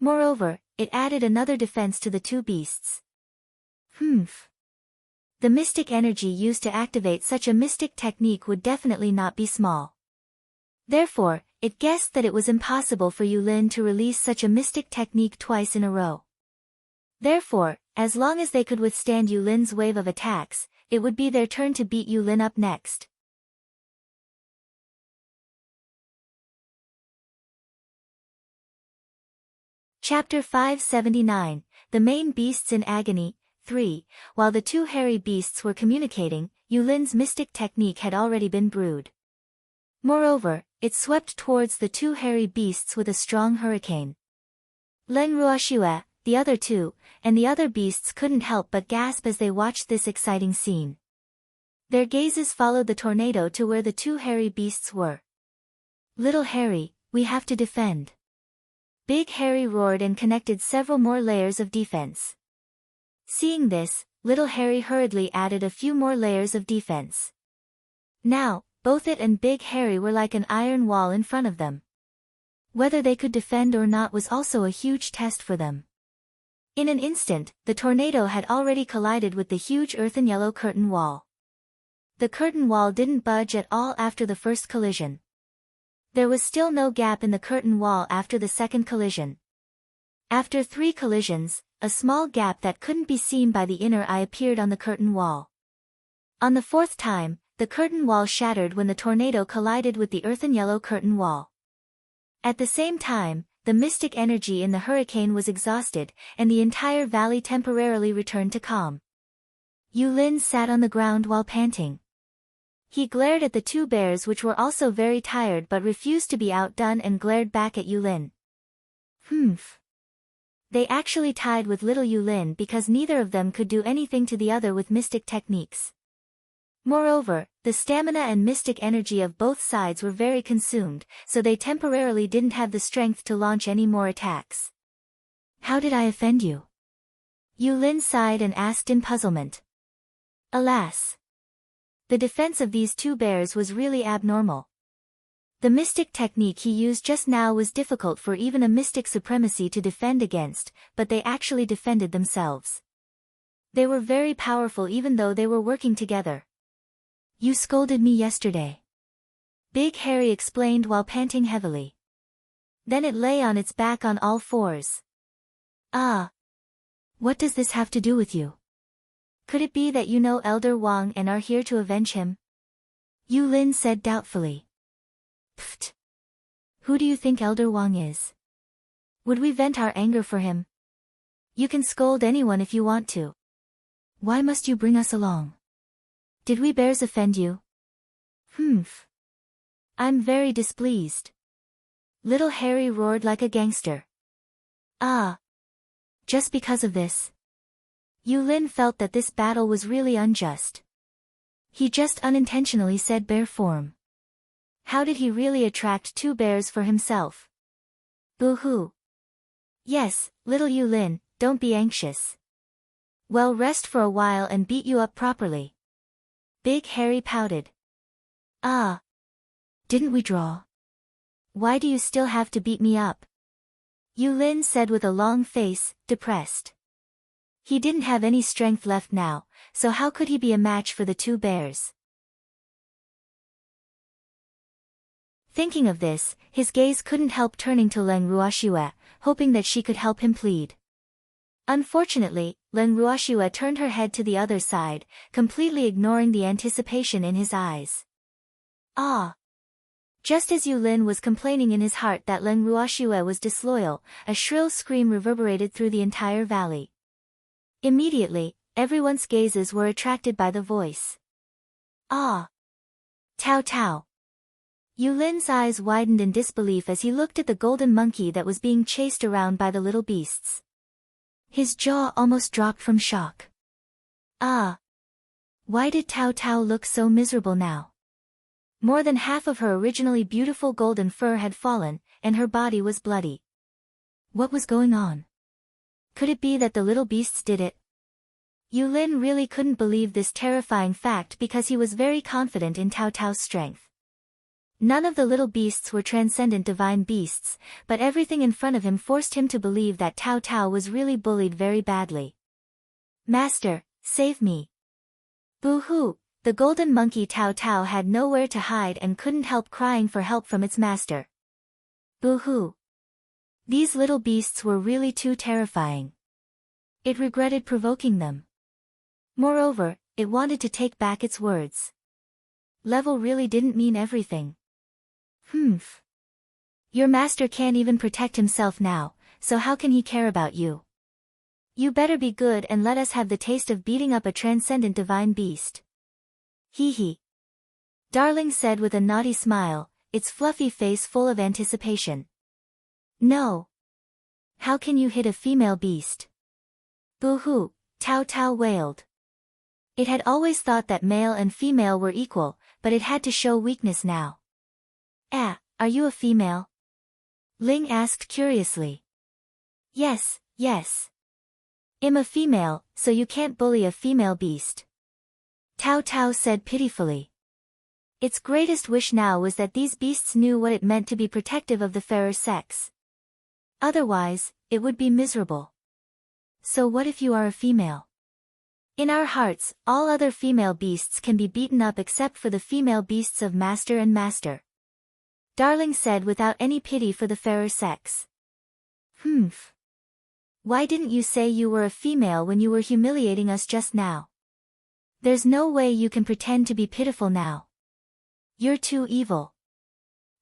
Moreover, it added another defense to the two beasts. The mystic energy used to activate such a mystic technique would definitely not be small. Therefore, it guessed that it was impossible for Yulin to release such a mystic technique twice in a row. Therefore, as long as they could withstand Yulin's wave of attacks, it would be their turn to beat Yulin up next. Chapter 579, The Main Beasts in Agony, 3. While the two hairy beasts were communicating, Yulin's mystic technique had already been brewed. Moreover, it swept towards the two hairy beasts with a strong hurricane. Leng Ruoxue, the other two, and the other beasts couldn't help but gasp as they watched this exciting scene. Their gazes followed the tornado to where the two hairy beasts were. Little Harry, we have to defend. Big Harry roared and connected several more layers of defense. Seeing this, Little Harry hurriedly added a few more layers of defense. Now, both it and Big Harry were like an iron wall in front of them. Whether they could defend or not was also a huge test for them. In an instant, the tornado had already collided with the huge earthen yellow curtain wall. The curtain wall didn't budge at all after the first collision. There was still no gap in the curtain wall after the second collision. After 3 collisions, a small gap that couldn't be seen by the inner eye appeared on the curtain wall. On the 4th time, the curtain wall shattered when the tornado collided with the earthen yellow curtain wall. At the same time, the mystic energy in the hurricane was exhausted, and the entire valley temporarily returned to calm. Yulin sat on the ground while panting. He glared at the two bears, which were also very tired but refused to be outdone, and glared back at Yulin. They actually tied with little Yulin because neither of them could do anything to the other with mystic techniques. Moreover, the stamina and mystic energy of both sides were very consumed, so they temporarily didn't have the strength to launch any more attacks. How did I offend you? Yulin sighed and asked in puzzlement. Alas! The defense of these two bears was really abnormal. The mystic technique he used just now was difficult for even a mystic supremacy to defend against, but they actually defended themselves. They were very powerful even though they were working together. You scolded me yesterday. Big Harry explained while panting heavily. Then it lay on its back on all fours. Ah! What does this have to do with you? Could it be that you know Elder Wang and are here to avenge him? Yulin said doubtfully. Pfft! Who do you think Elder Wang is? Would we vent our anger for him? You can scold anyone if you want to. Why must you bring us along? Did we bears offend you? I'm very displeased. Little Harry roared like a gangster. Ah! Just because of this? Yulin felt that this battle was really unjust. He just unintentionally said bear form. How did he really attract two bears for himself? Boo-hoo. Yes, little Yulin, don't be anxious. Well, rest for a while and beat you up properly. Big Harry pouted. Ah. Didn't we draw? Why do you still have to beat me up? Yulin said with a long face, depressed. He didn't have any strength left now, so how could he be a match for the two bears? Thinking of this, his gaze couldn't help turning to Leng Ruoxue, hoping that she could help him plead. Unfortunately, Leng Ruoxue turned her head to the other side, completely ignoring the anticipation in his eyes. Ah! Just as Yulin was complaining in his heart that Leng Ruoxue was disloyal, a shrill scream reverberated through the entire valley. Immediately, everyone's gazes were attracted by the voice. Ah! Tao Tao! Yulin's eyes widened in disbelief as he looked at the golden monkey that was being chased around by the little beasts. His jaw almost dropped from shock. Ah! Why did Tao Tao look so miserable now? More than half of her originally beautiful golden fur had fallen, and her body was bloody. What was going on? Could it be that the little beasts did it? Yulin really couldn't believe this terrifying fact because he was very confident in Tao Tao's strength. None of the little beasts were transcendent divine beasts, but everything in front of him forced him to believe that Tao Tao was really bullied very badly. Master, save me. Boo-hoo, the golden monkey Tao Tao had nowhere to hide and couldn't help crying for help from its master. Boo-hoo. These little beasts were really too terrifying. It regretted provoking them. Moreover, it wanted to take back its words. Level really didn't mean everything. Humph. Your master can't even protect himself now, so how can he care about you? You better be good and let us have the taste of beating up a transcendent divine beast. Hee hee. Darling said with a naughty smile, its fluffy face full of anticipation. No. How can you hit a female beast? Boo-hoo, Tao Tao wailed. It had always thought that male and female were equal, but it had to show weakness now. Ah, are you a female? Ling asked curiously. Yes, yes. I'm a female, so you can't bully a female beast. Tao Tao said pitifully. Its greatest wish now was that these beasts knew what it meant to be protective of the fairer sex. Otherwise, it would be miserable. So what if you are a female? In our hearts, all other female beasts can be beaten up except for the female beasts of master and master. Darling said without any pity for the fairer sex. Humph. Why didn't you say you were a female when you were humiliating us just now? There's no way you can pretend to be pitiful now. You're too evil.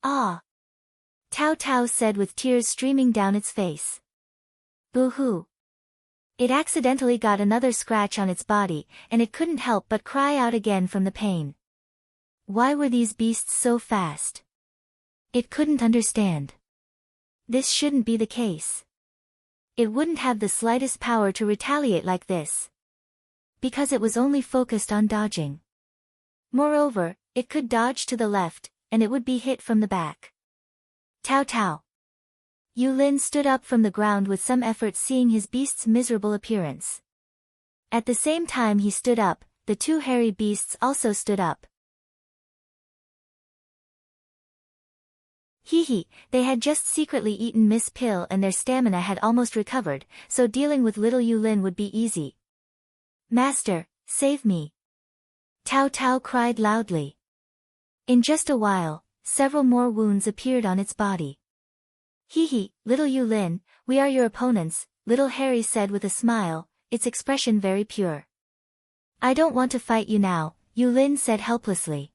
Ah. Tao Tao said with tears streaming down its face. Boo-hoo. It accidentally got another scratch on its body, and it couldn't help but cry out again from the pain. Why were these beasts so fast? It couldn't understand. This shouldn't be the case. It wouldn't have the slightest power to retaliate like this. Because it was only focused on dodging. Moreover, it could dodge to the left, and it would be hit from the back. Tao Tao. Yulin stood up from the ground with some effort, seeing his beast's miserable appearance. At the same time he stood up, the two hairy beasts also stood up. Hee hee, they had just secretly eaten Miss Pill and their stamina had almost recovered, so dealing with little Yulin would be easy. Master, save me. Tao Tao cried loudly. In just a while, several more wounds appeared on its body. Hee hee, little Yulin, we are your opponents, little Harry said with a smile, its expression very pure. I don't want to fight you now, Yulin said helplessly.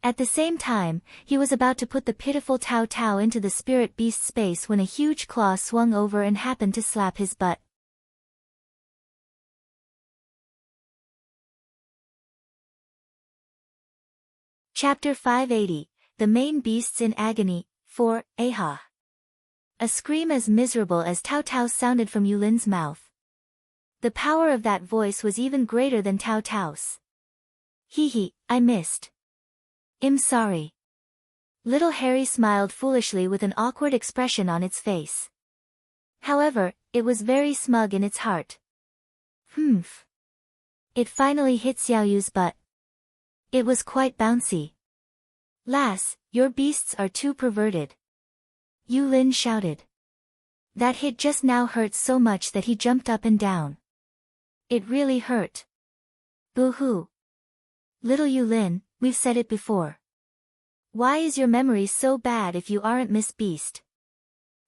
At the same time, he was about to put the pitiful Tao Tao into the spirit beast space when a huge claw swung over and happened to slap his butt. Chapter 580, The Main Beasts in Agony, 4, Aha. A scream as miserable as Tao Tao's sounded from Yulin's mouth. The power of that voice was even greater than Tao Tao's. Hee hee, I missed. I'm sorry. Little Harry smiled foolishly with an awkward expression on its face. However, it was very smug in its heart. Humph. It finally hit Xiaoyu's butt. It was quite bouncy. Lass, your beasts are too perverted. Yulin shouted. That hit just now hurt so much that he jumped up and down. It really hurt. Boo-hoo. Little Yulin, we've said it before. Why is your memory so bad if you aren't Miss Beast?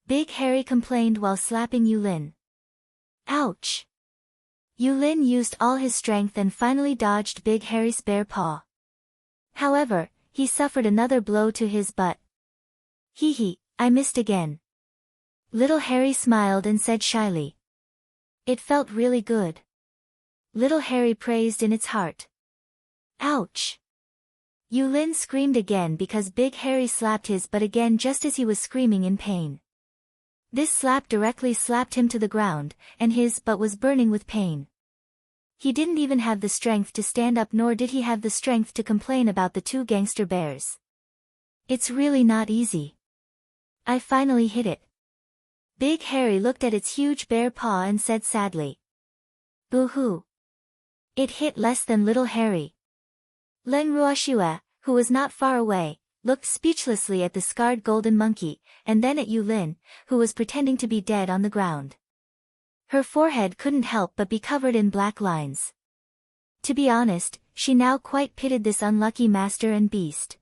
Big Harry complained while slapping Yulin. Ouch. Yulin used all his strength and finally dodged Big Harry's bare paw. However, he suffered another blow to his butt. Hee hee, I missed again. Little Harry smiled and said shyly. It felt really good. Little Harry praised in its heart. Ouch. Yulin screamed again because Big Harry slapped his butt again just as he was screaming in pain. This slap directly slapped him to the ground, and his butt was burning with pain. He didn't even have the strength to stand up, nor did he have the strength to complain about the two gangster bears. It's really not easy. I finally hit it. Big Harry looked at its huge bare paw and said sadly. Boo-hoo. It hit less than little Harry. Leng Ruoxue, who was not far away, looked speechlessly at the scarred golden monkey, and then at Yulin, who was pretending to be dead on the ground. Her forehead couldn't help but be covered in black lines. To be honest, she now quite pitied this unlucky master and beast.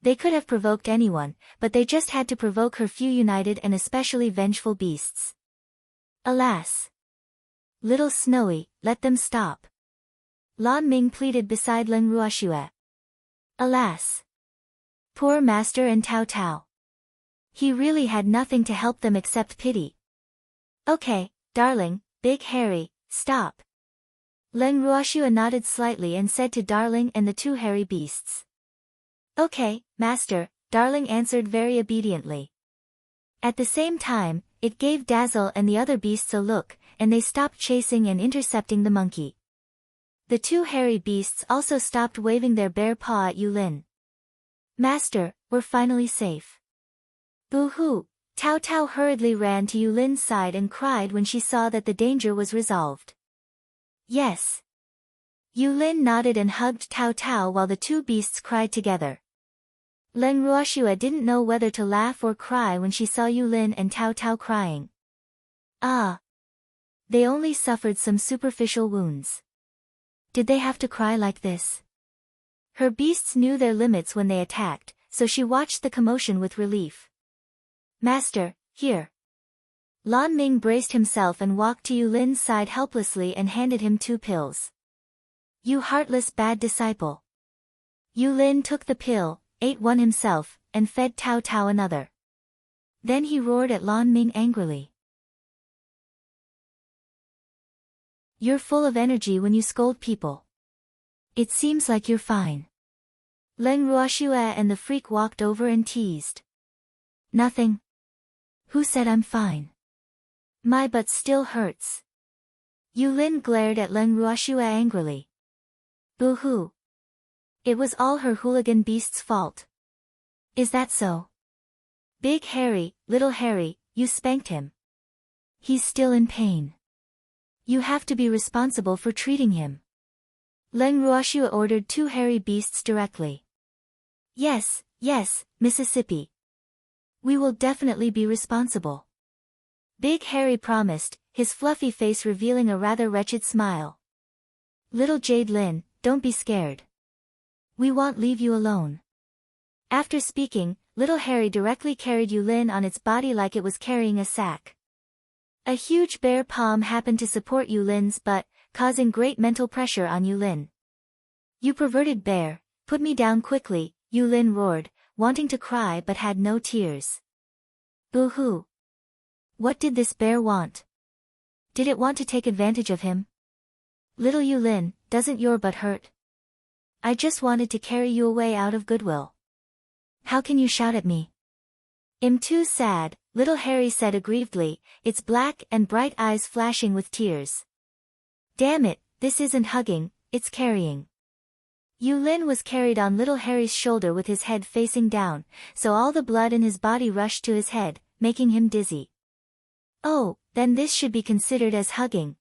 They could have provoked anyone, but they just had to provoke her few united and especially vengeful beasts. Alas! Little Snowy, let them stop. Lan Ming pleaded beside Leng Ruoxue. Alas! Poor master and Tao Tao. He really had nothing to help them except pity. Okay, darling, Big Harry, stop. Leng Ruoxue nodded slightly and said to Darling and the two hairy beasts. Okay, master, Darling answered very obediently. At the same time, it gave Dazzle and the other beasts a look, and they stopped chasing and intercepting the monkey. The two hairy beasts also stopped waving their bare paw at Yulin. Master, we're finally safe. Boo-hoo! Tao Tao hurriedly ran to Yulin's side and cried when she saw that the danger was resolved. Yes. Yulin nodded and hugged Tao Tao while the two beasts cried together. Leng Ruoxue didn't know whether to laugh or cry when she saw Yulin and Tao Tao crying. Ah! They only suffered some superficial wounds. Did they have to cry like this? Her beasts knew their limits when they attacked, so she watched the commotion with relief. Master, here. Lan Ming braced himself and walked to Yulin's side helplessly and handed him 2 pills. You heartless bad disciple. Yulin took the pill, ate one himself, and fed Tao Tao another. Then he roared at Lan Ming angrily. You're full of energy when you scold people. It seems like you're fine. Leng Ruoxue and the freak walked over and teased. Nothing. Who said I'm fine? My butt still hurts. Yulin glared at Leng Ruoxue angrily. Boo-hoo. It was all her hooligan beast's fault. Is that so? Big Harry, little Harry, you spanked him. He's still in pain. You have to be responsible for treating him. Leng Ruoxue ordered 2 hairy beasts directly. Yes, Mississippi. We will definitely be responsible. Big Harry promised, his fluffy face revealing a rather wretched smile. Little Jade Lin, don't be scared. We won't leave you alone. After speaking, little Harry directly carried Yulin on its body like it was carrying a sack. A huge bare palm happened to support Yulin's butt, causing great mental pressure on Yulin. You perverted bear, put me down quickly, Yulin roared, wanting to cry but had no tears. Boo-hoo. What did this bear want? Did it want to take advantage of him? Little Yulin, doesn't your butt hurt? I just wanted to carry you away out of goodwill. How can you shout at me? I'm too sad, little Harry said aggrievedly, its black and bright eyes flashing with tears. Damn it, this isn't hugging, it's carrying. Yulin was carried on little Harry's shoulder with his head facing down, so all the blood in his body rushed to his head, making him dizzy. Oh, then this should be considered as hugging.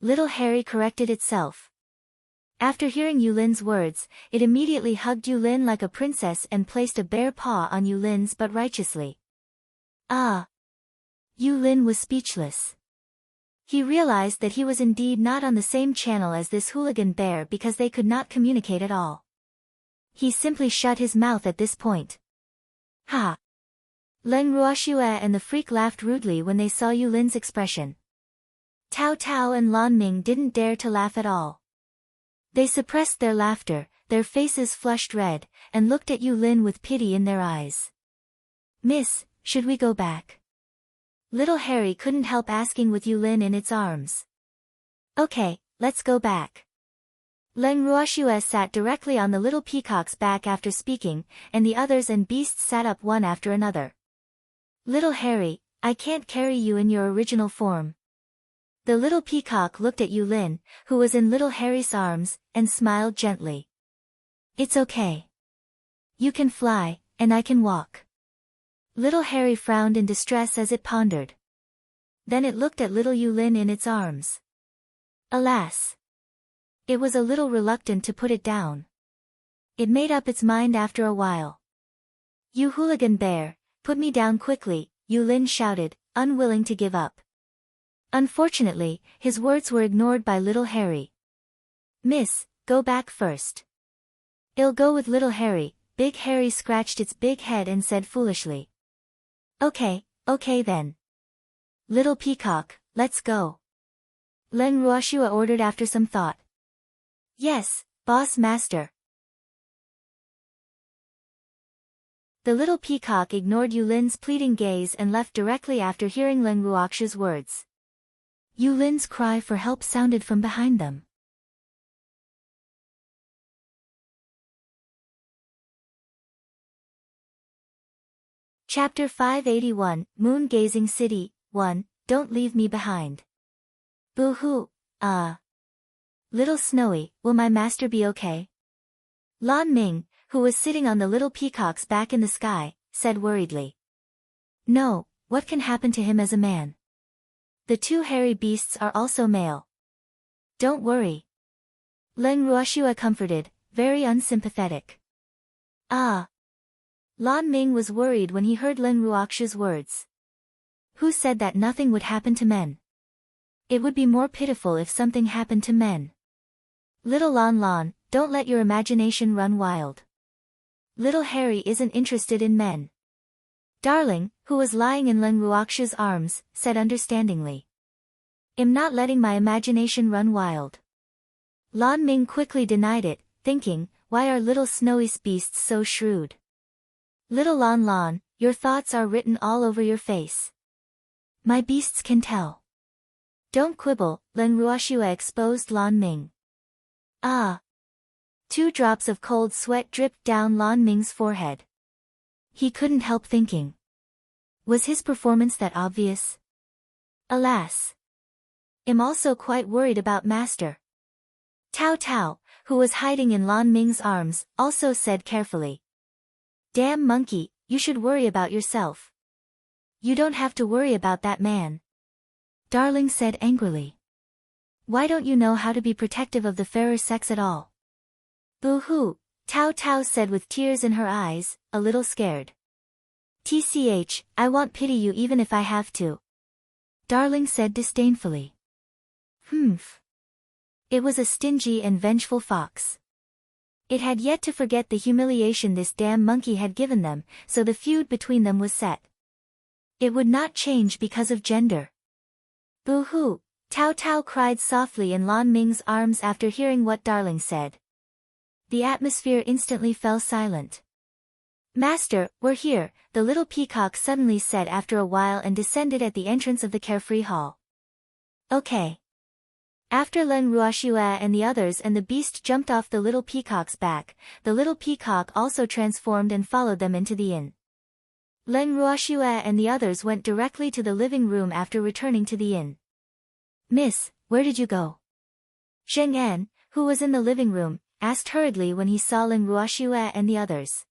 Little Harry corrected itself. After hearing Yulin's words, it immediately hugged Yulin like a princess and placed a bare paw on Yulin's butt righteously. Ah! Yulin was speechless. He realized that he was indeed not on the same channel as this hooligan bear because they could not communicate at all. He simply shut his mouth at this point. Ha! Leng Ruoxue and the freak laughed rudely when they saw Yulin's expression. Tao Tao and Lan Ming didn't dare to laugh at all. They suppressed their laughter, their faces flushed red, and looked at Yulin with pity in their eyes. Miss, should we go back? Little Harry couldn't help asking with Yulin in its arms. Okay, let's go back. Leng Ruoxue sat directly on the little peacock's back after speaking, and the others and beasts sat up one after another. Little Harry, I can't carry you in your original form. The little peacock looked at Yulin, who was in little Harry's arms, and smiled gently. It's okay. You can fly, and I can walk. Little Harry frowned in distress as it pondered. Then it looked at little Yulin in its arms. Alas! It was a little reluctant to put it down. It made up its mind after a while. You hooligan bear, put me down quickly, Yulin shouted, unwilling to give up. Unfortunately, his words were ignored by little Harry. Miss, go back first. I'll go with little Harry. Big Harry scratched its big head and said foolishly. Okay then. Little peacock, let's go. Leng Ruoxue ordered after some thought. Yes, boss master. The little peacock ignored Yulin's pleading gaze and left directly after hearing Leng Ruoxue's words. Yulin's cry for help sounded from behind them. Chapter 581, Moon-Gazing City, 1, Don't Leave Me Behind. Boo-hoo, Little Snowy, will my master be okay? Lan Ming, who was sitting on the little peacock's back in the sky, said worriedly. No, what can happen to him as a man? The two hairy beasts are also male. Don't worry. Leng Ruoxue comforted, very unsympathetic. Lan Ming was worried when he heard Leng Ruoxue's words. Who said that nothing would happen to men? It would be more pitiful if something happened to men. Little Lan, don't let your imagination run wild. Little Harry isn't interested in men. Darling, who was lying in Leng Ruoxue's arms, said understandingly. I'm not letting my imagination run wild. Lan Ming quickly denied it, thinking, why are little snowy beasts so shrewd? Little Lan, your thoughts are written all over your face. My beasts can tell. Don't quibble, Leng Ruoxue exposed Lan Ming. 2 drops of cold sweat dripped down Lan Ming's forehead. He couldn't help thinking. Was his performance that obvious? Alas. I'm also quite worried about Master. Tao Tao, who was hiding in Lan Ming's arms, also said carefully. Damn monkey, you should worry about yourself. You don't have to worry about that man. Darling said angrily. Why don't you know how to be protective of the fairer sex at all? Boo-hoo, Tao Tao said with tears in her eyes, a little scared. TCH, I won't pity you even if I have to. Darling said disdainfully. Humph. It was a stingy and vengeful fox. It had yet to forget the humiliation this damn monkey had given them, so the feud between them was set. It would not change because of gender. Boo-hoo, Tao Tao cried softly in Lan Ming's arms after hearing what Darling said. The atmosphere instantly fell silent. Master, we're here, the little peacock suddenly said after a while and descended at the entrance of the carefree hall. Okay. After Leng Ruoxue and the others and the beast jumped off the little peacock's back, the little peacock also transformed and followed them into the inn. Leng Ruoxue and the others went directly to the living room after returning to the inn. Miss, where did you go? Zheng En, who was in the living room, asked hurriedly when he saw Leng Ruoxue and the others.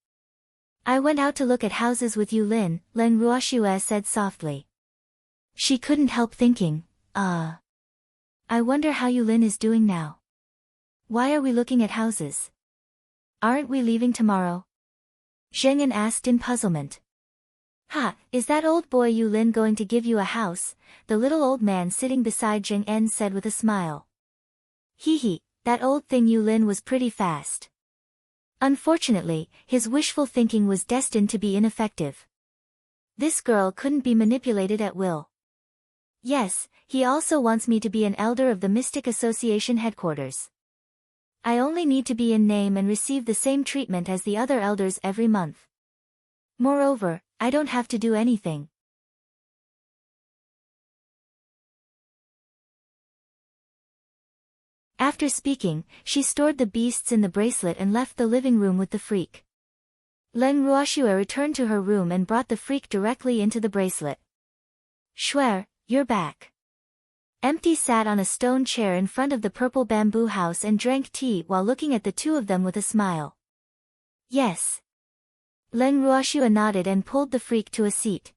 I went out to look at houses with Yulin, Leng Ruoxue said softly. She couldn't help thinking, I wonder how Yulin is doing now. Why are we looking at houses? Aren't we leaving tomorrow? Zheng En asked in puzzlement. Is that old boy Yulin going to give you a house? The little old man sitting beside Zheng En said with a smile. Hee, that old thing Yulin was pretty fast. Unfortunately, his wishful thinking was destined to be ineffective. This girl couldn't be manipulated at will. Yes, he also wants me to be an elder of the Mystic Association headquarters. I only need to be in name and receive the same treatment as the other elders every month. Moreover, I don't have to do anything. After speaking, she stored the beasts in the bracelet and left the living room with the freak. Leng Ruoxue returned to her room and brought the freak directly into the bracelet. Shuer, you're back. Empty sat on a stone chair in front of the purple bamboo house and drank tea while looking at the two of them with a smile. Yes. Leng Ruoxue nodded and pulled the freak to a seat.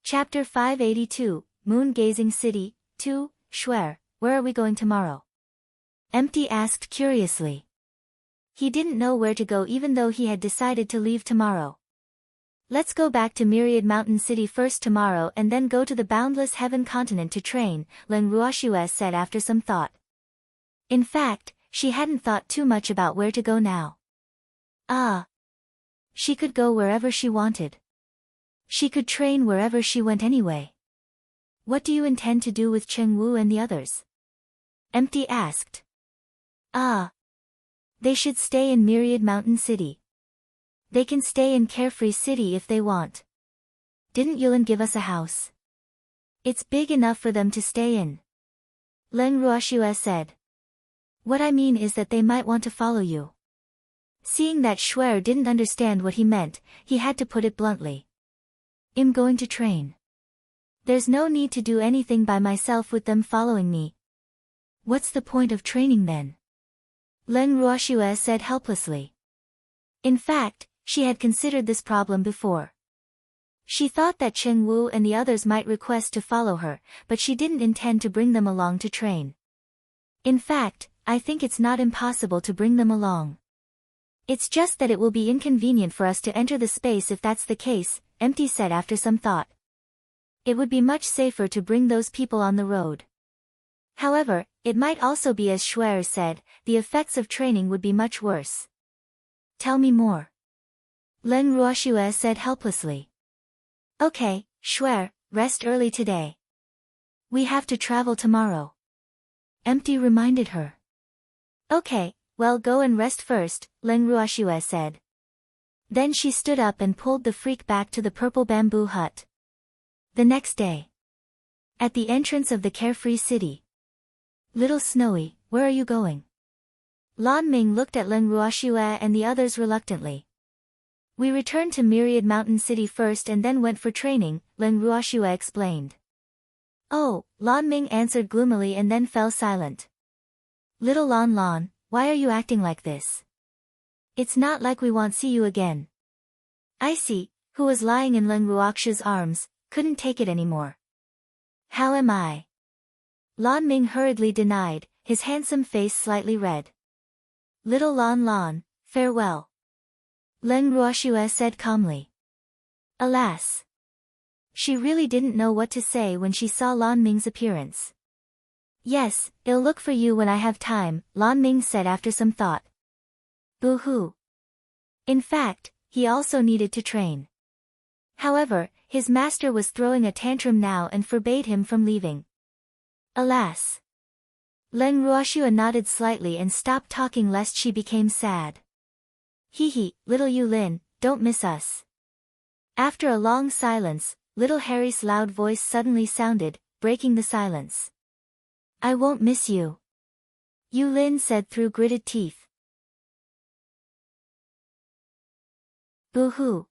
Chapter 582, Moon-Gazing City, 2, Shuer, where are we going tomorrow? Empty asked curiously. He didn't know where to go even though he had decided to leave tomorrow. Let's go back to Myriad Mountain City first tomorrow and then go to the Boundless Heaven continent to train, Leng Ruoxue said after some thought. In fact, she hadn't thought too much about where to go now. She could go wherever she wanted. She could train wherever she went anyway. What do you intend to do with Cheng Wu and the others? Empty asked. They should stay in Myriad Mountain City. They can stay in Carefree City if they want. Didn't Yulin give us a house? It's big enough for them to stay in. Leng Ruoxue said. What I mean is that they might want to follow you. Seeing that Shuer didn't understand what he meant, he had to put it bluntly. I'm going to train. There's no need to do anything by myself with them following me. What's the point of training then? Leng Ruoxue said helplessly. In fact, she had considered this problem before. She thought that Cheng Wu and the others might request to follow her, but she didn't intend to bring them along to train. In fact, I think it's not impossible to bring them along. It's just that it will be inconvenient for us to enter the space if that's the case, Empty said after some thought. It would be much safer to bring those people on the road. However, it might also be as Shuer said, the effects of training would be much worse. Tell me more. Leng Ruoxue said helplessly. Okay, Shuer, rest early today. We have to travel tomorrow. Empty reminded her. Okay, well go and rest first, Leng Ruoxue said. Then she stood up and pulled the freak back to the purple bamboo hut. The next day. At the entrance of the Carefree City. Little Snowy, where are you going? Lan Ming looked at Leng Ruoxue and the others reluctantly. We returned to Myriad Mountain City first and then went for training, Leng Ruoxue explained. Oh, Lan Ming answered gloomily and then fell silent. Little Lan, why are you acting like this? It's not like we won't see you again. Icy, who was lying in Leng Ruoxue's arms, couldn't take it anymore. How am I? Lan Ming hurriedly denied, his handsome face slightly red. Little Lan, farewell. Leng Ruoxue said calmly. Alas. She really didn't know what to say when she saw Lan Ming's appearance. Yes, I'll look for you when I have time, Lan Ming said after some thought. Boo-hoo. In fact, he also needed to train. However, his master was throwing a tantrum now and forbade him from leaving. Alas. Leng Ruoxue nodded slightly and stopped talking lest she became sad. Hee, little Yulin, don't miss us. After a long silence, little Harry's loud voice suddenly sounded, breaking the silence. I won't miss you. Yulin said through gritted teeth. Boo-hoo.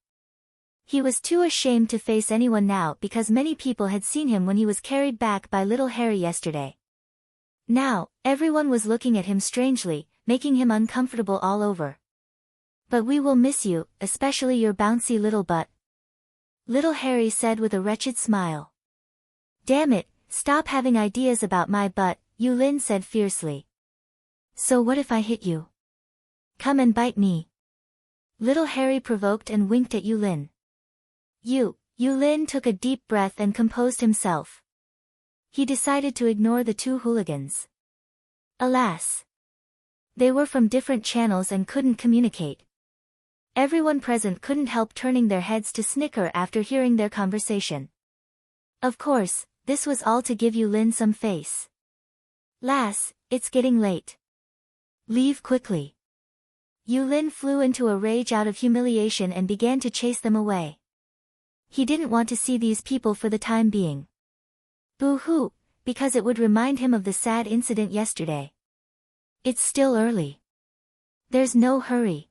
He was too ashamed to face anyone now because many people had seen him when he was carried back by little Harry yesterday. Now, everyone was looking at him strangely, making him uncomfortable all over. But we will miss you, especially your bouncy little butt. Little Harry said with a wretched smile. Damn it, stop having ideas about my butt, Yulin said fiercely. So what if I hit you? Come and bite me. Little Harry provoked and winked at Yulin. Yulin took a deep breath and composed himself. He decided to ignore the two hooligans. Alas. They were from different channels and couldn't communicate. Everyone present couldn't help turning their heads to snicker after hearing their conversation. Of course, this was all to give Yulin some face. Lass, it's getting late. Leave quickly. Yulin flew into a rage out of humiliation and began to chase them away. He didn't want to see these people for the time being. Boo-hoo, because it would remind him of the sad incident yesterday. It's still early. There's no hurry.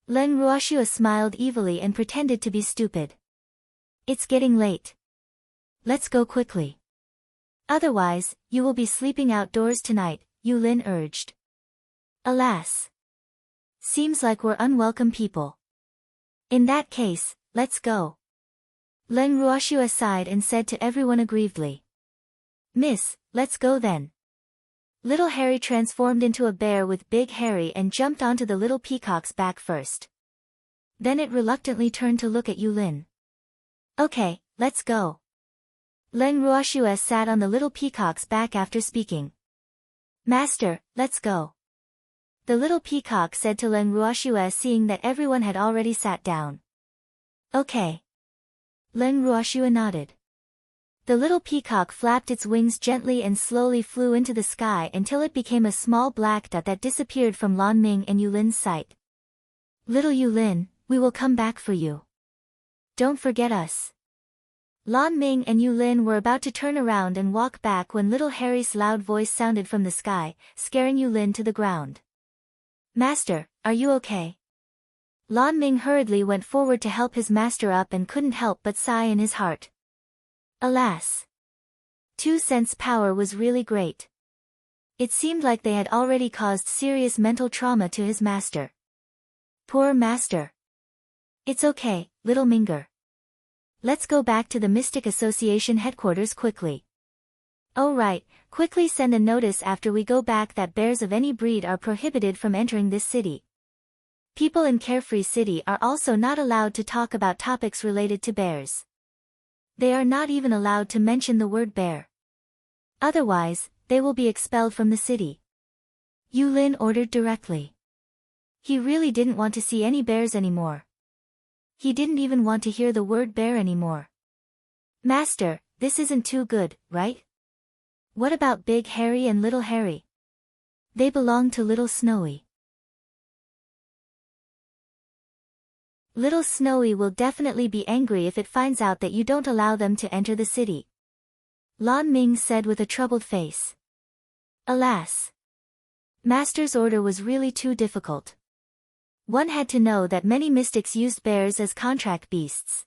Len Ruoshua smiled evilly and pretended to be stupid. It's getting late. Let's go quickly. Otherwise, you will be sleeping outdoors tonight, Yulin urged. Alas. Seems like we're unwelcome people. In that case, let's go. Len Ruoshua sighed and said to everyone aggrievedly. Miss, let's go then. Little Harry transformed into a bear with Big Harry and jumped onto the little peacock's back first. Then it reluctantly turned to look at Yulin. Okay, let's go. Len Ruoshua sat on the little peacock's back after speaking. Master, let's go. The little peacock said to Len Ruoshua, seeing that everyone had already sat down. Okay. Len Ruoshua nodded. The little peacock flapped its wings gently and slowly flew into the sky until it became a small black dot that disappeared from Lan Ming and Yulin's sight. Little Yulin, we will come back for you. Don't forget us. Lan Ming and Yulin were about to turn around and walk back when little Harry's loud voice sounded from the sky, scaring Yulin to the ground. Master, are you okay? Lan Ming hurriedly went forward to help his master up and couldn't help but sigh in his heart. Alas. 2 cents power was really great. It seemed like they had already caused serious mental trauma to his master. Poor master. It's okay, little Minger. Let's go back to the Mystic Association headquarters quickly. Oh right, quickly send a notice after we go back that bears of any breed are prohibited from entering this city. People in Carefree City are also not allowed to talk about topics related to bears. They are not even allowed to mention the word bear. Otherwise, they will be expelled from the city. Yulin ordered directly. He really didn't want to see any bears anymore. He didn't even want to hear the word bear anymore. Master, this isn't too good, right? What about Big Harry and Little Harry? They belong to Little Snowy. Little Snowy will definitely be angry if it finds out that you don't allow them to enter the city. Lan Ming said with a troubled face. Alas. Master's order was really too difficult. One had to know that many mystics used bears as contract beasts.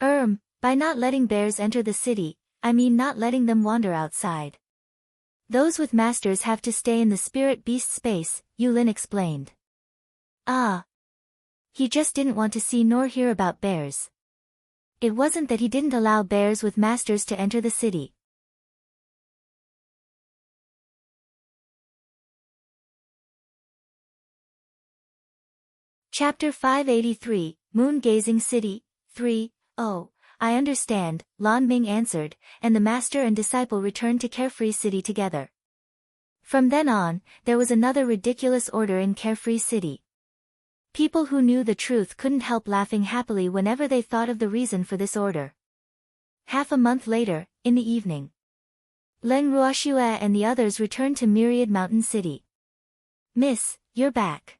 By not letting bears enter the city, I mean not letting them wander outside. Those with masters have to stay in the spirit beast space, Yulin explained. Ah. He just didn't want to see nor hear about bears. It wasn't that he didn't allow bears with masters to enter the city. Chapter 583, Moon-Gazing City, 3, Oh, I understand, Lan Ming answered, and the master and disciple returned to Carefree City together. From then on, there was another ridiculous order in Carefree City. People who knew the truth couldn't help laughing happily whenever they thought of the reason for this order. Half a month later, in the evening, Len Ruoshua and the others returned to Myriad Mountain City. Miss, you're back.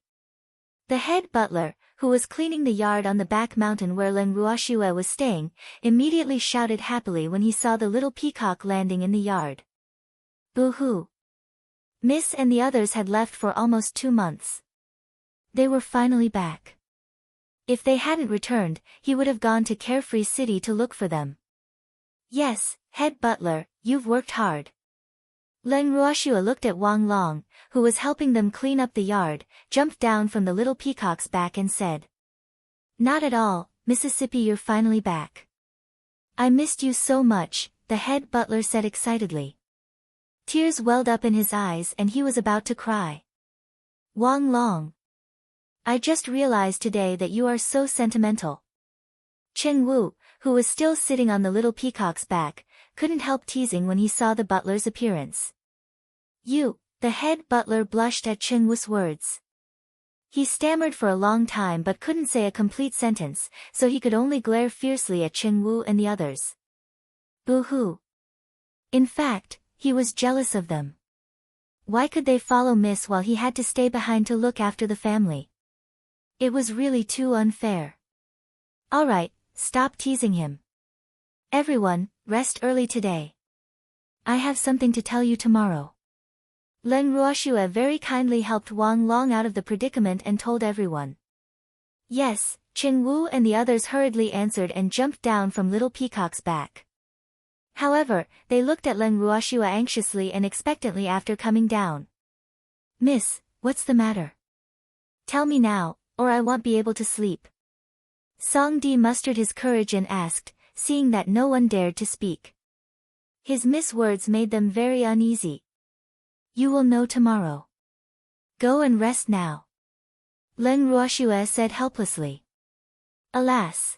The head butler, who was cleaning the yard on the back mountain where Len Ruoshua was staying, immediately shouted happily when he saw the little peacock landing in the yard. Boo-hoo. Miss and the others had left for almost 2 months. They were finally back. If they hadn't returned, he would have gone to Carefree City to look for them. Yes, head butler, you've worked hard. Len Ruoshua looked at Wang Long, who was helping them clean up the yard, jumped down from the little peacock's back and said. Not at all, Mississippi, you're finally back. I missed you so much, the head butler said excitedly. Tears welled up in his eyes and he was about to cry. Wang Long. I just realized today that you are so sentimental. Chen Wu, who was still sitting on the little peacock's back, couldn't help teasing when he saw the butler's appearance. You, the head butler blushed at Chen Wu's words. He stammered for a long time but couldn't say a complete sentence, so he could only glare fiercely at Chen Wu and the others. Boo-hoo. In fact, he was jealous of them. Why could they follow Miss while he had to stay behind to look after the family? It was really too unfair. Alright, Stop teasing him. Everyone, rest early today. I have something to tell you tomorrow. Len Ruoxue very kindly helped Wang Long out of the predicament and told everyone. Yes, Qing Wu and the others hurriedly answered and jumped down from Little Peacock's back. However, they looked at Len Ruoxue anxiously and expectantly after coming down. Miss, what's the matter? Tell me now, or I won't be able to sleep. Song Di mustered his courage and asked, seeing that no one dared to speak. His words made them very uneasy. You will know tomorrow. Go and rest now. Len Ruoxue said helplessly. Alas!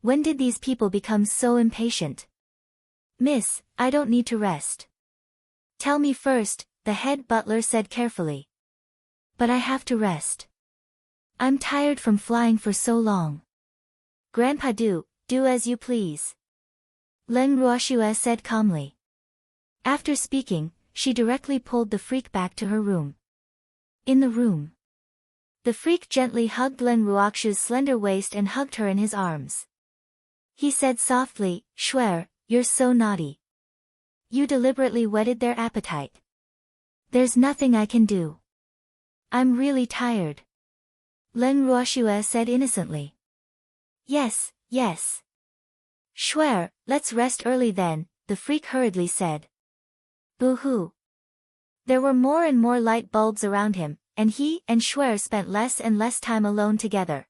When did these people become so impatient? Miss, I don't need to rest. Tell me first, the head butler said carefully. But I have to rest. I'm tired from flying for so long. Grandpa do as you please. Len Ruoxue said calmly. After speaking, she directly pulled the freak back to her room. In the room, the freak gently hugged Len Ruoxue's slender waist and hugged her in his arms. He said softly, Shuer, you're so naughty. You deliberately whetted their appetite. There's nothing I can do. I'm really tired. Len Ruoxue said innocently. Yes. Shuer, let's rest early then, the freak hurriedly said. Boo-hoo. There were more and more light bulbs around him, and he and Shuer spent less and less time alone together.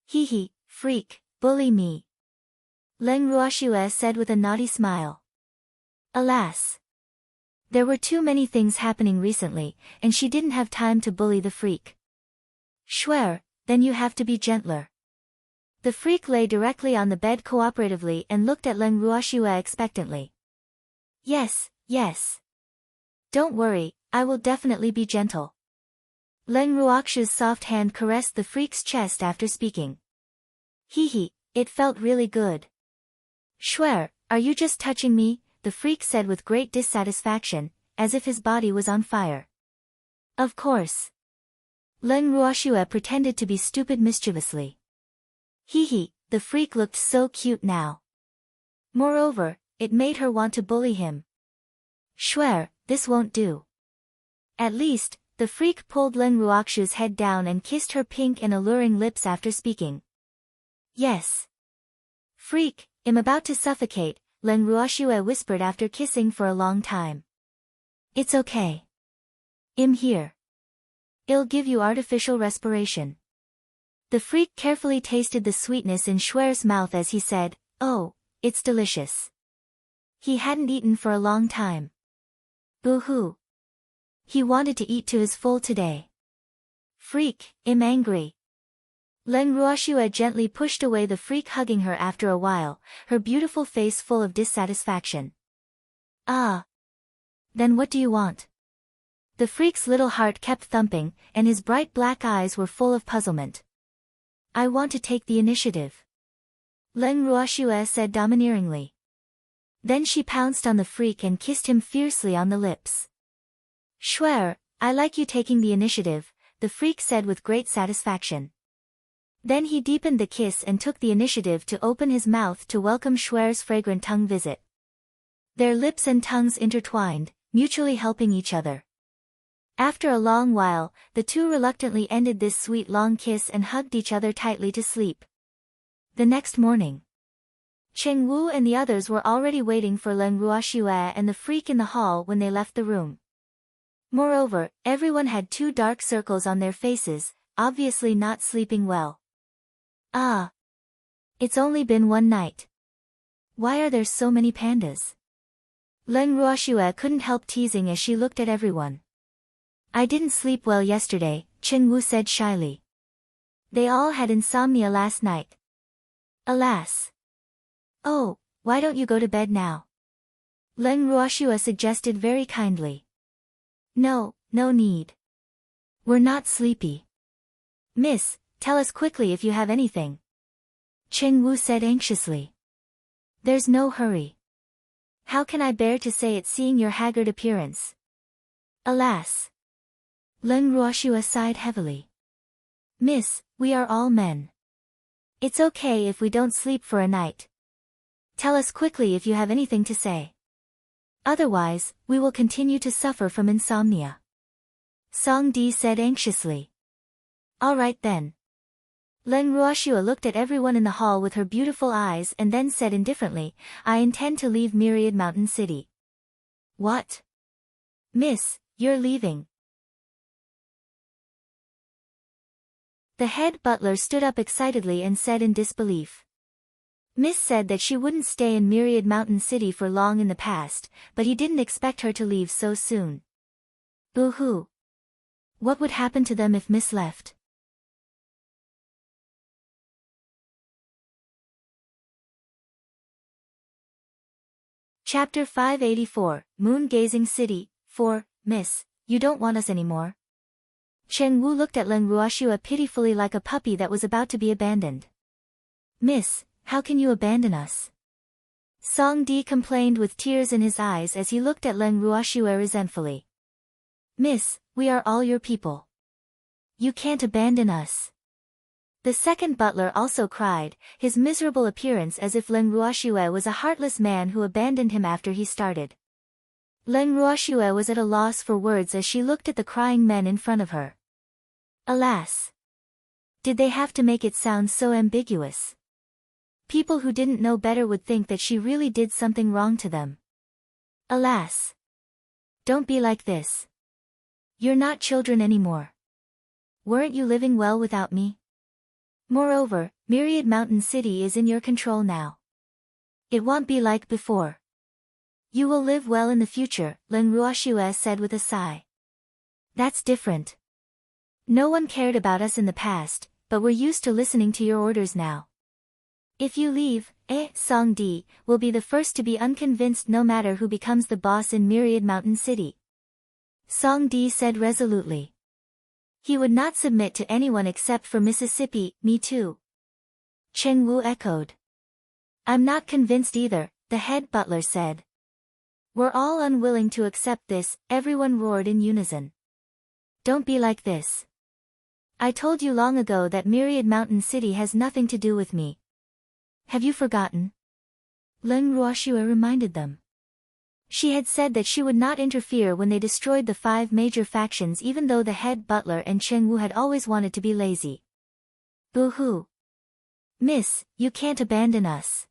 Hee, freak, bully me. Len Ruoxue said with a naughty smile. Alas! There were too many things happening recently, and she didn't have time to bully the freak. Shuer, then you have to be gentler. The freak lay directly on the bed cooperatively and looked at Len Ruoxue expectantly. Yes. Don't worry, I will definitely be gentle. Len Ruoxue's soft hand caressed the freak's chest after speaking. Hee, it felt really good. Shuer, are you just touching me? The freak said with great dissatisfaction, as if his body was on fire. Of course. Len Ruoxue pretended to be stupid mischievously. Hee, the freak looked so cute now. Moreover, it made her want to bully him. Shuer, this won't do. At least, the freak pulled Len Ruoxue's head down and kissed her pink and alluring lips after speaking. Yes. Freak, I'm about to suffocate, Len Ruoxue whispered after kissing for a long time. It's okay. I'm here. I'll give you artificial respiration. The freak carefully tasted the sweetness in Shuer's mouth as he said, Oh, it's delicious. He hadn't eaten for a long time. Boo-hoo. He wanted to eat to his full today. Freak, I'm angry. Len Ruoxue gently pushed away the freak, hugging her after a while, her beautiful face full of dissatisfaction. Ah. Then what do you want? The freak's little heart kept thumping, and his bright black eyes were full of puzzlement. I want to take the initiative. Len Ruoxue said domineeringly. Then she pounced on the freak and kissed him fiercely on the lips. Shuer, I like you taking the initiative, the freak said with great satisfaction. Then he deepened the kiss and took the initiative to open his mouth to welcome Shuer's fragrant tongue visit. Their lips and tongues intertwined, mutually helping each other. After a long while, the two reluctantly ended this sweet long kiss and hugged each other tightly to sleep. The next morning, Cheng Wu and the others were already waiting for Len Ruoxue and the freak in the hall when they left the room. Moreover, everyone had 2 dark circles on their faces, obviously not sleeping well. Ah! It's only been one night. Why are there so many pandas? Len Ruoxue couldn't help teasing as she looked at everyone. I didn't sleep well yesterday, Cheng Wu said shyly. They all had insomnia last night. Alas! Oh, why don't you go to bed now? Len Ruoxue suggested very kindly. No need. We're not sleepy. Miss, tell us quickly if you have anything. Cheng Wu said anxiously. There's no hurry. How can I bear to say it seeing your haggard appearance? Alas! Len Ruoxue sighed heavily. Miss, we are all men. It's okay if we don't sleep for a night. Tell us quickly if you have anything to say. Otherwise, we will continue to suffer from insomnia. Song Di said anxiously. All right then. Leng Ruoxue looked at everyone in the hall with her beautiful eyes and then said indifferently, I intend to leave Myriad Mountain City. What? Miss, you're leaving. The head butler stood up excitedly and said in disbelief. Miss said that she wouldn't stay in Myriad Mountain City for long in the past, but he didn't expect her to leave so soon. Boo-hoo. What would happen to them if Miss left? Chapter 584, Moon-Gazing City, 4, Miss, you don't want us anymore? Chen Wu looked at Leng Ruoxue pitifully like a puppy that was about to be abandoned. Miss, how can you abandon us? Song Di complained with tears in his eyes as he looked at Leng Ruoxue resentfully. Miss, we are all your people. You can't abandon us. The second butler also cried, his miserable appearance as if Leng Ruoxue was a heartless man who abandoned him after he started. Leng Ruoxue was at a loss for words as she looked at the crying men in front of her. Alas! Did they have to make it sound so ambiguous? People who didn't know better would think that she really did something wrong to them. Alas! Don't be like this. You're not children anymore. Weren't you living well without me? Moreover, Myriad Mountain City is in your control now. It won't be like before. You will live well in the future, Leng Ruoxue said with a sigh. That's different. No one cared about us in the past, but we're used to listening to your orders now. If you leave, Song Di will be the first to be unconvinced no matter who becomes the boss in Myriad Mountain City. Song Di said resolutely. He would not submit to anyone except for Mississippi, me too. Chen Wu echoed. I'm not convinced either, the head butler said. We're all unwilling to accept this, everyone roared in unison. Don't be like this. I told you long ago that Myriad Mountain City has nothing to do with me. Have you forgotten? Leng Ruoxue reminded them. She had said that she would not interfere when they destroyed the 5 major factions even though the head butler and Chen Wu had always wanted to be lazy. Boo-hoo. Miss, you can't abandon us.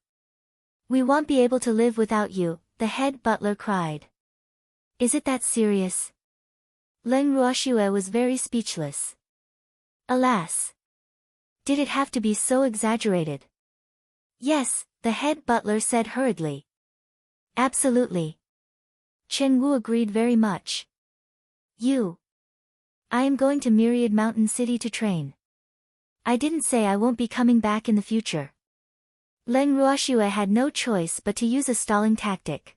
We won't be able to live without you, the head butler cried. Is it that serious? Leng Ruoxue was very speechless. Alas! Did it have to be so exaggerated? Yes, the head butler said hurriedly. Absolutely. Chen Wu agreed very much. I am going to Myriad Mountain City to train. I didn't say I won't be coming back in the future. Leng Ruoxue had no choice but to use a stalling tactic.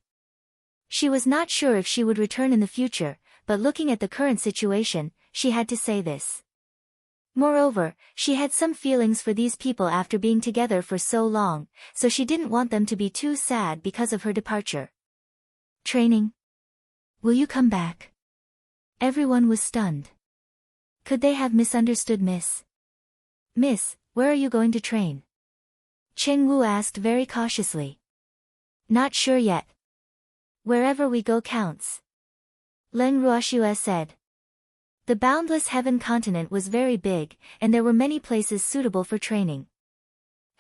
She was not sure if she would return in the future, but looking at the current situation, she had to say this. Moreover, she had some feelings for these people after being together for so long, so she didn't want them to be too sad because of her departure. Training? Will you come back? Everyone was stunned. Could they have misunderstood Miss? Miss, where are you going to train? Chen Wu asked very cautiously. Not sure yet. Wherever we go counts. Leng Ruoxue said. The boundless heaven continent was very big, and there were many places suitable for training.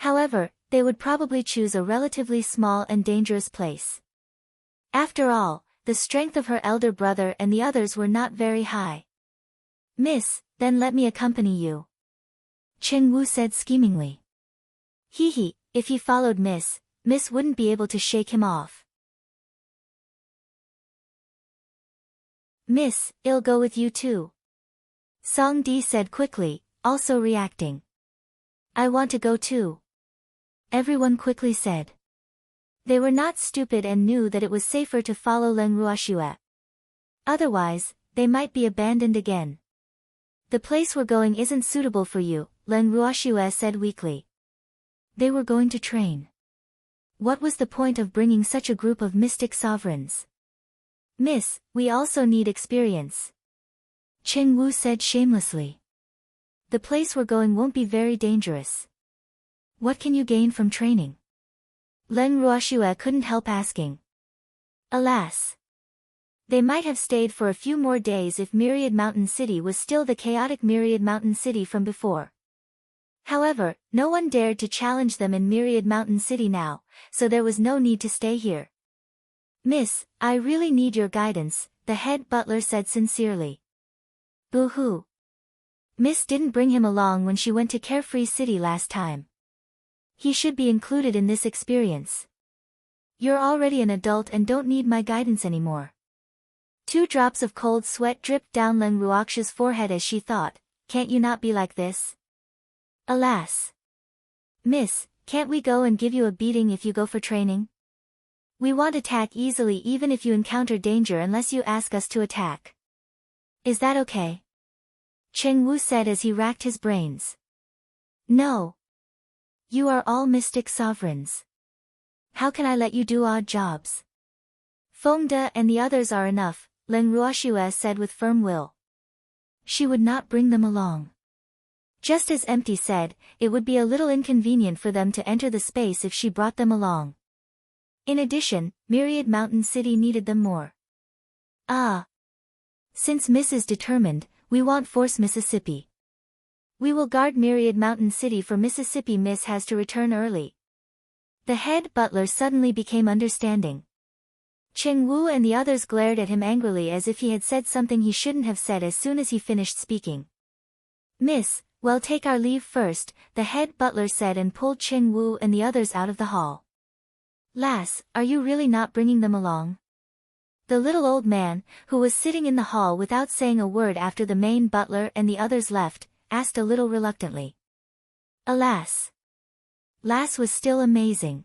However, they would probably choose a relatively small and dangerous place. After all, the strength of her elder brother and the others were not very high. Miss, then let me accompany you. Chen Wu said schemingly. If he followed Miss wouldn't be able to shake him off. Miss, I'll go with you too. Song Di said quickly, also reacting. I want to go too. Everyone quickly said. They were not stupid and knew that it was safer to follow Leng Ruoxue. Otherwise, they might be abandoned again. The place we're going isn't suitable for you, Leng Ruoxue said weakly. They were going to train. What was the point of bringing such a group of mystic sovereigns? Miss, we also need experience. Chen Wu said shamelessly. the place we're going won't be very dangerous. What can you gain from training? Leng Ruoxue couldn't help asking. Alas. They might have stayed for a few more days if Myriad Mountain City was still the chaotic Myriad Mountain City from before. However, no one dared to challenge them in Myriad Mountain City now, so there was no need to stay here. Miss, I really need your guidance, the head butler said sincerely. Boo-hoo. Miss didn't bring him along when she went to Carefree City last time. He should be included in this experience. You're already an adult and don't need my guidance anymore. 2 drops of cold sweat dripped down Leng Ruoxue's forehead as she thought, can't you not be like this? Alas. Miss, can't we go and give you a beating if you go for training? We won't attack easily even if you encounter danger unless you ask us to attack. Is that okay? Cheng Wu said as he racked his brains. No. You are all mystic sovereigns. How can I let you do odd jobs? Feng De and the others are enough, Leng Ruoxue said with firm will. She would not bring them along. Just as Empty said, it would be a little inconvenient for them to enter the space if she brought them along. In addition, Myriad Mountain City needed them more. Ah. Since Miss is determined, we won't force Mississippi. We will guard Myriad Mountain City for Mississippi. Miss has to return early. The head butler suddenly became understanding. Cheng Wu and the others glared at him angrily as if he had said something he shouldn't have said as soon as he finished speaking. Miss, well, take our leave first, the head butler said and pulled Cheng Wu and the others out of the hall. Lass, are you really not bringing them along? The little old man, who was sitting in the hall without saying a word after the main butler and the others left, asked a little reluctantly. Alas. Lass was still amazing.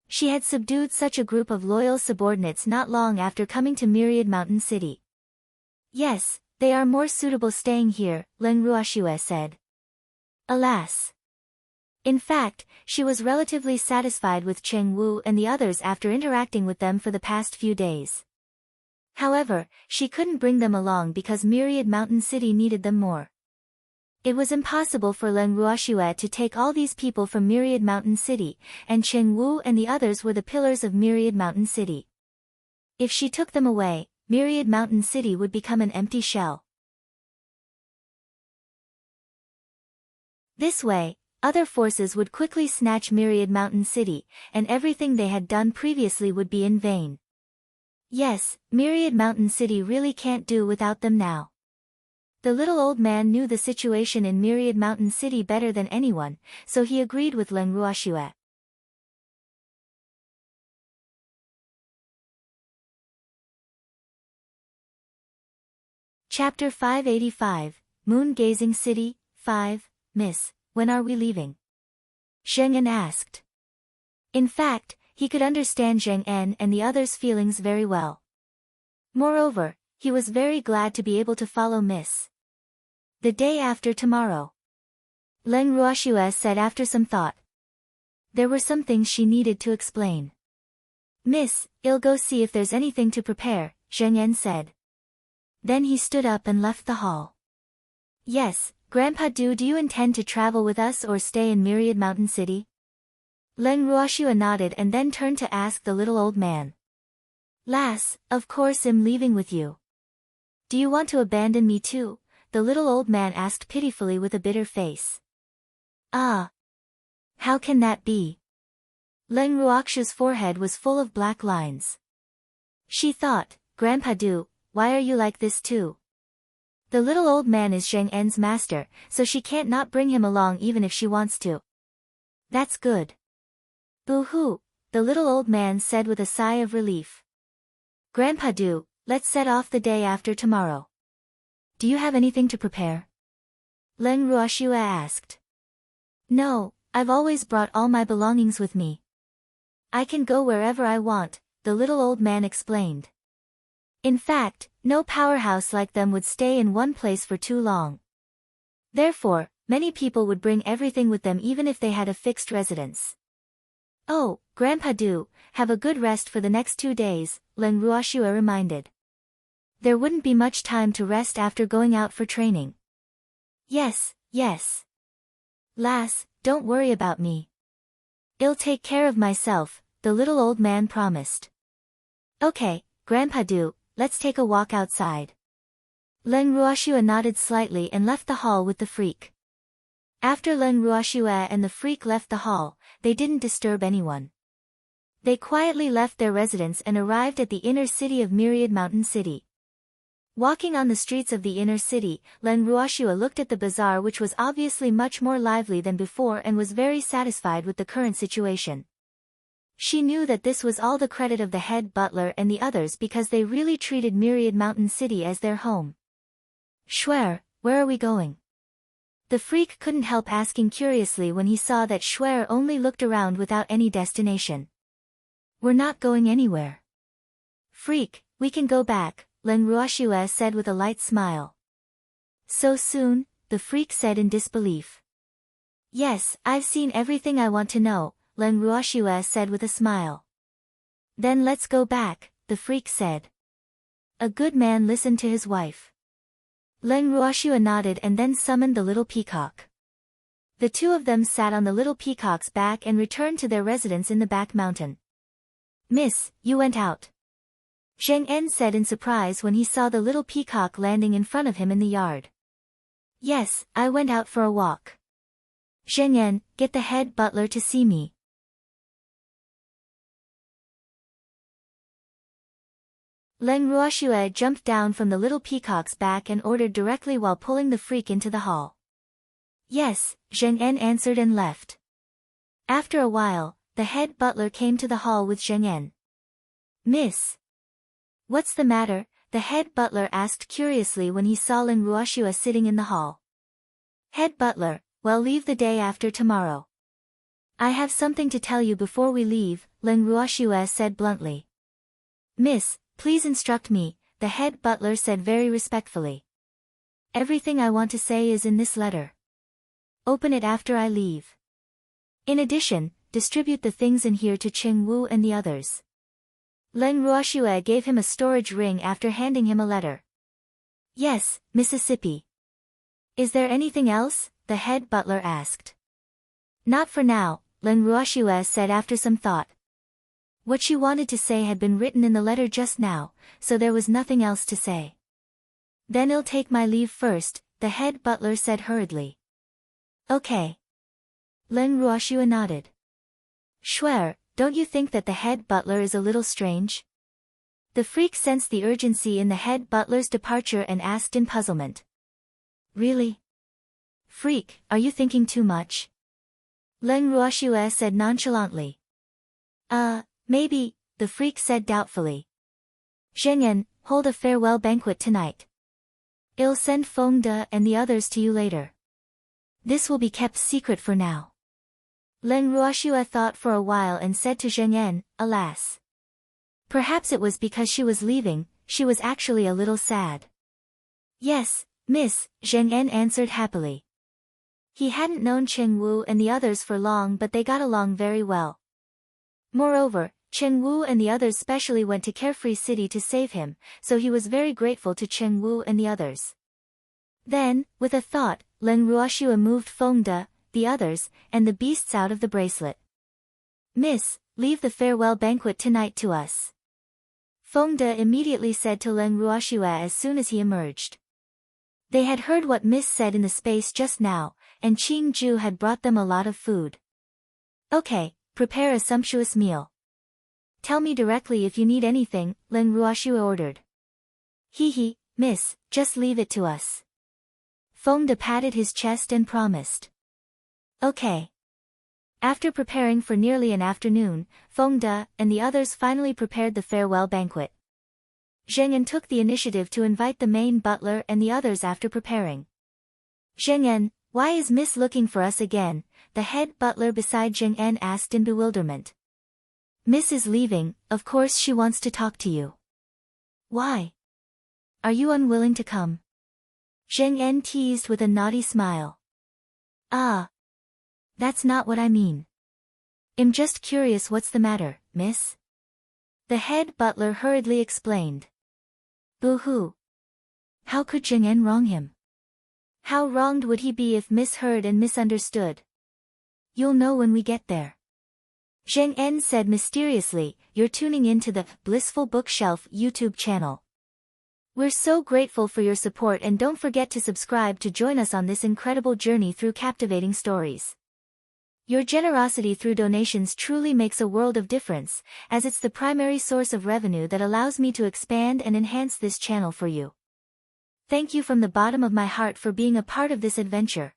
She had subdued such a group of loyal subordinates not long after coming to Myriad Mountain City. Yes, they are more suitable staying here, Leng Ruoxue said. Alas. In fact, she was relatively satisfied with Cheng Wu and the others after interacting with them for the past few days. However, she couldn't bring them along because Myriad Mountain City needed them more. It was impossible for Leng Ruoxue to take all these people from Myriad Mountain City, and Cheng Wu and the others were the pillars of Myriad Mountain City. If she took them away, Myriad Mountain City would become an empty shell. This way, other forces would quickly snatch Myriad Mountain City, and everything they had done previously would be in vain. Yes, Myriad Mountain City really can't do without them now. The little old man knew the situation in Myriad Mountain City better than anyone, so he agreed with Leng Ruoxue. Chapter 585, Moon-Gazing City, 5, Miss, when are we leaving? Zheng En asked. In fact, he could understand Zheng En and the others' feelings very well. Moreover, he was very glad to be able to follow Miss. The day after tomorrow. Leng Ruoxue said after some thought. There were some things she needed to explain. Miss, I'll go see if there's anything to prepare, Zheng En said. Then he stood up and left the hall. Yes, Grandpa do you intend to travel with us or stay in Myriad Mountain City? Leng Ruoxue nodded and then turned to ask the little old man. Lass, of course I'm leaving with you. Do you want to abandon me too? The little old man asked pitifully with a bitter face. Ah. How can that be? Leng Ruoxue's forehead was full of black lines. She thought, Grandpa do, why are you like this too? The little old man is Zheng En's master, so she can't not bring him along even if she wants to. That's good. Boo-hoo, the little old man said with a sigh of relief. Grandpa do, let's set off the day after tomorrow. Do you have anything to prepare? Leng Ruoxue asked. No, I've always brought all my belongings with me. I can go wherever I want, the little old man explained. In fact, no powerhouse like them would stay in one place for too long. Therefore, many people would bring everything with them even if they had a fixed residence. Oh, Grandpa do, have a good rest for the next 2 days, Leng Ruoxue reminded. There wouldn't be much time to rest after going out for training. Yes, Yes. Lass, don't worry about me. I'll take care of myself, the little old man promised. Okay, Grandpa do, let's take a walk outside. Leng Ruoxue nodded slightly and left the hall with the freak. After Leng Ruoxue and the freak left the hall, they didn't disturb anyone. They quietly left their residence and arrived at the inner city of Myriad Mountain City. Walking on the streets of the inner city, Leng Ruoxue looked at the bazaar, which was obviously much more lively than before, and was very satisfied with the current situation. She knew that this was all the credit of the head butler and the others because they really treated Myriad Mountain City as their home. Schwer, where are we going? The freak couldn't help asking curiously when he saw that Schwer only looked around without any destination. We're not going anywhere. Freak, we can go back, Leng Ruoxue said with a light smile. So soon? The freak said in disbelief. Yes, I've seen everything I want to know, Leng Ruoxue said with a smile. Then let's go back, the freak said. A good man listened to his wife. Leng Ruoxue nodded and then summoned the little peacock. The two of them sat on the little peacock's back and returned to their residence in the back mountain. Miss, you went out. Zheng En said in surprise when he saw the little peacock landing in front of him in the yard. Yes, I went out for a walk. Zheng En, get the head butler to see me. Leng Ruoxue jumped down from the little peacock's back and ordered directly while pulling the freak into the hall. Yes, Zheng En answered and left. After a while, the head butler came to the hall with Zheng En. Miss. What's the matter? The head butler asked curiously when he saw Leng Ruoxue sitting in the hall. Head butler, well, leave the day after tomorrow. I have something to tell you before we leave, Leng Ruoxue said bluntly. Miss, please instruct me, the head butler said very respectfully. Everything I want to say is in this letter. Open it after I leave. In addition, distribute the things in here to Qing Wu and the others. Leng Ruoxue gave him a storage ring after handing him a letter. Yes, Mississippi. Is there anything else? The head butler asked. Not for now, Leng Ruoxue said after some thought. What she wanted to say had been written in the letter just now, so there was nothing else to say. Then I'll take my leave first, the head butler said hurriedly. Okay. Leng Ruoxue nodded. Schwer, don't you think that the head butler is a little strange? The freak sensed the urgency in the head butler's departure and asked in puzzlement. Really? Freak, are you thinking too much? Leng Ruoxue said nonchalantly. Maybe, the freak said doubtfully. Zheng En, hold a farewell banquet tonight. I'll send Feng De and the others to you later. This will be kept secret for now. Leng Ruoxue thought for a while and said to Zheng En, alas. Perhaps it was because she was leaving, she was actually a little sad. Yes, miss, Zheng En answered happily. He hadn't known Qing Wu and the others for long, but they got along very well. Moreover, Qing Wu and the others specially went to Carefree City to save him, so he was very grateful to Qing Wu and the others. Then, with a thought, Leng Ruoxue moved Feng De, the others, and the beasts out of the bracelet. Miss, leave the farewell banquet tonight to us. Feng De immediately said to Leng Ruoxue as soon as he emerged. They had heard what Miss said in the space just now, and Qing Ju had brought them a lot of food. Okay, prepare a sumptuous meal. Tell me directly if you need anything, Leng Ruoxue ordered. Hee, miss, just leave it to us. Feng De patted his chest and promised. Okay. After preparing for nearly an afternoon, Feng De and the others finally prepared the farewell banquet. Zheng En took the initiative to invite the main butler and the others after preparing. Zheng En, why is Miss looking for us again? The head butler beside Zheng En asked in bewilderment. Miss is leaving, of course she wants to talk to you. Why? Are you unwilling to come? Zheng En teased with a naughty smile. That's not what I mean. I'm just curious what's the matter, miss? The head butler hurriedly explained. Boo-hoo. How could Zheng En wrong him? How wronged would he be if misheard and misunderstood? You'll know when we get there. Zheng En said mysteriously, "You're tuning in to the Blissful Bookshelf YouTube channel. We're so grateful for your support, and don't forget to subscribe to join us on this incredible journey through captivating stories. Your generosity through donations truly makes a world of difference, as it's the primary source of revenue that allows me to expand and enhance this channel for you. Thank you from the bottom of my heart for being a part of this adventure."